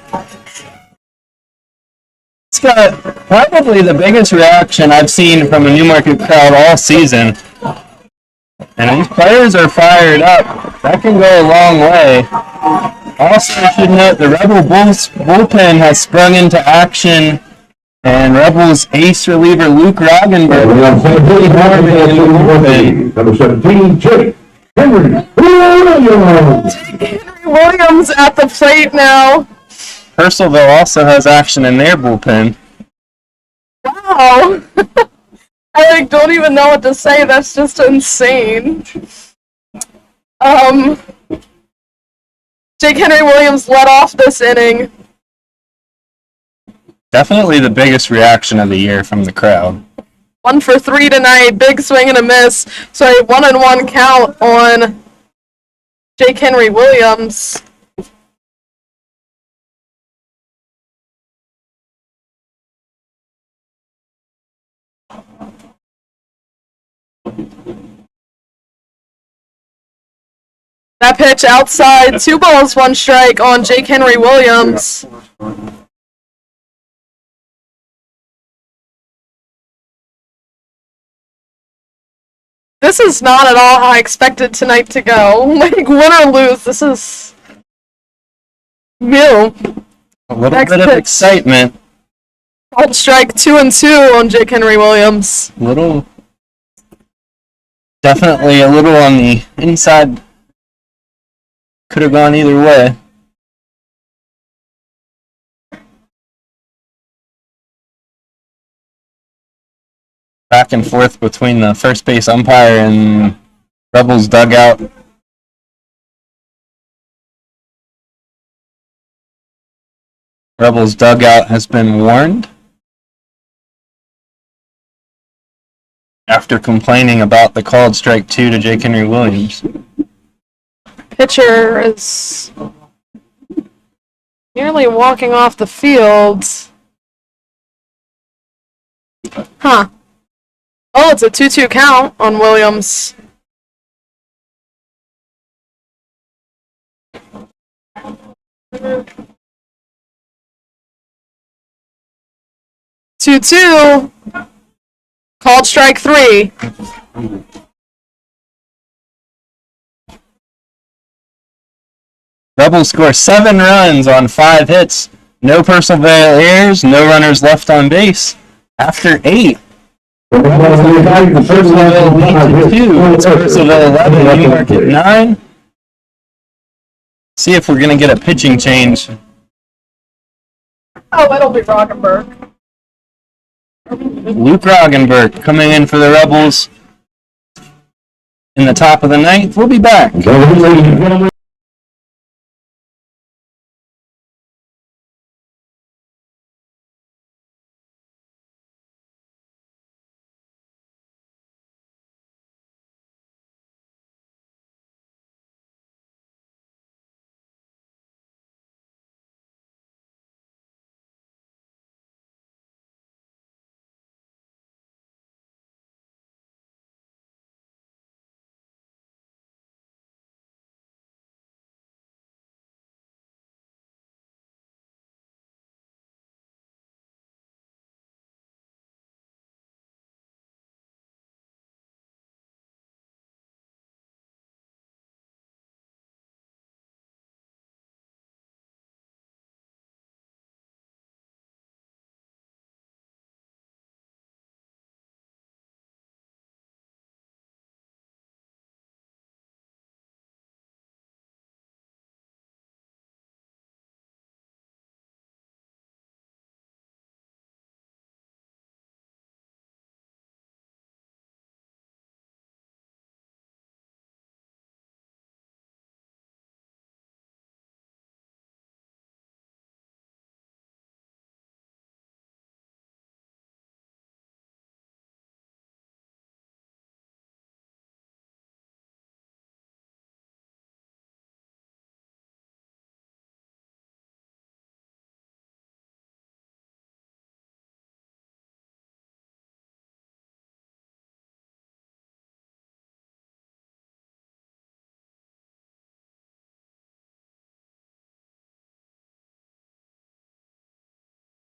It's got probably the biggest reaction I've seen from a Newmarket crowd all season. And these players are fired up. That can go a long way. Also, I should note the Rebel bullpen has sprung into action, and Rebels ace reliever Luke Roggenberg Number 17, Jake Henry Williams. Henry Williams at the plate now. Purcellville also has action in their bullpen. Wow. I don't even know what to say. That's just insane. Jake Henry Williams led off this inning. Definitely the biggest reaction of the year from the crowd. 1 for 3 tonight. Big swing and a miss. So a 1-1 count on Jake Henry Williams. That pitch outside, 2 balls, 1 strike on Jake Henry Williams. this is not at all how I expected tonight to go. Like, win or lose, this is new. A little Next bit of pitch. excitement. Called strike 2-2 on Jake Henry Williams. Definitely a little on the inside. Could have gone either way. Back and forth between the first base umpire and Rebels dugout. Rebels dugout has been warned after complaining about the called strike 2 to Jake Henry Williams. Pitcher is nearly walking off the field. Huh. Oh, it's a 2-2 count on Williams. Two. Called strike 3. Rebels score 7 runs on 5 hits. No personal errors, no runners left on base. After 8. Purcellville lead to 2. It's Purcellville 11, New York at 9. See if we're going to get a pitching change. Oh, it'll be Roggenberg. Luke Roggenberg coming in for the Rebels in the top of the 9th. We'll be back. Ladies and gentlemen.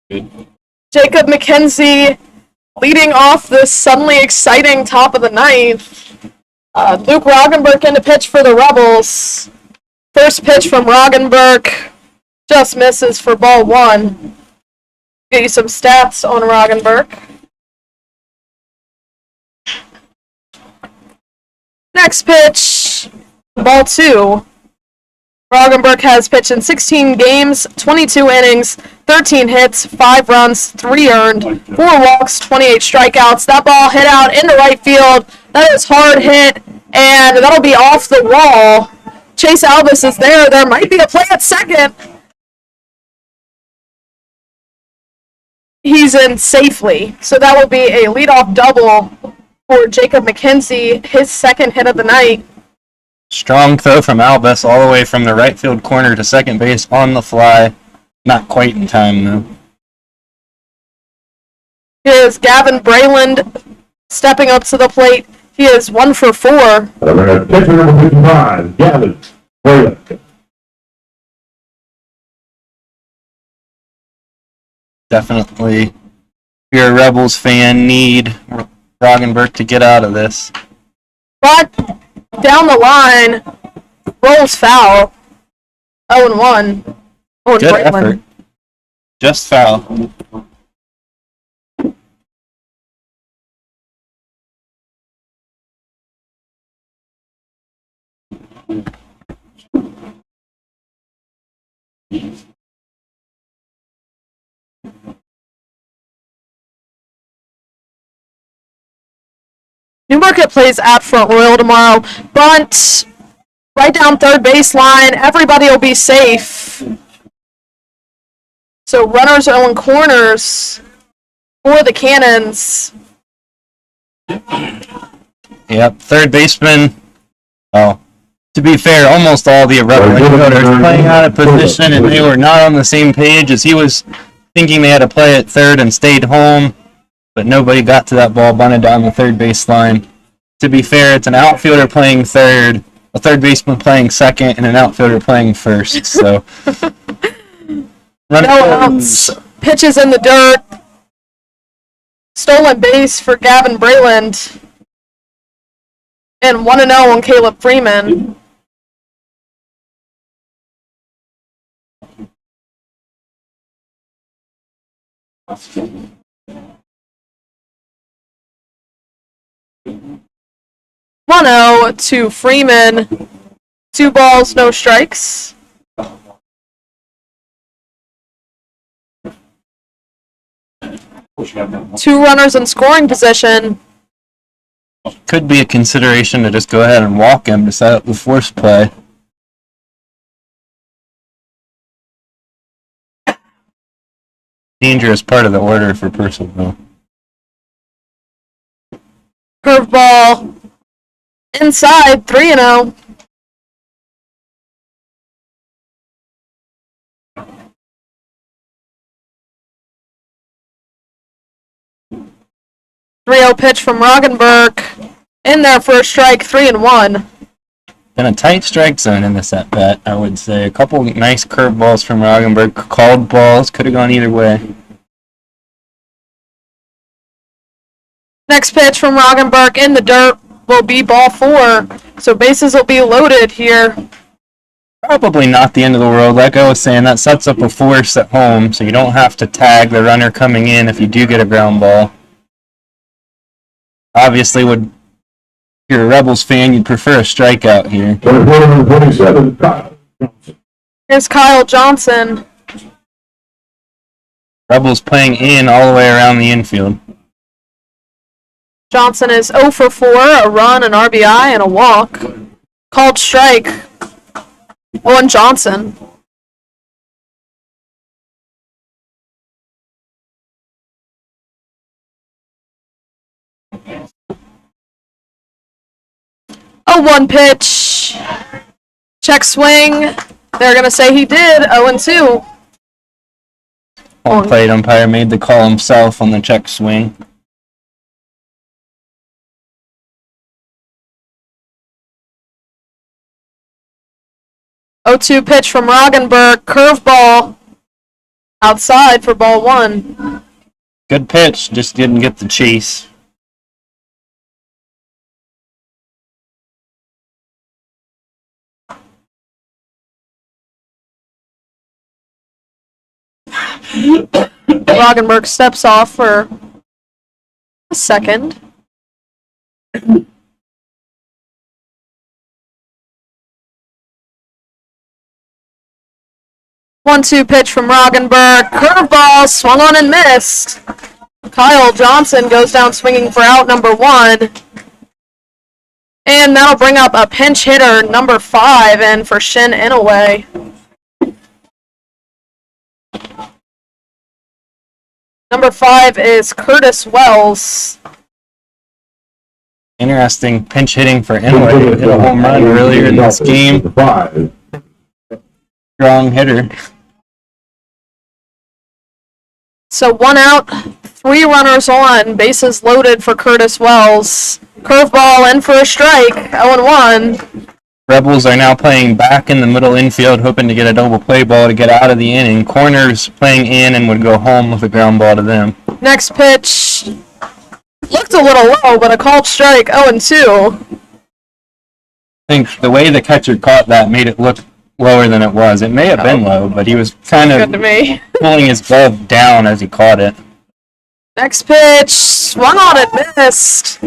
Jacob McKenzie leading off this suddenly exciting top of the 9th. Luke Roggenberg in to pitch for the Rebels. First pitch from Roggenberg just misses for ball 1. Get you some stats on Roggenberg. Next pitch, ball 2. Roggenberg has pitched in 16 games, 22 innings, 13 hits, 5 runs, 3 earned, 4 walks, 28 strikeouts. That ball hit out into right field. That is hard hit, and that'll be off the wall. Chase Albus is there. There might be a play at second. He's in safely, so that will be a leadoff double for Jacob McKenzie, his second hit of the night. Strong throw from Albus all the way from the right field corner to second base on the fly. Not quite in time, though. Here's Gavin Brayland stepping up to the plate. He is 1 for 4. Pitcher number 55, Gavin Brayland. Definitely, if you're a Rebels fan, need Roggenberg to get out of this. But down the line, rolls foul. 0-1. Oh, Good effort. Just foul. Newmarket plays at Front Royal tomorrow. Bunt right down third baseline. Everybody will be safe. So runners are in corners for the Cannons. Yep, third baseman. Oh, to be fair, almost all the Rebel infielders playing out of position, and they were not on the same page as he was thinking they had to play at third and stayed home, but nobody got to that ball bunted down the third baseline. To be fair, it's an outfielder playing third, a third baseman playing second, and an outfielder playing first. So, No outs. Pitches in the dirt. Stolen base for Gavin Breland. And 1-0 on Caleb Freeman. To Freeman. 2 balls, no strikes. Two runners in scoring position. could be a consideration to just go ahead and walk him to set up the force play. Dangerous part of the order for Percival. Curveball. Inside, 3-0. Pitch from Roggenberg. In there for a strike, 3-1. Been a tight strike zone in this at bat, I would say. A couple nice curveballs from Roggenberg. Called balls, could have gone either way. Next pitch from Roggenberg in the dirt will be ball 4. So bases will be loaded here. Probably not the end of the world. Like I was saying, that sets up a force at home, so you don't have to tag the runner coming in if you do get a ground ball. Obviously, if you're a Rebels fan, you'd prefer a strikeout here. 27, Here's Kyle Johnson. Rebels playing in all the way around the infield. Johnson is 0 for 4, a run, an RBI, and a walk. Called strike on Johnson. A 1 pitch. Check swing. They're going to say he did. 0-2. Home plate umpire made the call himself on the check swing. Oh-2 pitch from Roggenberg. Curveball. Outside for ball 1. Good pitch, just didn't get the chase. Roggenberg steps off for a second. One-two pitch from Roggenberg. Curveball swung on and missed. Kyle Johnson goes down swinging for out number 1. And that'll bring up a pinch hitter, number 5, in for Shin Inouye. Number 5 is Curtis Wells. Interesting pinch hitting for Inouye. He hit a home run earlier in this game. Strong hitter. So 1 out, 3 runners on, bases loaded for Curtis Wells. Curveball in for a strike, 0-1. Rebels are now playing back in the middle infield, hoping to get a double play ball to get out of the inning. Corners playing in and would go home with a ground ball to them. Next pitch looked a little low, but a called strike, 0-2. think the way the catcher caught that made it look lower than it was. It may have been low, but he was kind Good to of me. pulling his glove down as he caught it. Next pitch, swung on it, missed.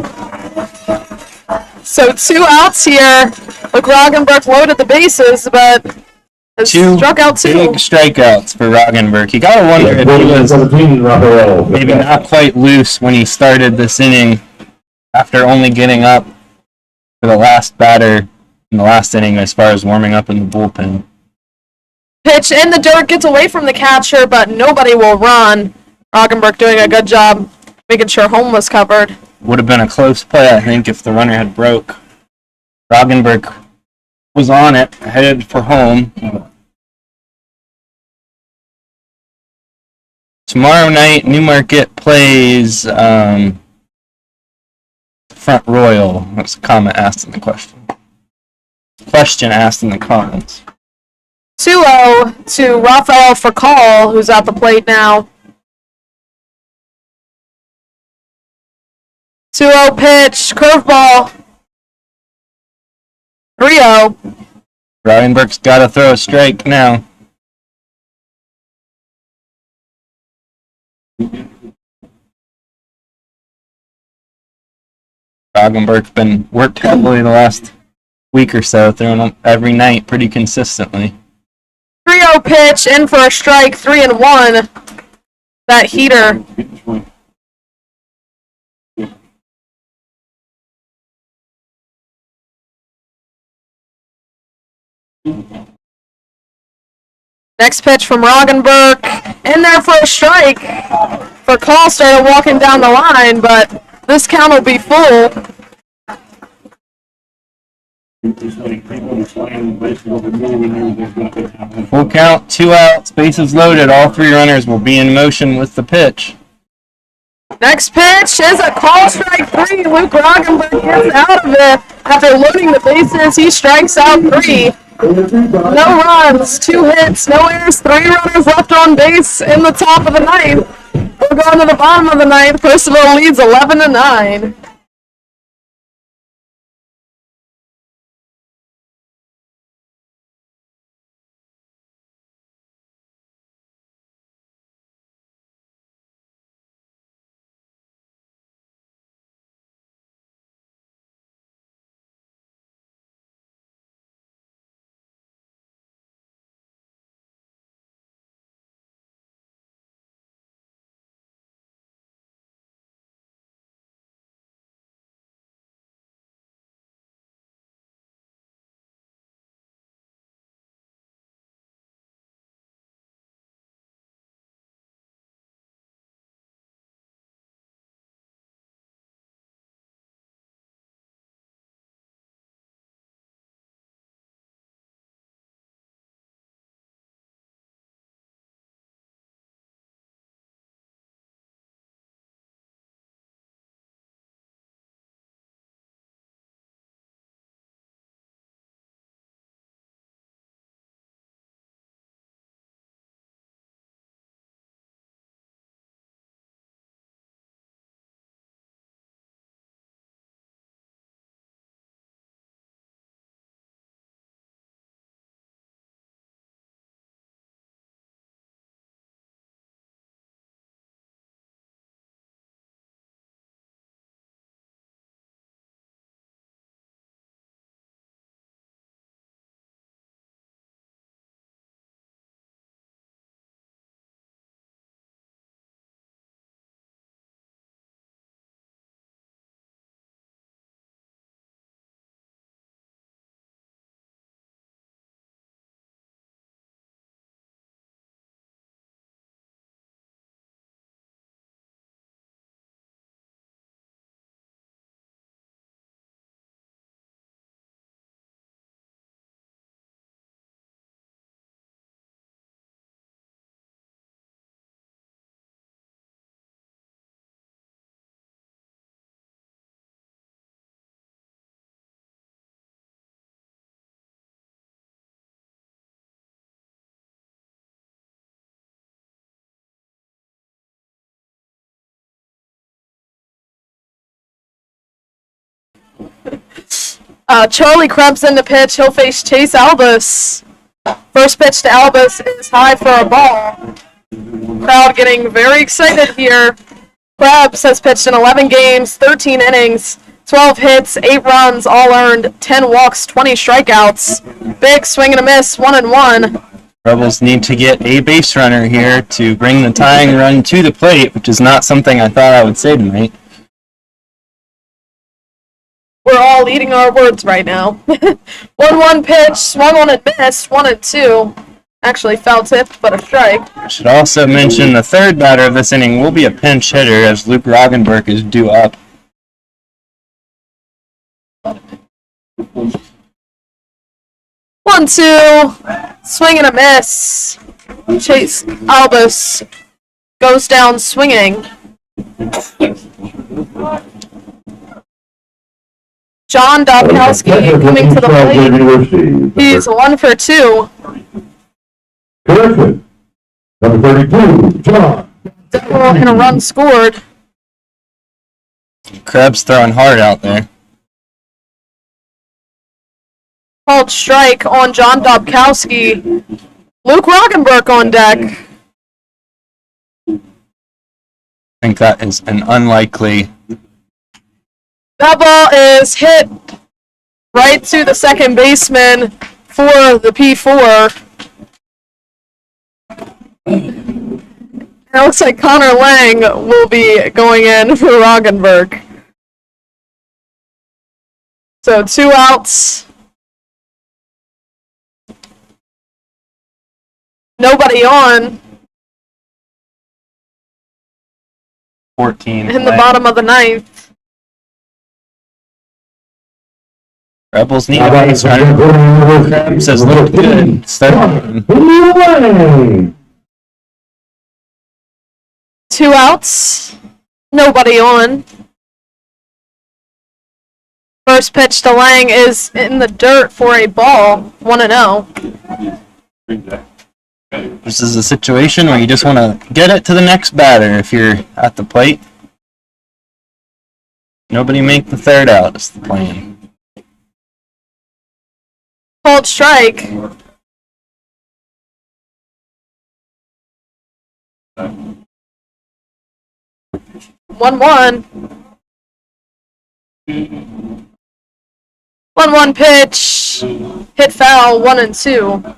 So 2 outs here. Look, Roggenberg loaded the bases, but has Two struck out 2. big strikeouts for Roggenberg. You gotta wonder if he was 17, Raphael. maybe not quite loose when he started this inning after only getting up for the last batter in the last inning as far as warming up in the bullpen. Pitch in the dirt, gets away from the catcher, but nobody will run. Roggenberg doing a good job making sure home was covered. Would have been a close play, I think, if the runner had broke. Roggenberg was on it, headed for home. Tomorrow night, Newmarket plays Front Royal. That's a comment asked in the question. Question asked in the comments. 2-0 to Rafael Fakal, who's at the plate now. 2-0 pitch, curveball. 3-0. Roggenberg's got to throw a strike now. Roggenberg's been worked heavily the last week or so, throwing them every night pretty consistently. 3-0 pitch, in for a strike, 3-1. That heater. Next pitch from Roggenberg, in there for a strike. Fakal started walking down the line, but this count will be full. Full count, 2 outs, bases loaded. All 3 runners will be in motion with the pitch. Next pitch is a call, strike 3. Luke Roggenberg gets out of it. After loading the bases, he strikes out 3. No runs, 2 hits, no errors, 3 runners left on base in the top of the 9th. We're going to the bottom of the 9th. Percival leads 11-9. Charlie Krebs in the pitch. He'll face Chase Albus. First pitch to Albus is high for a ball. Crowd getting very excited here. Krebs has pitched in 11 games, 13 innings, 12 hits, 8 runs, all earned, 10 walks, 20 strikeouts. Big swing and a miss, 1-1. Rebels need to get a base runner here to bring the tying run to the plate, which is not something I thought I would say tonight. We're all eating our words right now. 1-1 pitch, swung on and missed, 1-2. Actually, foul tip, but a strike. I should also mention the third batter of this inning will be a pinch hitter as Luke Roggenberg is due up. 1-2, swing and a miss. Chase Albus goes down swinging. John Dobkowski coming to the plate. He's 1 for 2. Correction. Number 32, John. Double and a run scored. Krebs throwing hard out there. Called strike on John Dobkowski. Luke Roggenberg on deck. I think that is an unlikely. That ball is hit right to the second baseman for the P4. It looks like Connor Lang will be going in for Roggenberg. So 2 outs. Nobody on 14. in the bottom of the ninth. Rebels need a base runner. Krebs has looked good. Starting. 2 outs. Nobody on. First pitch to Lang is in the dirt for a ball. 1-0. This is a situation where you just want to get it to the next batter if you're at the plate. Nobody make the third out is the plan. Called strike. One-one. 1-1 pitch. Hit foul. 1-2.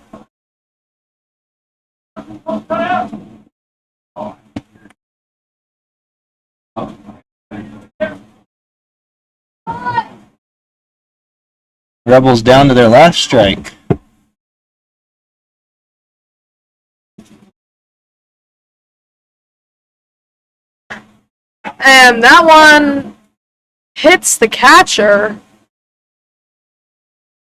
Rebels down to their last strike. And that one hits the catcher.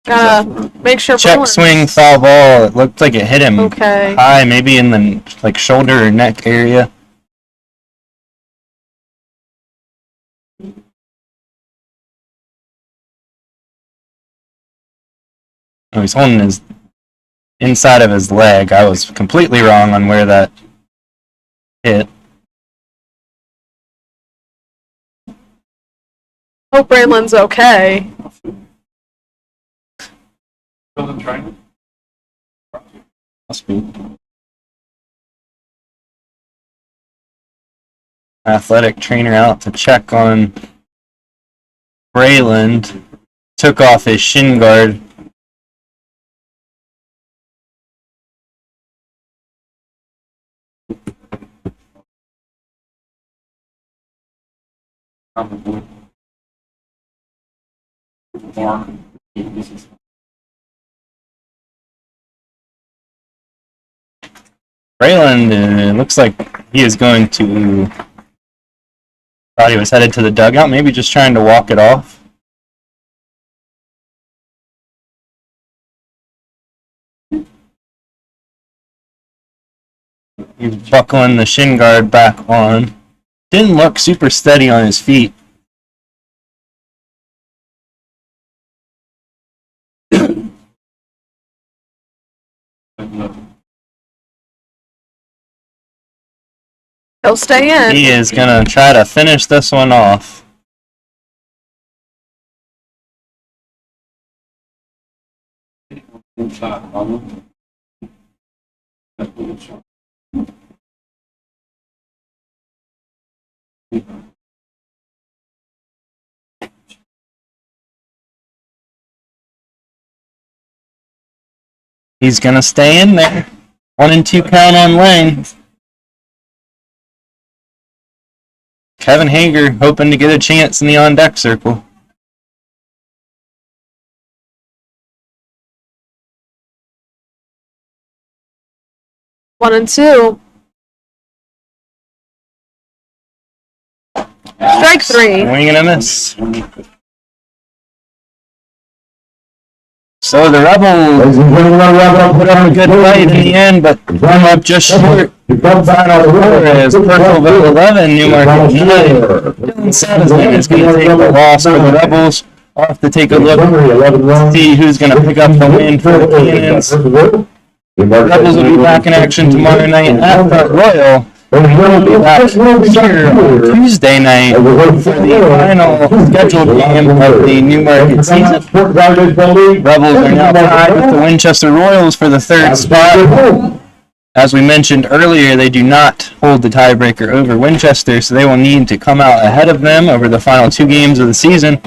Gotta make sure. Check Bruins- swing foul ball. It looked like it hit him Okay. high, maybe in the shoulder or neck area. Oh, he's holding his inside of his leg. I was completely wrong on where that hit. Hope Brainland's okay. Must be. Athletic trainer out to check on Brayland. Took off his shin guard. Brayland looks like he is going to. Thought he was headed to the dugout, maybe just trying to walk it off. He's buckling the shin guard back on. Didn't look super steady on his feet. He'll stay in. He is going to try to finish this one off. He's gonna stay in there. 1-2 count on Lane. Kevin Hager hoping to get a chance in the on deck circle. One and two. Strike three. Swing and a miss. So the Rebels Ladies and gentlemen, I'll wrap up put up a good fight in the end, but come up just short. Final score is Purcellville 11, Newmarket 9. Dylan Sanderson is going to take the loss for the Rebels. I'll have to take a look to see who's going to pick up the win for the Cannons. The Rebels will be back in action tomorrow night at Front Royal. We'll be back here on Tuesday night for the final scheduled game of the Newmarket season. Rebels are now tied with the Winchester Royals for the third spot. As we mentioned earlier, they do not hold the tiebreaker over Winchester, so they will need to come out ahead of them over the final 2 games of the season.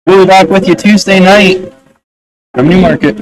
We'll be back with you Tuesday night from Newmarket.